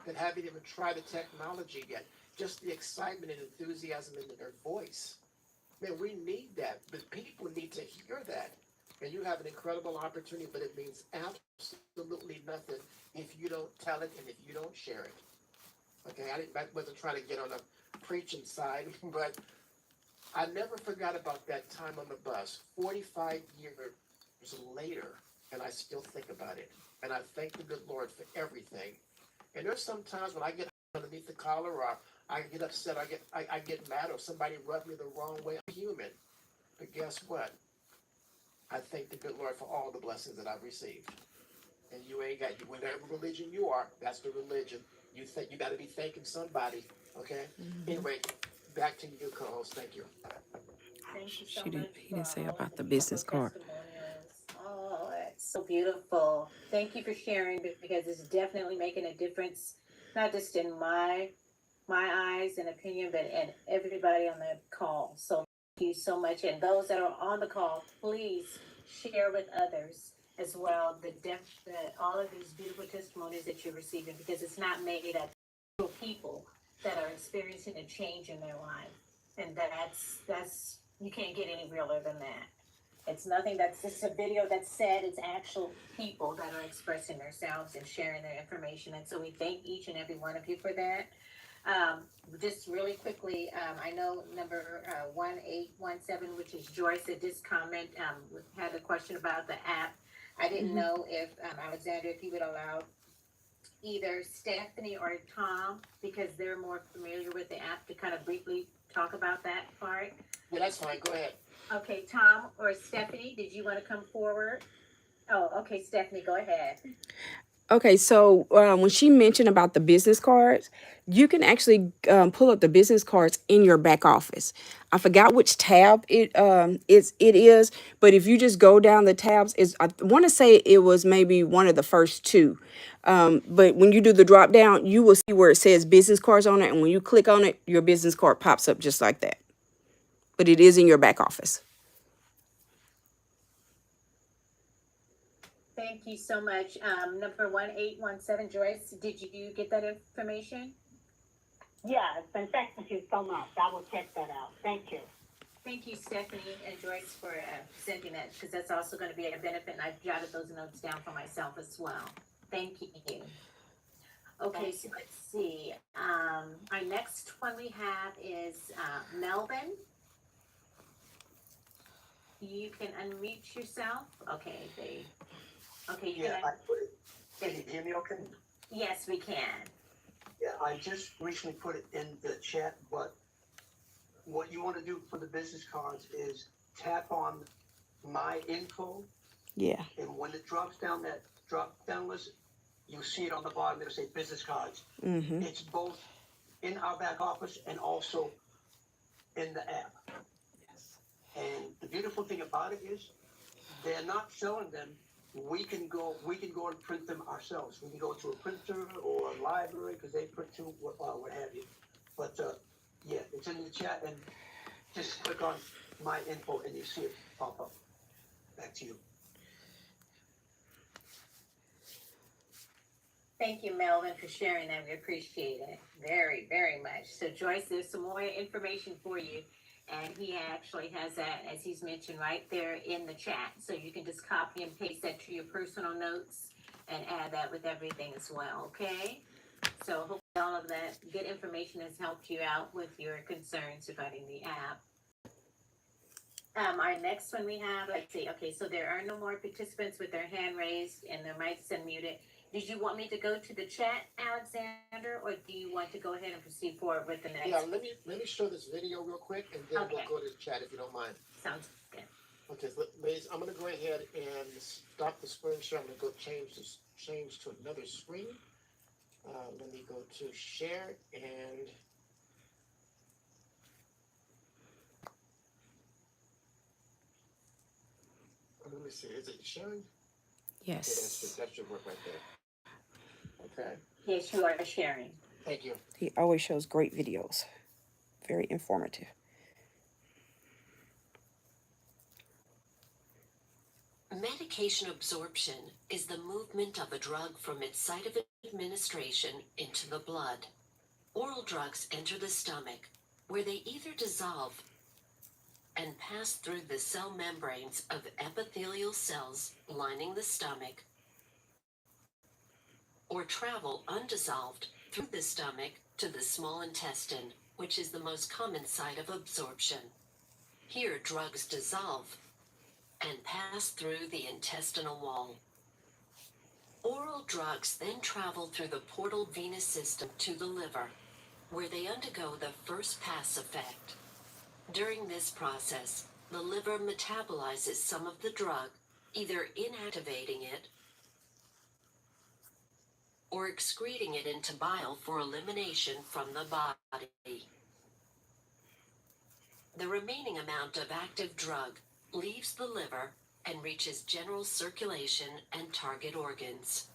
that haven't even tried the technology yet. Just the excitement and enthusiasm in their voice. Man, we need that. But people need to hear that. And you have an incredible opportunity, but it means absolutely nothing if you don't tell it and if you don't share it. Okay, I wasn't trying to get on the preaching side, but I never forgot about that time on the bus, 45 years later, and I still think about it. And I thank the good Lord for everything. And there's some times when I get underneath the collar, or I get upset, I get mad, or somebody rubbed me the wrong way. I'm human. But guess what? I thank the good Lord for all the blessings that I've received. And you ain't got, whatever religion you are, that's the religion. You think you got to be thanking somebody, okay? Mm-hmm. Anyway, back to you, co-host. Thank you. Thank you so He much didn't for say all about of the the business beautiful card. testimonials. Oh, it's so beautiful. Thank you for sharing, because it's definitely making a difference, not just in my eyes and opinion, but in everybody on the call. So thank you so much. And those that are on the call, please share with others as well the depth that all of these beautiful testimonies that you're receiving, because it's not made up of people that are experiencing a change in their life. And that's you can't get any realer than that. It's nothing that's just a video that's said. It's actual people that are expressing themselves and sharing their information. And so we thank each and every one of you for that. Just really quickly, I know number 1817, which is Joyce, that just comment, had a question about the app. I didn't know if, Alexandra, if you would allow either Stephanie or Tom, because they're more familiar with the app, to kind of briefly talk about that part. Yeah, that's fine. Go ahead. Okay, Tom or Stephanie, did you want to come forward? Oh, okay, Stephanie, go ahead. Okay, so when she mentioned about the business cards, you can actually pull up the business cards in your back office. I forgot which tab it is, but if you just go down the tabs, I want to say it was maybe one of the first two. But when you do the drop down, you will see where it says business cards on it, and when you click on it, your business card pops up just like that. But it is in your back office. Thank you so much. Number 1817, Joyce, did you get that information? Yes, and thank you so much. I will check that out. Thank you. Thank you, Stephanie and Joyce, for presenting that, because that's also going to be a benefit, and I've jotted those notes down for myself as well. Thank you. Okay, so let's see. Our next one we have is Melvin. You can unmute yourself. Okay, okay, you Yeah, can. I put it. Can you hear me okay? Yes, we can. Yeah, I just recently put it in the chat, but what you want to do for the business cards is tap on my info, Yeah. and when it drops down that drop down list, you'll see it on the bottom. It'll say business cards. Mm-hmm. It's both in our back office and also in the app. Yes. And the beautiful thing about it is they're not selling them. We can go and print them ourselves. We can go to a printer or a library, because they print too, what have you. But yeah, it's in the chat, and just click on my info and you see it pop up. Back to you. Thank you, Melvin, for sharing that. We appreciate it very, very much. So, Joyce, there's some more information for you. And he actually has that, as he's mentioned, right there in the chat. So you can just copy and paste that to your personal notes and add that with everything as well, okay? So hopefully all of that good information has helped you out with your concerns regarding the app. Our next one we have, let's see, okay, so there are no more participants with their hand raised and their mics unmuted. Did you want me to go to the chat, Alexander, or do you want to go ahead and proceed forward with the next? Yeah, let me show this video real quick, and then Okay. we'll go to the chat if you don't mind. Sounds good. Okay, so ladies, I'm gonna go ahead and stop the screen share. I'm gonna go change to another screen. Let me go to share and let me see. Is it sharing? Yes. Okay, that should work right there. Okay. Yes, you are sharing. Thank you. He always shows great videos. Very informative. Medication absorption is the movement of a drug from its site of administration into the blood. Oral drugs enter the stomach, where they either dissolve and pass through the cell membranes of epithelial cells lining the stomach, or travel undissolved through the stomach to the small intestine, which is the most common site of absorption. Here, drugs dissolve and pass through the intestinal wall. Oral drugs then travel through the portal venous system to the liver, where they undergo the first pass effect. During this process, the liver metabolizes some of the drug, either inactivating it or excreting it into bile for elimination from the body. The remaining amount of active drug leaves the liver and reaches general circulation and target organs.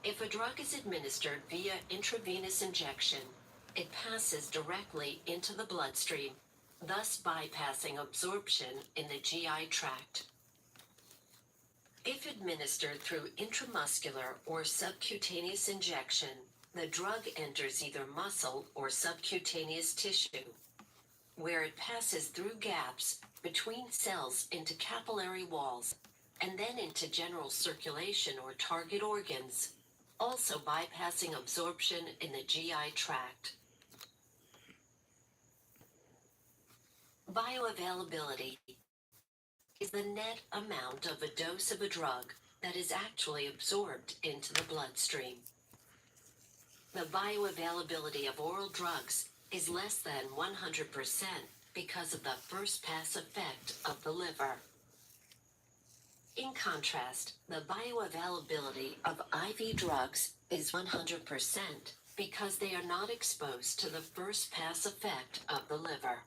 If a drug is administered via intravenous injection, it passes directly into the bloodstream, thus bypassing absorption in the GI tract. If administered through intramuscular or subcutaneous injection, the drug enters either muscle or subcutaneous tissue, where it passes through gaps between cells into capillary walls, and then into general circulation or target organs, also bypassing absorption in the GI tract. Bioavailability is the net amount of a dose of a drug that is actually absorbed into the bloodstream. The bioavailability of oral drugs is less than 100% because of the first pass effect of the liver. In contrast, the bioavailability of IV drugs is 100% because they are not exposed to the first pass effect of the liver.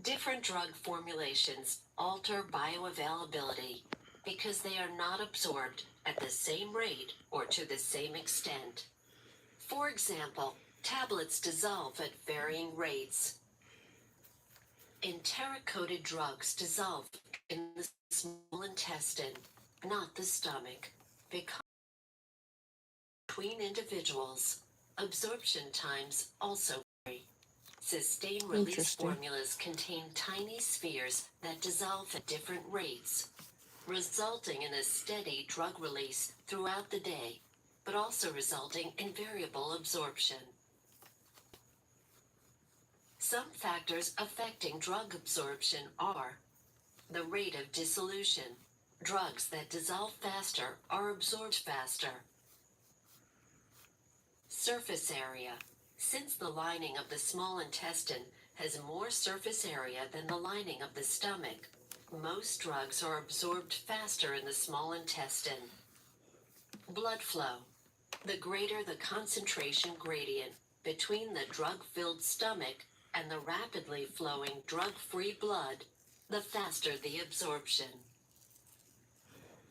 Different drug formulations alter bioavailability because they are not absorbed at the same rate or to the same extent. For example, tablets dissolve at varying rates. Enteric-coated drugs dissolve in the small intestine, not the stomach, because between individuals, absorption times also vary. Sustained release Interesting. formulas contain tiny spheres that dissolve at different rates, resulting in a steady drug release throughout the day, but also resulting in variable absorption. Some factors affecting drug absorption are the rate of dissolution. Drugs that dissolve faster are absorbed faster. Surface area. Since the lining of the small intestine has more surface area than the lining of the stomach, most drugs are absorbed faster in the small intestine. Blood flow. The greater the concentration gradient between the drug-filled stomach and the rapidly flowing drug-free blood, the faster the absorption.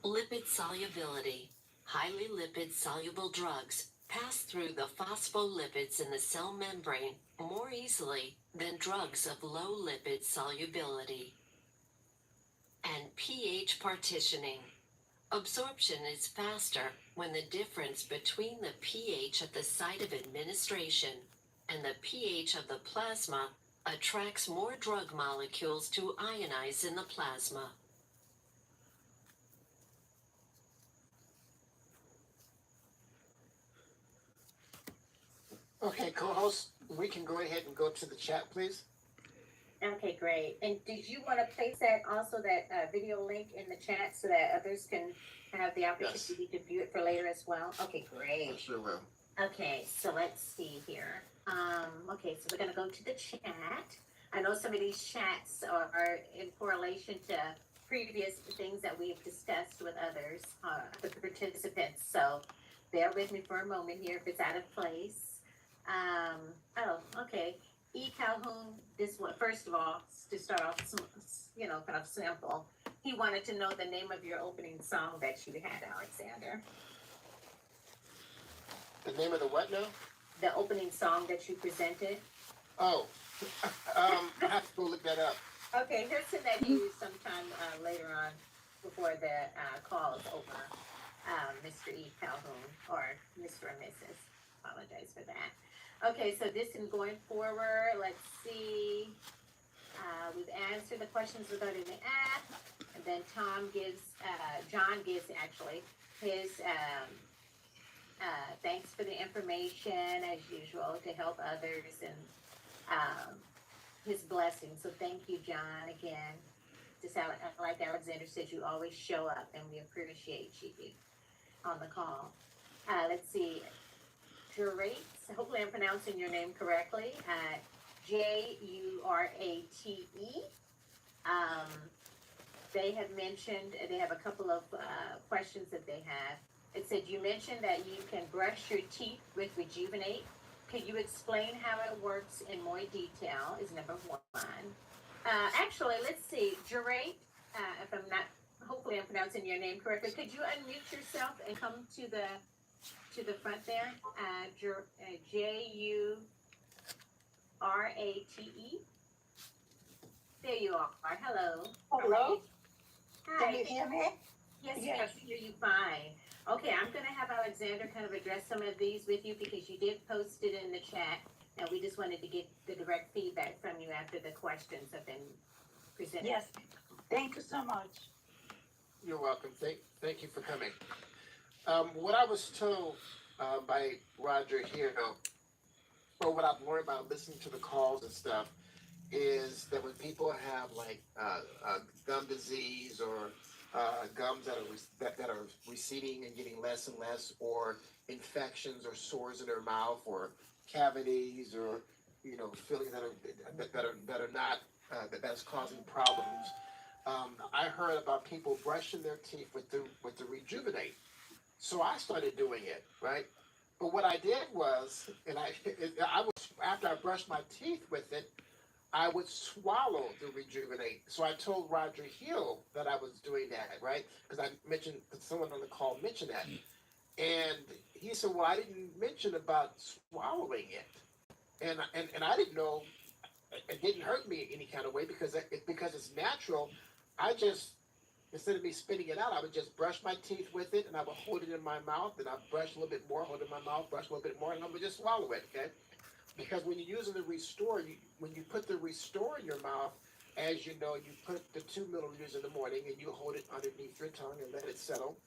Lipid solubility. Highly lipid-soluble drugs pass through the phospholipids in the cell membrane more easily than drugs of low lipid solubility. And pH partitioning. Absorption is faster when the difference between the pH at the site of administration and the pH of the plasma attracts more drug molecules to ionize in the plasma. Okay, co-host, we can go ahead and go to the chat, please. Okay, great. And did you want to place that also, that video link in the chat so that others can have the opportunity to view it for later as well? Okay, great. I sure will. Okay, so let's see here. Okay, so we're gonna go to the chat. I know some of these chats are in correlation to previous things that we've discussed with others, the participants. So bear with me for a moment here if it's out of place. Oh, okay. E. Calhoun, this one, first of all, to start off, kind of simple. He wanted to know the name of your opening song that you had, Alexander. The name of the what now? The opening song that you presented. Oh, I have to go look that up. Okay, here's something that you use sometime later on before the call is over, Mr. E. Calhoun, or Mr. and Mrs. Apologize for that. Okay, so this and going forward, let's see. We've answered the questions regarding the app, and then John gives actually his thanks for the information as usual to help others and his blessings. So thank you, John, again. Just like Alexander said, you always show up, and we appreciate you on the call. Let's see. Jurate, hopefully I'm pronouncing your name correctly. Jurate. They have mentioned, they have a couple of questions that they have. It said, you mentioned that you can brush your teeth with Rejuvenate. Could you explain how it works in more detail, is number one. Actually, let's see, Jurate, if I'm not, hopefully I'm pronouncing your name correctly. Could you unmute yourself and come to the front there? Jurate. There you are. Hello. Hello? Hi. Can you hear me? Yes, Yes. I can hear you fine. Okay, I'm going to have Alexander kind of address some of these with you because you did post it in the chat, and we just wanted to get the direct feedback from you after the questions have been presented. Yes. Thank you so much. You're welcome. Thank you for coming. What I was told by Roger here, or what I've learned about listening to the calls and stuff, is that when people have like gum disease or gums that are receding and getting less and less, or infections or sores in their mouth, or cavities, or feelings that are not that's causing problems. I heard about people brushing their teeth with the Rejuvenate, so I started doing it, right? But what I did was, I was, after I brushed my teeth with it, I would swallow the Rejuvenate. So I told Roger Hill that I was doing that, right? Because I mentioned, someone on the call mentioned that. And he said, well, I didn't mention about swallowing it. And I didn't know, it didn't hurt me any kind of way because it's natural. I just, instead of me spitting it out, I would just brush my teeth with it, and I would hold it in my mouth, and I'd brush a little bit more, hold it in my mouth, brush a little bit more, and I would just swallow it, okay? Because when you're using the Restore, when you put the Restore in your mouth, as you know, you put the 2 milliliters in the morning, and you hold it underneath your tongue and let it settle.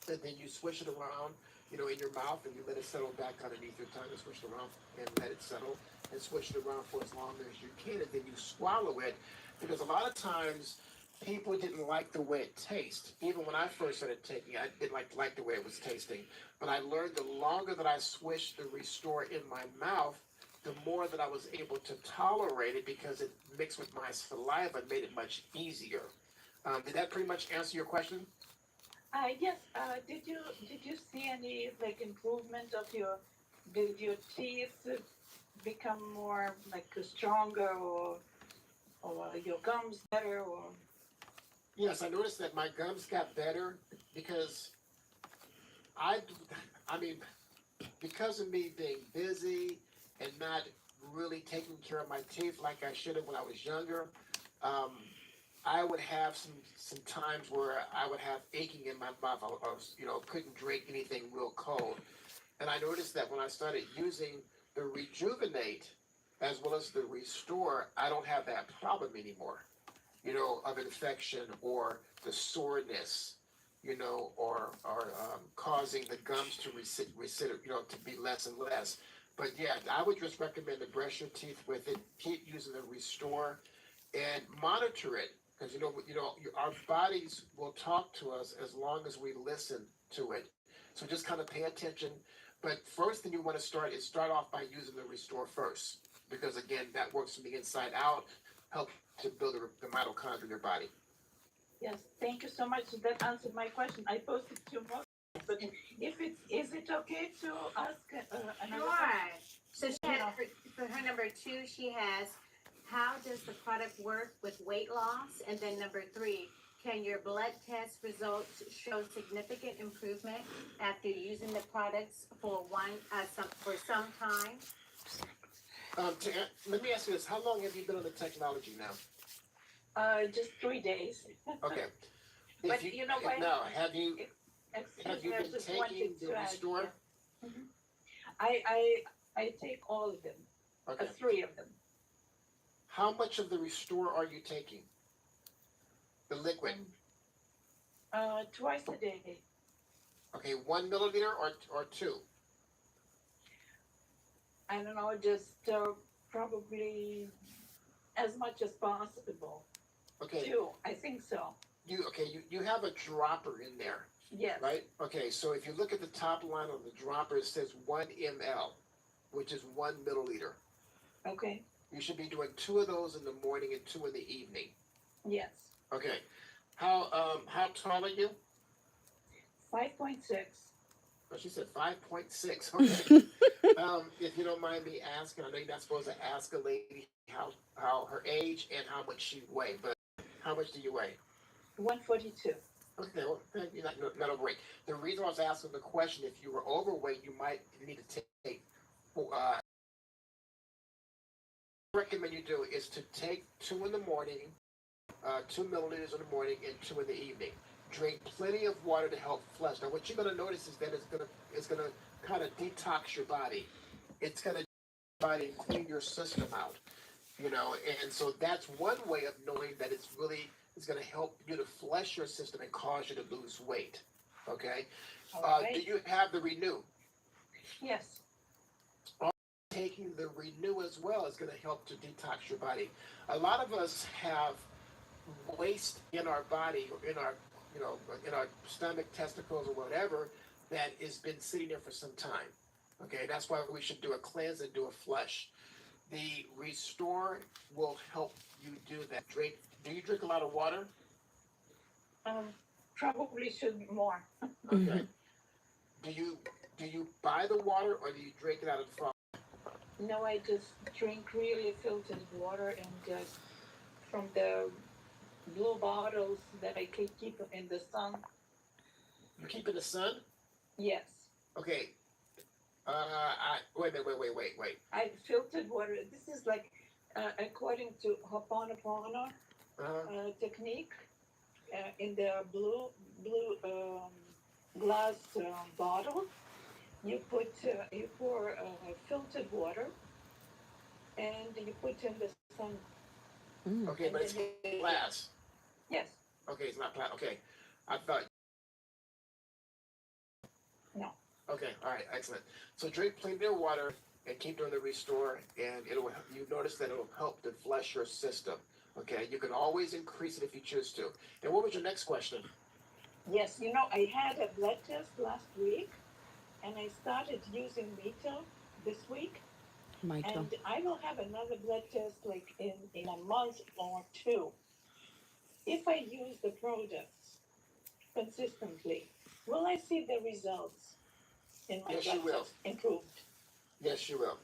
And then you swish it around, in your mouth, and you let it settle back underneath your tongue, and swish it around and let it settle, and swish it around for as long as you can, and then you swallow it. Because a lot of times, people didn't like the way it tastes. Even when I first started taking it, I didn't like the way it was tasting. But I learned the longer that I swished the Restore in my mouth, the more that I was able to tolerate it because it mixed with my saliva and made it much easier. Did that pretty much answer your question? Yes. Did you see any improvement of did your teeth become more stronger, or your gums better, or? Yes, I noticed that my gums got better because I mean, because of me being busy and not really taking care of my teeth like I should have when I was younger, um, I would have some times where I would have aching in my mouth. I was, couldn't drink anything real cold. And I noticed that when I started using the Rejuvenate as well as the Restore, I don't have that problem anymore, of infection or the soreness, or causing the gums to to be less and less. But yeah, I would just recommend to brush your teeth with it. Keep using the Restore and monitor it because our bodies will talk to us as long as we listen to it. So just kind of pay attention. But first thing you want to start off by using the Restore first because again that works from the inside out, helps to build the mitochondria in your body. Yes, thank you so much. That answered my question. I posted two more, but is it okay to ask another question? So she had for her number 2, she has how does the product work with weight loss? And then number 3, can your blood test results show significant improvement after using the products for some time? Let me ask you this: how long have you been on the technology now? Just 3 days. Okay. But you know what? Now, have you Excuse me, I been just taking wanted the to add. Restore? Yeah. I take all of them, Okay. 3 of them. How much of the Restore are you taking? The liquid. Twice a day. Okay, 1 milliliter or 2? I don't know, just probably as much as possible. Okay. 2, I think so. You have a dropper in there, Yes. right? Okay, so if you look at the top line on the dropper, it says 1 ml, which is 1 milliliter. Okay. You should be doing 2 of those in the morning and 2 in the evening. Yes. Okay. How tall are you? 5.6. Oh, she said 5.6. Okay. If you don't mind me asking, I know you're not supposed to ask a lady how her age and how much she weigh, but how much do you weigh? 142. Okay, well, you're not overweight. The reason I was asking the question, if you were overweight, you might need to take. I recommend you do is to take 2 in the morning, 2 milliliters in the morning, and 2 in the evening. Drink plenty of water to help flush. Now, what you're going to notice is that it's gonna kind of detox your body. It's going to body and clean your system out. And so that's one way of knowing that it's going to help you to flush your system and cause you to lose weight. Okay. Right. Do you have the Renew? Yes. Taking the Renew as well is going to help to detox your body. A lot of us have waste in our body, or in our stomach, testicles, or whatever that has been sitting there for some time. Okay, that's why we should do a cleanse and do a flush. The Restore will help you do that. Do you drink a lot of water? Probably should more. Okay. Do you buy the water or do you drink it out of the faucet? No, I just drink really filtered water and just from the blue bottles that I can keep in the sun. You keep in the sun? Yes. Okay. Wait. I filtered water. This is like according to Ho'oponopono technique in the blue glass bottle. You pour filtered water and you put in the sun. Okay, but it's glass. Yes. Okay, it's not glass. Okay, I thought. No. Okay, all right, excellent. So drink plenty of water and keep doing the Restore, and you notice that it'll help to flush your system. Okay, you can always increase it if you choose to. And what was your next question? Yes, I had a blood test last week, and I started using Mito this week. Mito. And I will have another blood test like in a month or 2. If I use the products consistently, will I see the results in my Yes, you will. test improved? Yes, you will.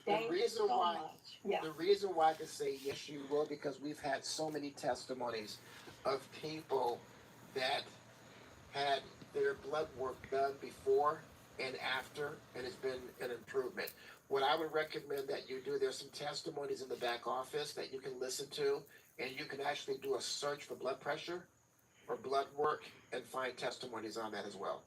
Thank you so much. Yeah. The reason why I can say yes, you will, because we've had so many testimonies of people that had their blood work done before and after, and it's been an improvement. What I would recommend that you do, there's some testimonies in the back office that you can listen to, and you can actually do a search for blood pressure or blood work and find testimonies on that as well.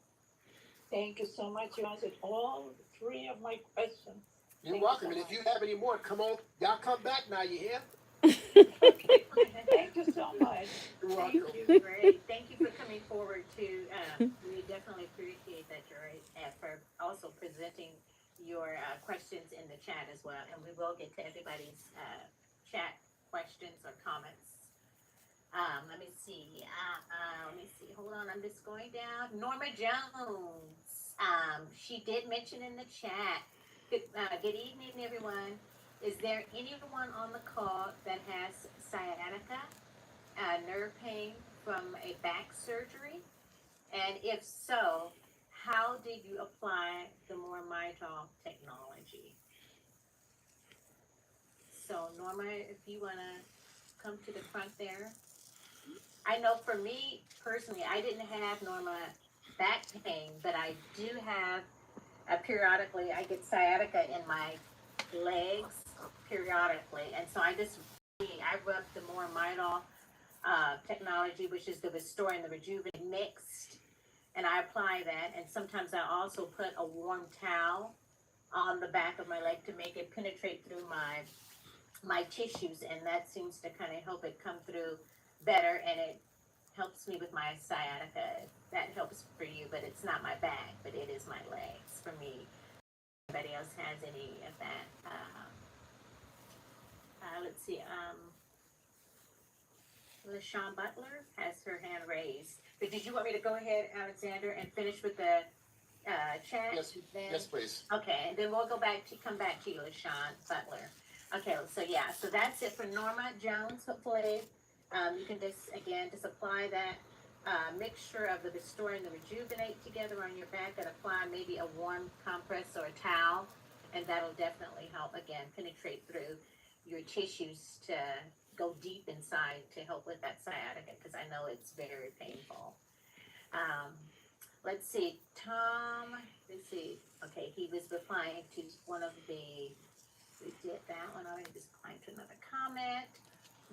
Thank you so much. You answered all three of my questions. You're Thank welcome. you so And if you much. have any more, come on. Y'all come back now, you hear? Okay. Thank you so much. You're Thank welcome. you. Great. Thank you for coming forward to. We definitely appreciate that you're for also presenting your questions in the chat as well, and we will get to everybody's chat questions or comments. Let me see. Let me see. Hold on. I'm just going down. Norma Jones. She did mention in the chat. Good evening, everyone. Is there anyone on the call that has sciatica, nerve pain from a back surgery? And if so, how did you apply the more Mitochondria technology? So, Norma, if you want to come to the front there. I know for me personally, I didn't have Norma back pain, but I do have periodically, I get sciatica in my legs periodically. And so I rub the more Midol technology, which is the Restore and the Rejuvenate mixed, and I apply that. And sometimes I also put a warm towel on the back of my leg to make it penetrate through my tissues, and that seems to kind of help it come through better, and it helps me with my sciatica. That helps for you, but it's not my back, but it is my legs for me. Anybody else has any of that? Let's see. LaShawn Butler has her hand raised. But did you want me to go ahead, Alexander, and finish with the chat? Yes, yes, please. Okay, and then we'll come back to you, LaShawn Butler. Okay, so yeah, so that's it for Norma Jones. Hopefully, you can just apply that mixture of the Restore and the Rejuvenate together on your back, and apply maybe a warm compress or a towel, and that'll definitely help again penetrate through your tissues to go deep inside to help with that sciatica, because I know it's very painful. Let's see, Tom. Let's see. Okay, he was replying to one of the. We did that one already. Just replying to another comment.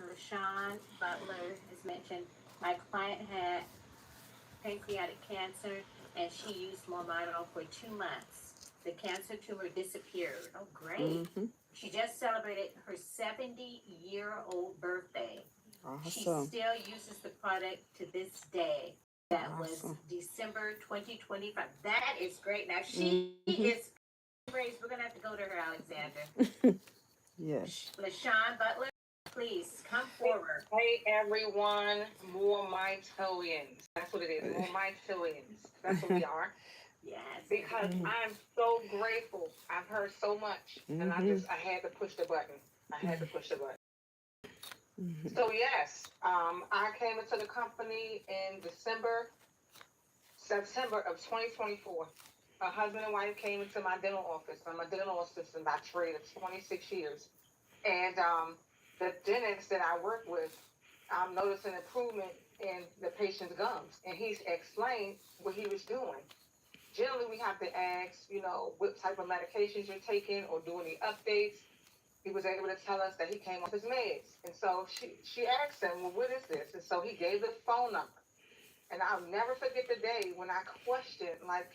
LaShawn Butler has mentioned my client had pancreatic cancer, and she used Momidol for 2 months. The cancer tumor disappeared. Oh, great. Mm-hmm. She just celebrated her 70-year-old birthday. Awesome. She still uses the product to this day. That Awesome. was December 2025. That is great. Now, she is raised. We're going to have to go to her, Alexander. Yes. LaShawn Butler, please come forward. Hey everyone, more Mitochondrians. That's what it is, more Mitochondrians. That's what we are. Yes. Because I'm so grateful. I've heard so much, and I had to push the button. So yes, I came into the company in September of 2024. A husband and wife came into my dental office. I'm a dental assistant by trade of 26 years. And the dentist that I work with, I'm noticing improvement in the patient's gums. And he's explained what he was doing. Generally, we have to ask, what type of medications you're taking or do any updates. He was able to tell us that he came off his meds. And so she asked him, well, what is this? And so he gave the phone number. And I'll never forget the day when I questioned, like,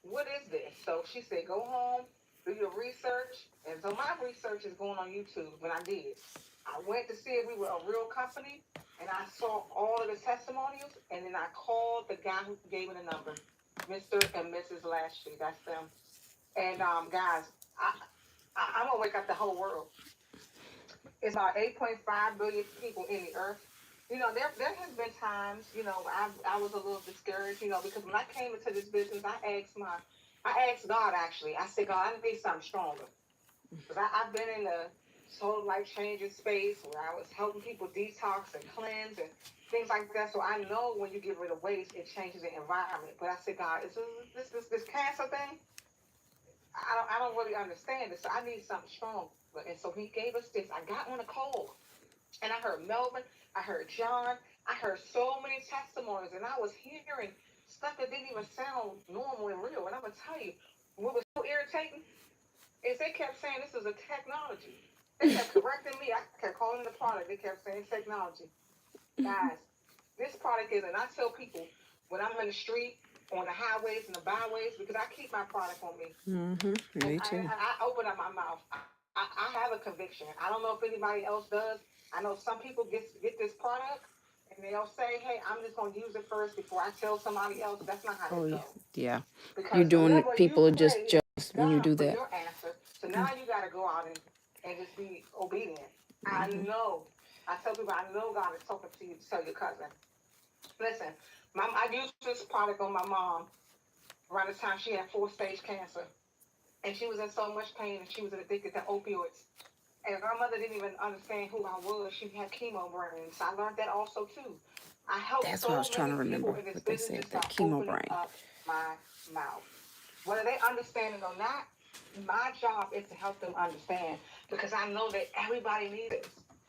what is this? So she said, go home, do your research. And so my research is going on YouTube when I did. I went to see if we were a real company, and I saw all of the testimonials, and then I called the guy who gave me the number, Mr. and Mrs. Lashley. That's them. And guys, I'm gonna wake up the whole world. It's about 8.5 billion people in the earth. There has been times, I was a little discouraged, because when I came into this business, I asked God, actually. I said, God, I need something stronger. Because I've been in the total life changing space where I was helping people detox and cleanse and things like that. So I know when you get rid of waste, it changes the environment. But I said, God, is this cancer thing? I don't really understand it. So I need something strong. And so he gave us this. I got on a call. And I heard Melvin, I heard John, I heard so many testimonies, and I was hearing stuff that didn't even sound normal and real. And I'm gonna tell you, what was so irritating is they kept saying this is a technology. They kept correcting me. I kept calling it a product. They kept saying technology. Guys, this product is, and I tell people when I'm in the street, on the highways and the byways, because I keep my product on me. Me too. I open up my mouth. I have a conviction. I don't know if anybody else does. I know some people get this product and they'll say, hey, I'm just going to use it first before I tell somebody else. That's not how Oh it yeah, goes. yeah. Because You're doing whoever people you are just pray, jealous when you God do for that. your answer. So now you got to go out and just be obedient. I know. I tell people, I know God is talking to you to tell your cousin. Listen, Mom, I used this product on my mom around the time she had 4-stage cancer. And she was in so much pain and she was addicted to opioids. And her mother didn't even understand who I was. She had chemo brains. I learned that also too. I helped That's so what I was trying many to people remember in this what they business said. just That by chemo opening brain. up my mouth. Whether they understand it or not, my job is to help them understand because I know that everybody needs this.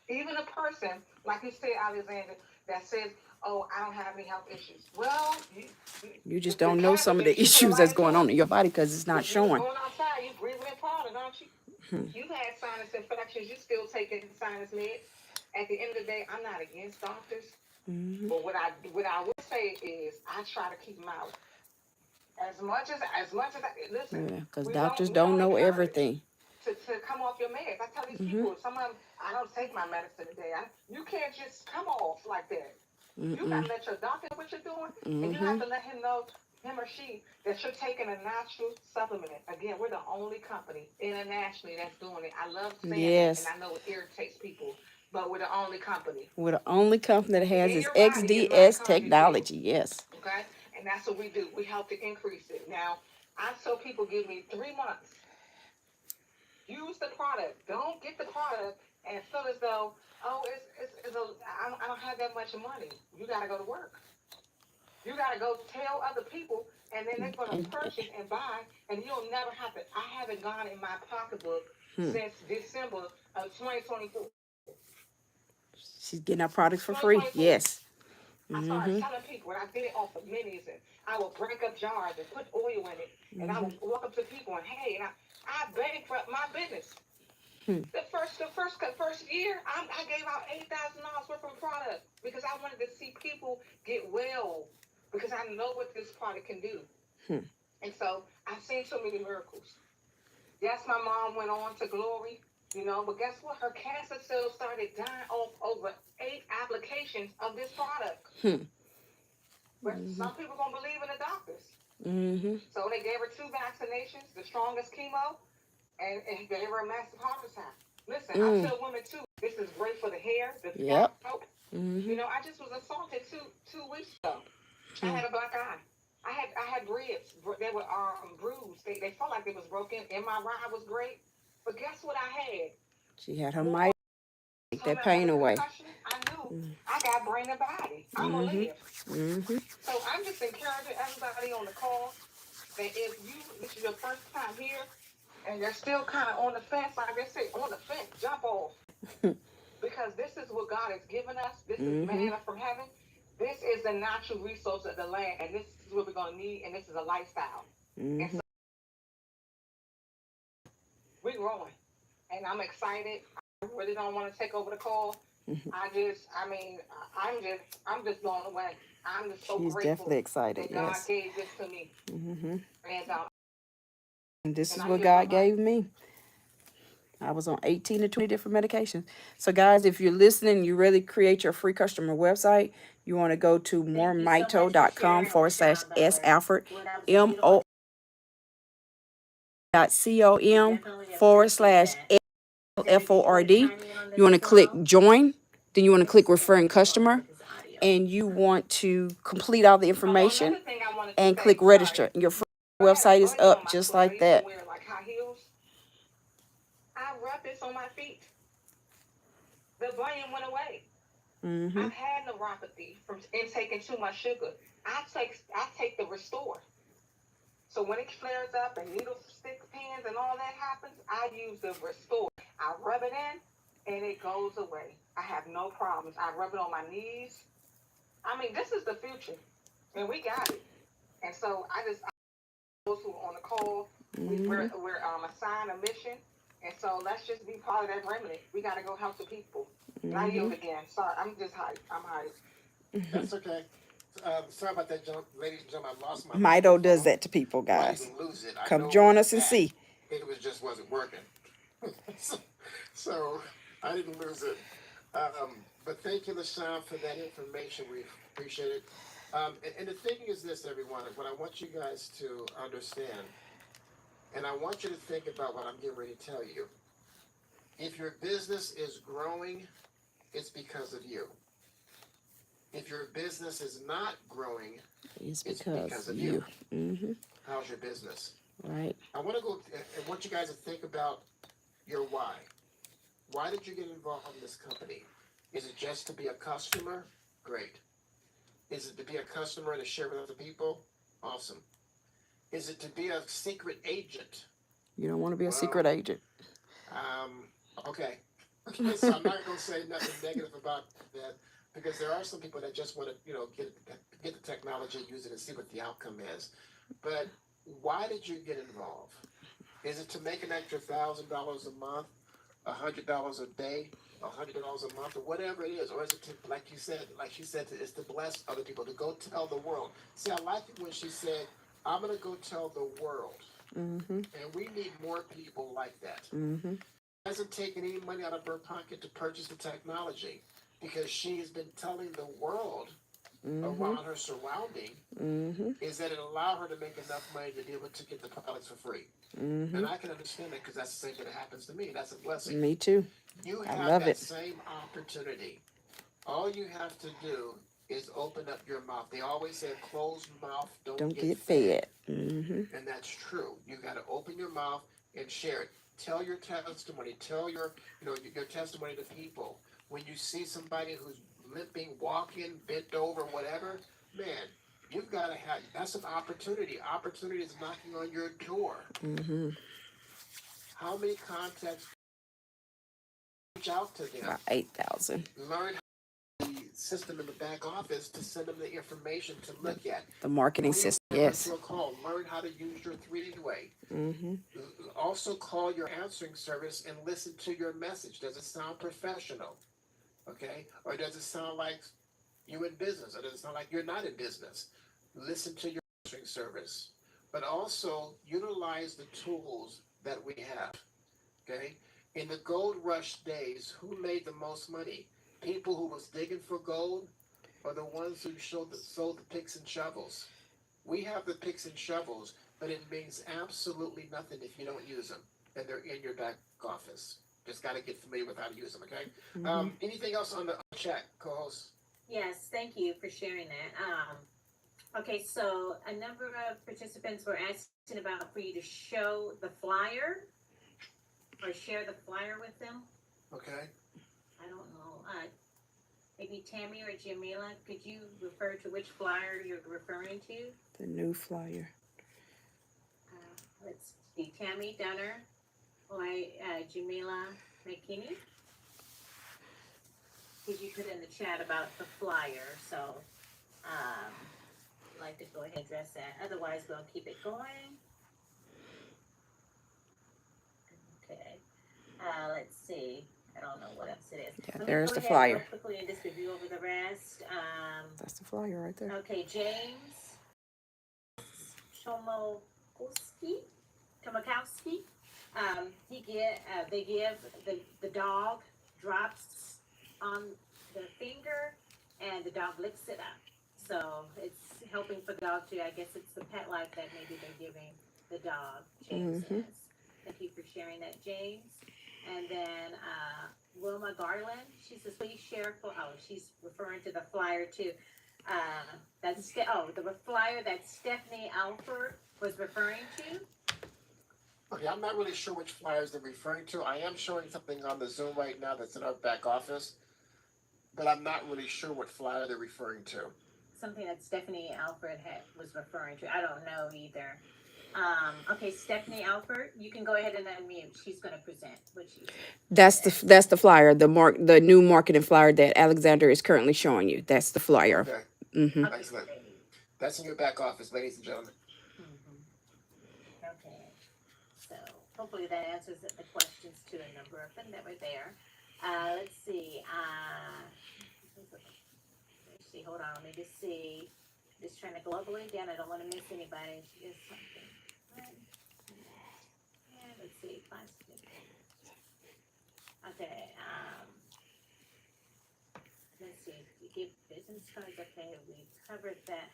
Even a person, like you said, Alexander, that says, oh, I don't have any health issues. Well, You just the don't know cancer some of that the you put issues right that's into going on it, in your body because it's not if you was showing. going outside, you breathing in pollen, aren't you? You've had sinus infections, you still taking sinus meds. At the end of the day, I'm not against doctors, but what I will say is I try to keep them out. As much as I listen, Yeah, because we doctors don't don't know encourage everything. to come off your meds. I tell these people, some of them, I don't take my medicine today. You can't just come off like that. You gotta let your doctor know what you're doing, and you have to let him know, him or she, that you're taking a natural supplement. Again, we're the only company internationally that's doing it. I love saying that, and Yes, I know it irritates people, but we're the only company. we're the only company that has In this your body is XDS mitochondria too. technology. Yes. Okay? And that's what we do. We help to increase it. Now, I tell people give me 3 months. Use the product. Don't get the product and feel as though, oh, I don't have that much money. You got to go to work. You got to go tell other people, and then they're going to And purchase and buy, and you'll never have to. I haven't gone in my pocketbook since December of 2024. she's getting our products for free. 2024. Yes. I started telling people, and I did it off of minis, and I would break up jars and put oil in it, and I would walk up to people and hey, and I bankrupt my business. The first year, I gave out $8,000 worth of product because I wanted to see people get well because I know what this product can do. And so I've seen so many miracles. Yes, my mom went on to glory, but guess what? Her cancer cells started dying off over 8 applications of this product. But some people gonna believe in the doctors. So they gave her 2 vaccinations, the strongest chemo, and gave her a massive heart attack. Listen, I tell women too, this is great for the hair, the scalp. I just was assaulted 2 weeks ago. I had a black eye. I had ribs. They were bruised. They felt like it was broken. MRI was great. But guess what I had? She had her might take that pain away. I knew I got brain and body. I'm gonna live. So I'm just encouraging everybody on the call that if this is your first time here and you're still kind of on the fence, like I said, on the fence, jump off. Because this is what God has given us. This is manna from heaven. This is the natural resource of the land, and this is what we're going to need, and this is a lifestyle. And so we're growing, and I'm excited. I really don't want to take over the call. I'm just blown away. I'm just so She's grateful definitely excited. that God Yes. gave this to me. And this is what God gave me. I was on 18 to 20 different medications. So, guys, if you're listening, you really create your free customer website. You want to go to moremito.com/S-Alford, MO.com/FORD. You want to click join. Then you want to click referring customer. And you want to complete all the information and click register. Your free website is up just like that. I rubbed this on my feet. The brain went away. I've had neuropathy from intaking too much sugar. I take the Restore. So when it flares up and needle stick pins and all that happens, I use the Restore. I rub it in and it goes away. I have no problems. I rub it on my knees. I mean, this is the future, and we got it. And so those who are on the call, we're assigned a mission. And so let's just be part of that remnant. We got to go help the people. And I yield again. Sorry, I'm just hyped. I'm hyped. That's okay. Sorry about that, ladies and gentlemen. I lost my Mito does microphone. that to people, Well, I guys. didn't lose it. I know Come it join wasn't us and that. see. It just wasn't working. so I didn't lose it. But thank you, LaShawn, for that information. We appreciate it. And the thing is this, everyone, what I want you guys to understand, and I want you to think about what I'm getting ready to tell you. If your business is growing, it's because of you. If your business is not growing, It's it's because because of you. you. How's your business? Right. I want you guys to think about your why. Why did you get involved in this company? Is it just to be a customer? Great. Is it to be a customer and to share with other people? Awesome. Is it to be a secret agent? You don't want to be a secret agent. Okay. So I'm not going to say nothing negative about that, because there are some people that just want to, get the technology, use it, and see what the outcome is. But why did you get involved? Is it to make an extra $1,000 a month, $100 a day, $100 a month, or whatever it is? Or is it to, like she said, it's to bless other people, to go tell the world? See, I like it when she said, I'm going to go tell the world. And we need more people like that. Hasn't taken any money out of her pocket to purchase the technology, because she has been telling the world around her surrounding is that it allowed her to make enough money to be able to get the products for free. And I can understand that, because that's the same thing that happens to me. That's a blessing. Me too. You I have love that it. same opportunity. All you have to do is open up your mouth. They always say a closed mouth don't get fed. And that's true. You got to open your mouth and share it. Tell your testimony. Tell your testimony to people. When you see somebody who's limping, walking, bent over, whatever, man, you've got to have, that's an opportunity. Opportunity is knocking on your door. How many contacts? Reach out to them. About 8,000. Learn the system in the back office to send them the information to look at. The marketing system. Yes. Call. Learn how to use your 3-way. Also call your answering service and listen to your message. Does it sound professional? Okay? Or does it sound like you in business? Or does it sound like you're not in business? Listen to your answering service. But also utilize the tools that we have. Okay? In the gold rush days, who made the most money? People who was digging for gold, or the ones who sold the picks and shovels? We have the picks and shovels, but it means absolutely nothing if you don't use them, and they're in your back office. Just got to get familiar with how to use them, okay? Anything else on the chat, co-host? Yes, thank you for sharing that. Okay, so a number of participants were asking about for you to show the flyer or share the flyer with them. Okay. I don't know. Maybe Tammy or Jamila, could you refer to which flyer you're referring to? The new flyer. Let's see. Tammy Dunner or Jamila McKinney. Could you put in the chat about the flyer? So I'd like to go ahead and address that. Otherwise, we'll keep it going. Okay. Let's see. I don't know what else it is. Yeah, there's the flyer. Real quickly and just review over the rest. That's the flyer right there. Okay, James Chomokowski. They give the dog drops on the finger, and the dog licks it up. So it's helping for the dog too. I guess it's the pet life that maybe they're giving the dog. James says. Thank you for sharing that, James. And then Wilma Garland, she says, please share. She's referring to the flyer too. The flyer that Stephanie Alford was referring to. Okay, I'm not really sure which flyers they're referring to. I am showing something on the Zoom right now that's in our back office, but I'm not really sure what flyer they're referring to. Something that Stephanie Alford was referring to. I don't know either. Okay, Stephanie Alford, you can go ahead and unmute. She's going to present what she said. That's the flyer, the new marketing flyer that Alexander is currently showing you. That's the flyer. Okay. Excellent. That's in your back office, ladies and gentlemen. Okay. So hopefully that answers the questions to a number of them that were there. Let's see. Let's see. Hold on. Let me just see. Just trying to go all the way down. I don't want to miss anybody. There's something. Yeah, let's see. Okay. Let's see. You give business cards. Okay, we covered that.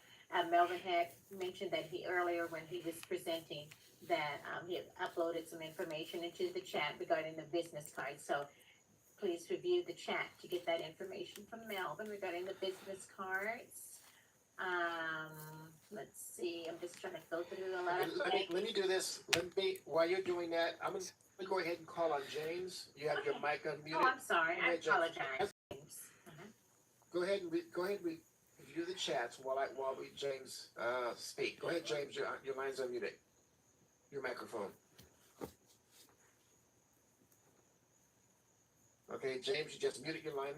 Melvin had mentioned that he earlier when he was presenting that he had uploaded some information into the chat regarding the business cards. So please review the chat to get that information from Melvin regarding the business cards. Let's see. I'm just trying to go through a lot of Let me do this. While you're doing that, I'm gonna go ahead and call on James. You have your mic unmuted. Oh, I'm sorry. I James. apologize. Go ahead and review the chats while we James speak. Go ahead, James. Your line's unmuted. Your microphone. Okay, James, you just muted your line.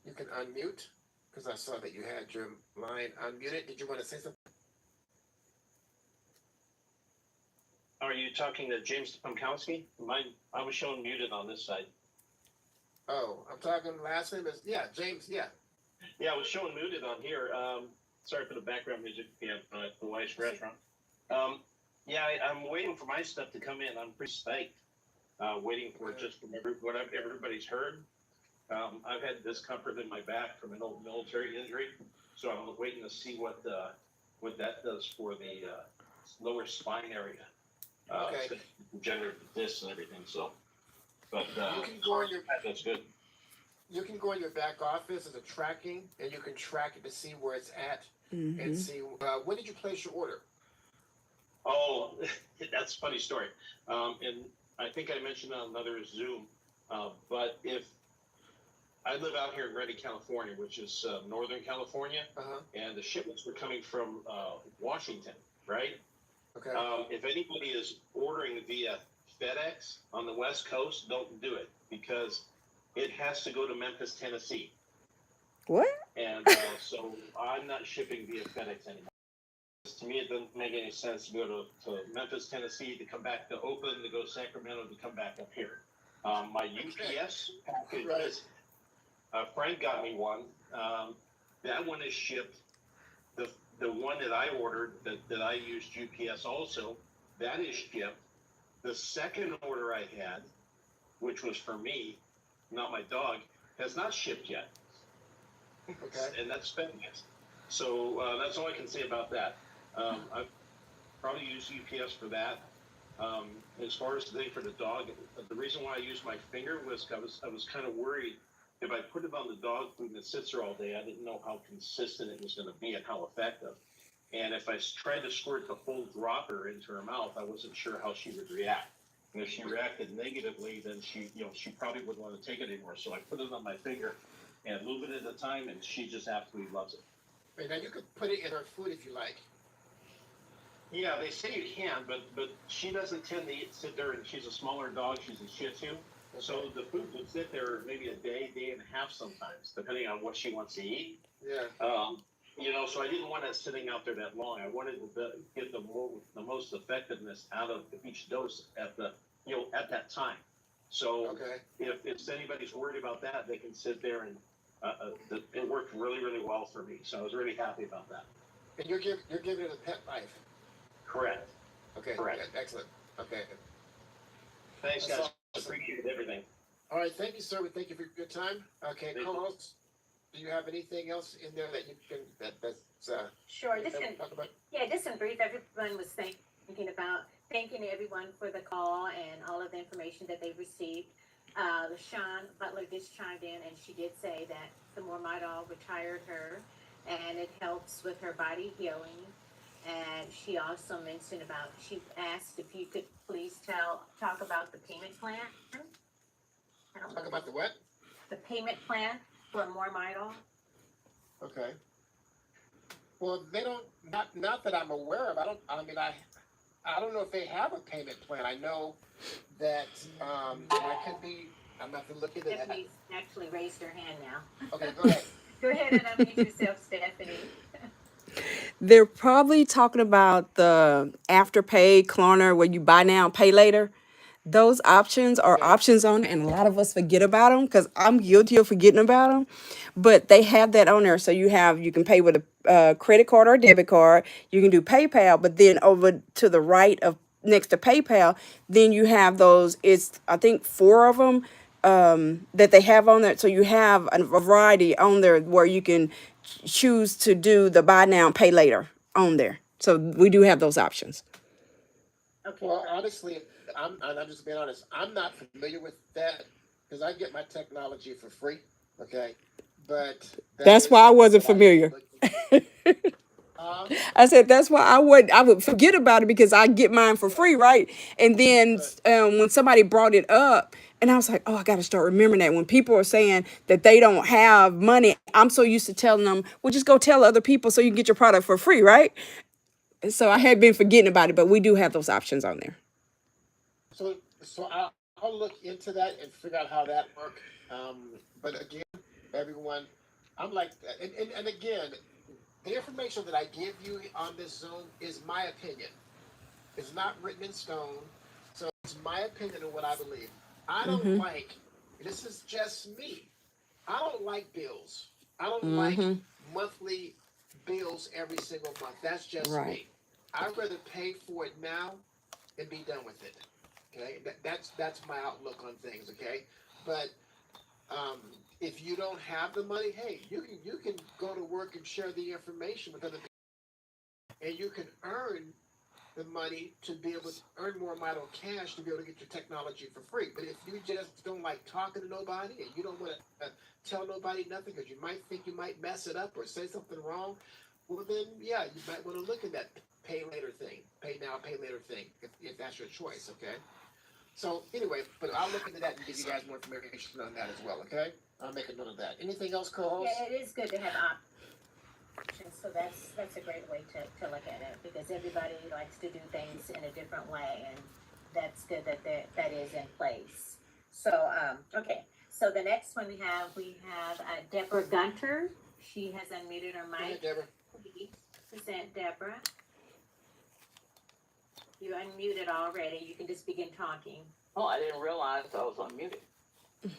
You can unmute because I saw that you had your line unmuted. Did you want to say something? Are you talking to James Pomkowski? I was shown muted on this side. Oh, I'm talking last name is James. Yeah, I was showing muted on here. Sorry for the background music. Yeah, at the Weiss restaurant. I'm waiting for my stuff to come in. I'm pretty psyched. Waiting for just what everybody's heard. I've had discomfort in my back from an old military injury, so I'm waiting to see what that does for the lower spine area. Okay. Degenerative discs and everything. So, but you can go in that's good. You can go in your back office as a tracking, and you can track it to see where it's at and see when did you place your order. Oh, that's a funny story. And I think I mentioned on another Zoom, but if I live out here in Redding, California, which is Northern California, and the shipments were coming from Washington, right? Okay. If anybody is ordering via FedEx on the West Coast, don't do it because it has to go to Memphis, Tennessee. What? And so I'm not shipping via FedEx anymore. To me, it doesn't make any sense to go to Memphis, Tennessee, to come back to Oakland, to go to Sacramento, to come back up here. My UPS package, a friend got me one. That one is shipped. The one that I ordered, that I used UPS also, that is shipped. The second order I had, which was for me, not my dog, has not shipped yet. Okay. And that's FedEx. So that's all I can say about that. I've probably used UPS for that. As far as the thing for the dog, the reason why I used my finger was I was kind of worried if I put it on the dog food and it sits there all day, I didn't know how consistent it was going to be and how effective. And if I tried to squirt the full dropper into her mouth, I wasn't sure how she would react. And if she reacted negatively, then she probably wouldn't want to take it anymore. So I put it on my finger and a little bit at a time, and she just absolutely loves it. And then you could put it in her food if you like. Yeah, they say you can, but she doesn't tend to sit there, and she's a smaller dog. She's a Shih Tzu. So the food would sit there maybe a day and a half sometimes, depending on what she wants to eat. Yeah. So I didn't want it sitting out there that long. I wanted to get the most effectiveness out of each dose at that time. So if anybody's worried about that, they can sit there and it worked really, really well for me. So I was really happy about that. And you're giving it a pet life. Correct. Okay. Correct. Excellent. Okay. Thanks, guys. Appreciate everything. All right. Thank you, sir. We thank you for your time. Okay, Carlos, do you have anything else in there that you can that's sure. Just in brief, everyone was thanking everyone for the call and all of the information that they received. Sean Butler just chimed in, and she did say that the Mormidol retired her, and it helps with her body healing. And she also mentioned she asked if you could please talk about the payment plan. Talk about the what? The payment plan for Mormidol. Okay. Well, they don't. Not that I'm aware of. I don't know if they have a payment plan. I know that I could be. I'm not going to look into that. Stephanie's actually raised her hand now. Okay, go ahead. Go ahead and unmute yourself, Stephanie. They're probably talking about the Afterpay, Klarna, where you buy now, pay later. Those options are Okay. options on it, and a lot of us forget about them because I'm guilty of forgetting about them. But they have that on there, so you can pay with a credit card or a debit card. You can do PayPal, but then over to the right of next to PayPal, then you have those. It's I think four of them that they have on there. So you have a variety on there where you can choose to do the buy now, pay later on there. So we do have those options. Okay. Well, honestly, I'm just being honest. I'm not familiar with that because I get my technology for free. Okay, but that That's is why I something wasn't that I need to familiar. look. Uh, I said that's why I would forget about it because I get mine for free, right? And then right. when somebody brought it up, and I was like, oh, I got to start remembering that when people are saying that they don't have money, I'm so used to telling them, well, just go tell other people so you can get your product for free, right? And so I had been forgetting about it, but we do have those options on there. So I'll look into that and figure out how that works. But again, everyone, I'm like, and again, the information that I give you on this Zoom is my opinion. It's not written in stone. So it's my opinion of what I believe. I don't Mm-hmm. like, this is just me. I don't like bills. I don't like Mm-hmm. monthly bills every single month. That's just Right. me. I'd rather pay for it now and be done with it. Okay, that's my outlook on things. Okay, but um, if you don't have the money, hey, you can go to work and share the information with other people, and you can earn the money to be able to earn more amount of cash to be able to get your technology for free. But if you just don't like talking to nobody and you don't want to tell nobody nothing because you might think you might mess it up or say something wrong, well then yeah, you might want to look at that pay later thing, pay now, pay later thing, if that's your choice. Okay. So anyway, but I'll look into that and give you guys more information on that as well. Okay. I'll make a note of that. Anything else, co-host? Yeah, it is good to have options. So that's a great way to look at it because everybody likes to do things in a different way, and that's good that that is in place. So okay. So the next one we have Deborah Gunter. She has unmuted her Go ahead, mic. Deborah. Please present Deborah. You're unmuted already. You can just begin talking. Oh, I didn't realize I was unmuted.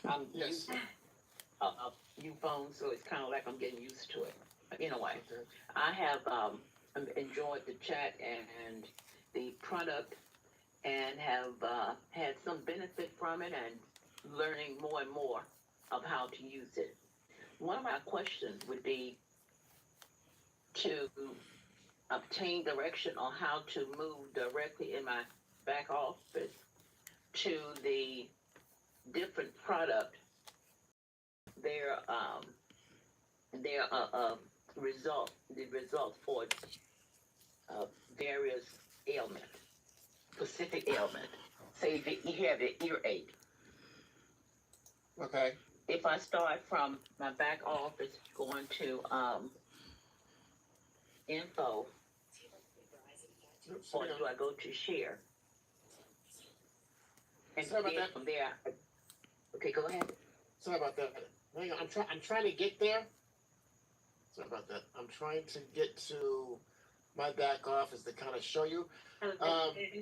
I'm Yes. used to a new phone, so it's kind of like I'm getting used to it. But anyway, Okay. I have enjoyed the chat and the product and have had some benefit from it and learning more and more of how to use it. One of my questions would be to obtain direction on how to move directly in my back office to the different product, their the result for various ailment, specific ailment. Say that you have an earache. Okay. If I start from my back office going to info, Oops, or hang on. do I go to share? And Sorry about then that. from there, okay, go ahead. Sorry about that. Hang on. I'm trying to get there. Sorry about that. I'm trying to get to my back office to kind of show you. And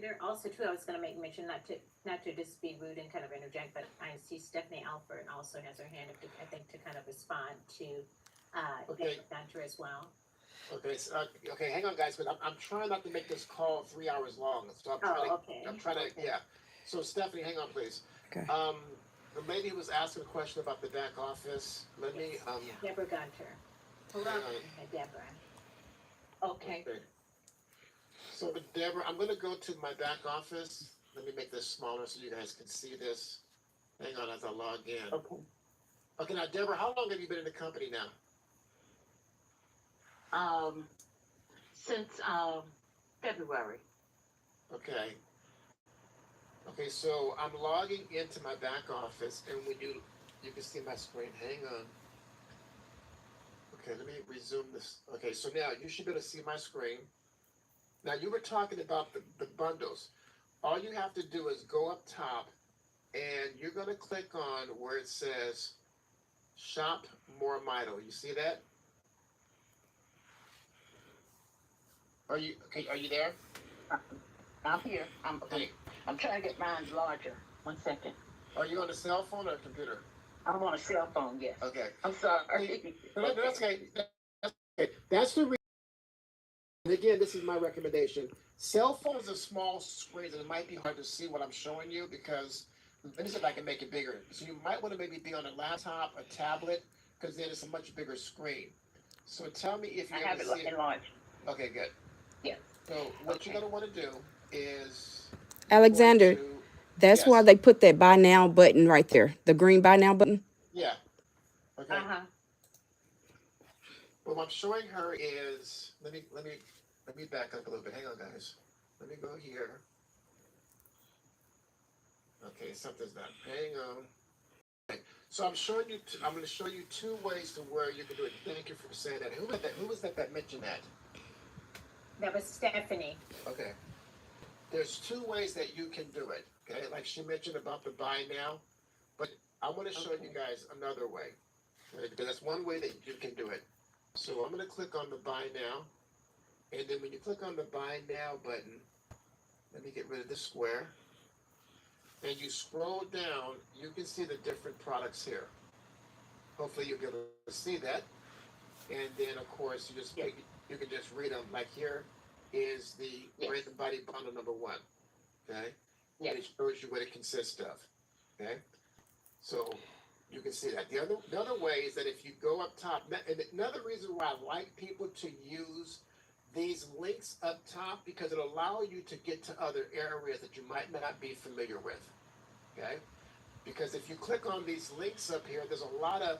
there also too, I was going to make mention not to just be rude and kind of interject, but I see Stephanie Alford also has her hand up, I think, to kind of respond to Okay. Gunter as well. Okay. So, okay. Hang on, guys. But I'm trying not to make this call 3 hours long. So I'm trying to. Okay. I'm trying to. Okay. Yeah. So Stephanie, hang on, please. Okay. The lady who was asking a question about the back office. Let me. Deborah Gunter. Hold on, Deborah. Okay. So, Deborah, I'm going to go to my back office. Let me make this smaller so you guys can see this. Hang on as I log in. Okay. Okay, now, Deborah, how long have you been in the company now? Since February. Okay. Okay, so I'm logging into my back office, and when you can see my screen. Hang on. Okay, let me resume this. Okay, so now you should be able to see my screen. Now, you were talking about the bundles. All you have to do is go up top, and you're going to click on where it says Shop More Mito. You see that? Are you okay? Are you there? I'm here. Okay. I'm trying to get mine larger. 1 second. Are you on a cell phone or a computer? I'm on a cell phone, yes. Okay. I'm sorry. That's okay. That's okay. That's the reason. And again, this is my recommendation. Cell phones are small screens, and it might be hard to see what I'm showing you because let me see if I can make it bigger. So you might want to maybe be on a laptop, a tablet, because then it's a much bigger screen. So tell me if you I ever have it see it. enlarged. Okay, good. Yes. So what you're gonna want to do is Alexander, that's why yes, they put that buy now button right there. The green buy now button. yeah, okay. Uh-huh. What I'm showing her is let me back up a little bit. Hang on, guys. Let me go here. Okay, something's not. Hang on. Okay. So I'm showing you. I'm going to show you two ways to where you can do it. Thank you for saying that. Who was that? Who was that mentioned that? That was Stephanie. Okay. There's two ways that you can do it. Okay, like she mentioned about the buy now, but I want to show you guys another way. Okay? Because that's one way that you can do it. So I'm going to click on the buy now, and then when you click on the buy now button, let me get rid of this square. And you scroll down, you can see the different products here. Hopefully you'll be able to see that. And then of course you can just read them. Like here is the Brain and Body bundle number 1. Okay? And it shows you what it consists of. Okay? So you can see that. The other way is that if you go up top, and another reason why I like people to use these links up top because it'll allow you to get to other areas that you might not be familiar with. Okay? Because if you click on these links up here, there's a lot of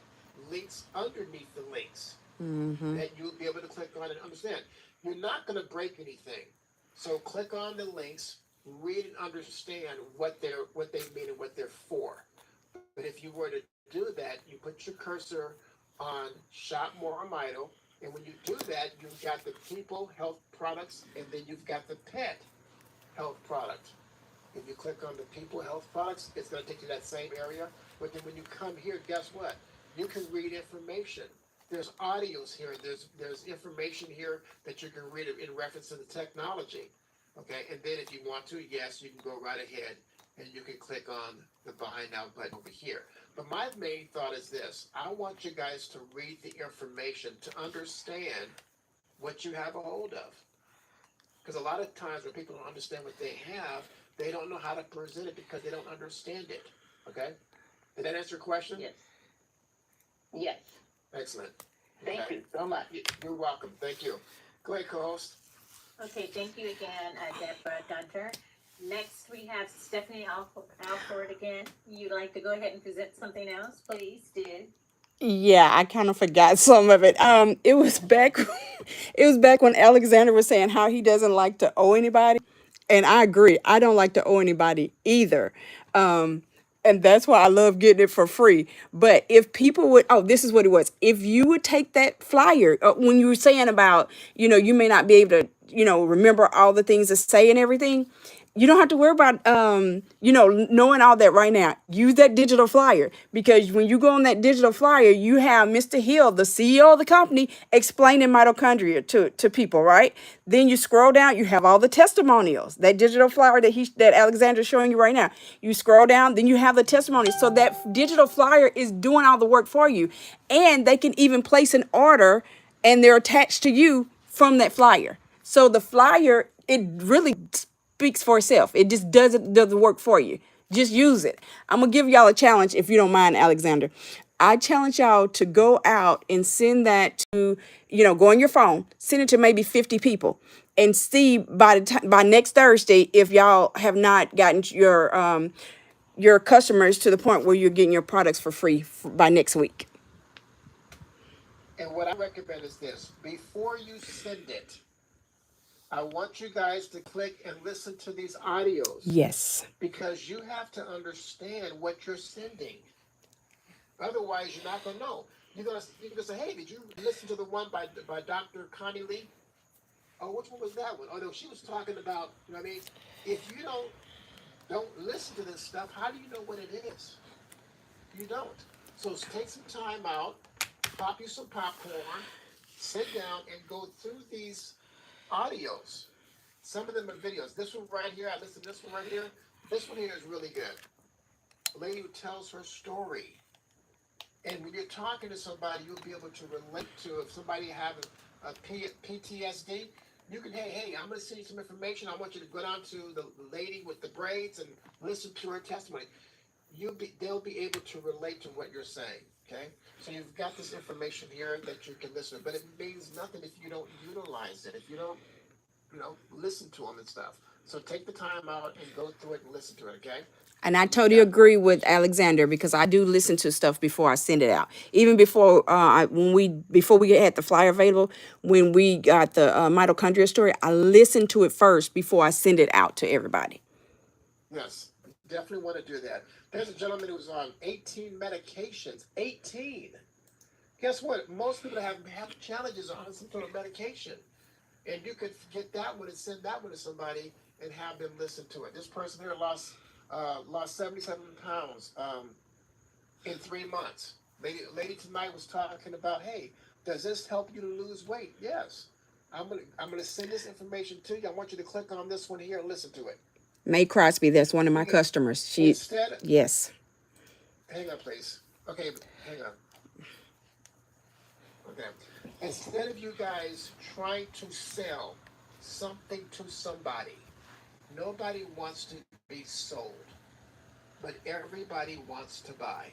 links underneath the links that you'll be able to click on and understand. You're not going to break anything. So click on the links, read and understand what they mean and what they're for. But if you were to do that, you put your cursor on Shop More or Mito, and when you do that, you've got the people health products, and then you've got the pet health product. If you click on the people health products, it's going to take you to that same area. But then when you come here, guess what? You can read information. There's audios here. There's information here that you can read in reference to the technology. Okay, and then if you want to, yes, you can go right ahead and you can click on the Buy Now button over here. But my main thought is this. I want you guys to read the information to understand what you have a hold of. Because a lot of times when people don't understand what they have, they don't know how to present it because they don't understand it. Okay? Did that answer your question? Yes. Yes. Excellent. Thank you so much. You're welcome. Thank you. Go ahead, co-host. Okay, thank you again, Deborah Gunter. Next, we have Stephanie Alford again. You'd like to go ahead and present something else, please, do. Yeah, I kind of forgot some of it. It was back, it was back when Alexander was saying how he doesn't like to owe anybody, and I agree. I don't like to owe anybody either. Um, and that's why I love getting it for free. But if people would, oh, this is what it was. If you would take that flyer, when you were saying about, you may not be able to, remember all the things to say and everything. You don't have to worry about knowing all that right now. Use that digital flyer because when you go on that digital flyer, you have Mr. Hill, the CEO of the company, explaining mitochondria to people, right? Then you scroll down, you have all the testimonials. That digital flyer that Alexander's showing you right now. You scroll down, then you have the testimonies. So that digital flyer is doing all the work for you. And they can even place an order and they're attached to you from that flyer. So the flyer, it really speaks for itself. It just doesn't work for you. Just use it. I'm gonna give y'all a challenge if you don't mind, Alexander. I challenge y'all to go out and send that to, go on your phone, send it to maybe 50 people, and see by next Thursday if y'all have not gotten your customers to the point where you're getting your products for free by next week. And what I recommend is this. Before you send it, I want you guys to click and listen to these audios. Yes. Because you have to understand what you're sending. Otherwise, you're not going to know. You're going to say, hey, did you listen to the one by Dr. Connie Lee? Oh, which one was that one? Oh, no, she was talking about, you know what I mean? If you don't listen to this stuff, how do you know what it is? You don't. So take some time out, pop you some popcorn, sit down and go through these audios. Some of them are videos. This one right here, I listen to this one right here. This one here is really good. A lady who tells her story. And when you're talking to somebody, you'll be able to relate to if somebody having a PTSD. You can, hey, I'm going to send you some information. I want you to go down to the lady with the braids and listen to her testimony. They'll be able to relate to what you're saying. Okay, so you've got this information here that you can listen to, but it means nothing if you don't utilize it. If you don't, listen to them and stuff. So take the time out and go through it and listen to it. Okay. And I totally agree with Alexander because I do listen to stuff before I send it out. Even before before we had the flyer available, when we got the mitochondria story, I listened to it first before I send it out to everybody. Yes, definitely want to do that. There's a gentleman who was on 18 medications. 18. Guess what? Most people that have challenges are on some sort of medication. And you could get that one and send that one to somebody and have them listen to it. This person here lost 77 pounds in 3 months. Lady tonight was talking about, hey, does this help you to lose weight? Yes. I'm gonna send this information to you. I want you to click on this one here and listen to it. May Crosby, that's one of my customers. Yes. Hang on, please. Okay, hang on. Okay. Instead of you guys trying to sell something to somebody, nobody wants to be sold, but everybody wants to buy.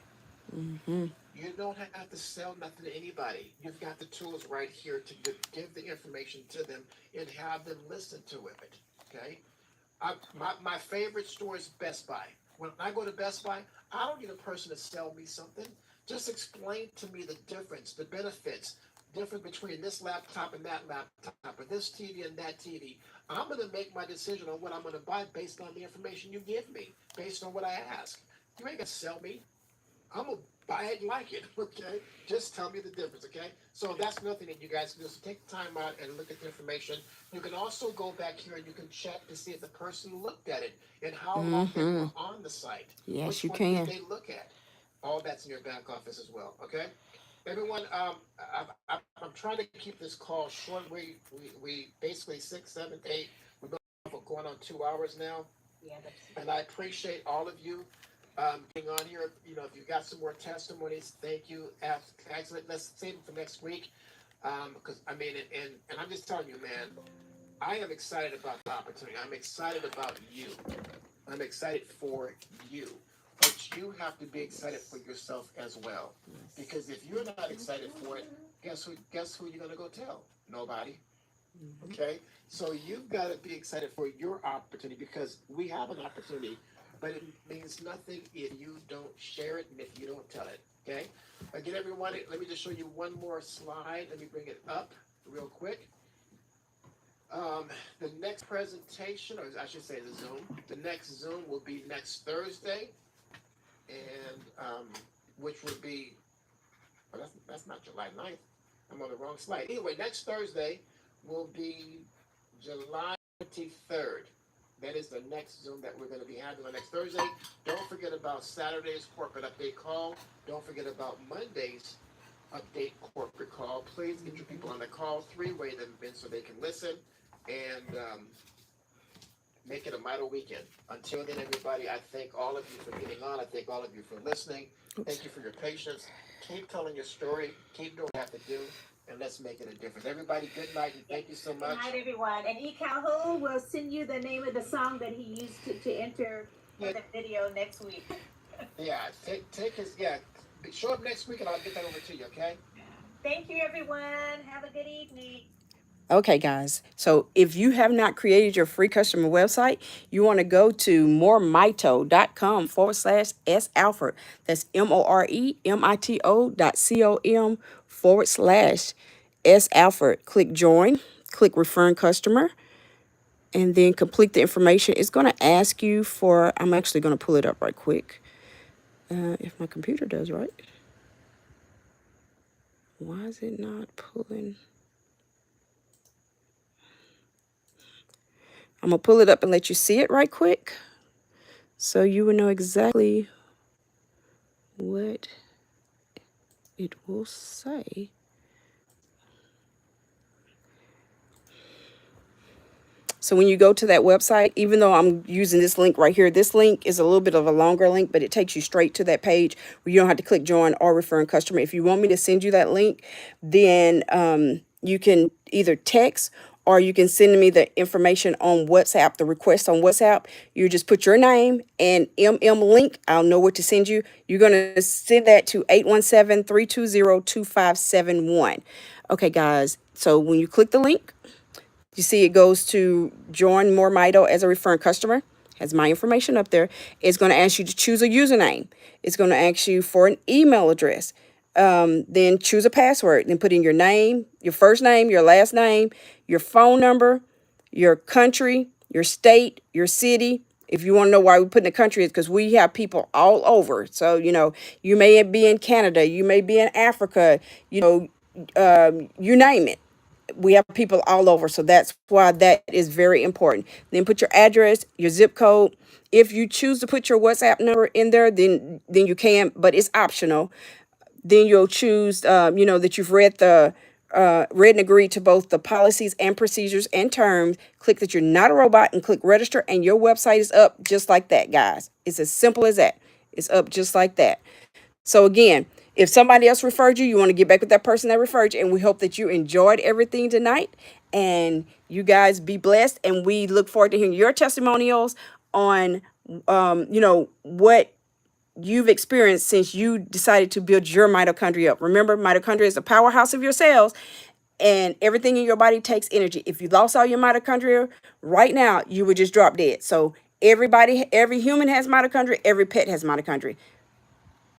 Mm-hmm. You don't have to sell nothing to anybody. You've got the tools right here to give the information to them and have them listen to it. Okay? My favorite store is Best Buy. When I go to Best Buy, I don't need a person to sell me something. Just explain to me the difference, the benefits, difference between this laptop and that laptop, or this TV and that TV. I'm going to make my decision on what I'm going to buy based on the information you give me, based on what I ask. You ain't going to sell me. I'm going to buy it and like it, okay? Just tell me the difference, okay? So that's nothing that you guys can do. So take the time out and look at the information. You can also go back here and you can check to see if the person looked at it and how long they were on the site. Yes, Which you one can. did they look at? All that's in your back office as well, okay? Everyone, I'm trying to keep this call short. We basically 6, 7, 8. We've been going on 2 hours now. Yeah, and I appreciate all of you being on here. If you got some more testimonies, thank you. Excellent. Let's save them for next week. Because and I'm just telling you, man, I am excited about the opportunity. I'm excited about you. I'm excited for you. But you have to be excited for yourself as well. Because if you're not excited for it, guess who you're gonna go tell? Nobody. Okay? So you've got to be excited for your opportunity because we have an opportunity, but it means nothing if you don't share it and if you don't tell it. Okay? Again, everyone, let me just show you one more slide. Let me bring it up real quick. The next presentation, or I should say the Zoom, the next Zoom will be next Thursday, and which would be, well, that's not July 9th. I'm on the wrong slide. Anyway, next Thursday will be July 23rd. That is the next Zoom that we're going to be having on next Thursday. Don't forget about Saturday's corporate update call. Don't forget about Monday's update corporate call. Please get your people on the call, three-way them in so they can listen, and make it a Mito weekend. Until then, everybody, I thank all of you for getting on. I thank all of you for listening. Thank you for your patience. Keep telling your story. Keep doing what you have to do. And let's make it a difference. Everybody, good night and thank you so much. Good night, everyone. And E. Calhoun will send you the name of the song that he used to enter for the video next week. Yeah, take his, show up next week and I'll get that over to you, okay? Thank you, everyone. Have a good evening. Okay, guys. So if you have not created your free customer website, you want to go to moremito.com/S Alfred. That's moremito.com/S Alfred. Click join, click referring customer, and then complete the information. It's going to ask you for, I'm actually going to pull it up right quick. If my computer does right. Why is it not pulling? I'm going to pull it up and let you see it right quick so you will know exactly what it will say. So when you go to that website, even though I'm using this link right here, this link is a little bit of a longer link, but it takes you straight to that page where you don't have to click join or referring customer. If you want me to send you that link, then you can either text or you can send me the information on WhatsApp, the request on WhatsApp. You just put your name and link. I'll know what to send you. You're going to send that to 817-320-2571. Okay, guys. So when you click the link, you see it goes to join more Mito as a referring customer. Has my information up there. It's going to ask you to choose a username. It's going to ask you for an email address. Then choose a password. Then put in your name, your first name, your last name, your phone number, your country, your state, your city. If you want to know why we put in the country, it's because we have people all over. So, you may be in Canada, you may be in Africa, you name it. We have people all over, so that's why that is very important. Then put your address, your zip code. If you choose to put your WhatsApp number in there, then you can, but it's optional. Then you'll choose, that you've read and agreed to both the policies and procedures and terms. Click that you're not a robot and click register, and your website is up just like that, guys. It's as simple as that. It's up just like that. So again, if somebody else referred you, you want to get back with that person that referred you. And we hope that you enjoyed everything tonight. And you guys be blessed. And we look forward to hearing your testimonials on, what you've experienced since you decided to build your mitochondria up. Remember, mitochondria is the powerhouse of your cells. And everything in your body takes energy. If you lost all your mitochondria right now, you would just drop dead. So every human has mitochondria, every pet has mitochondria.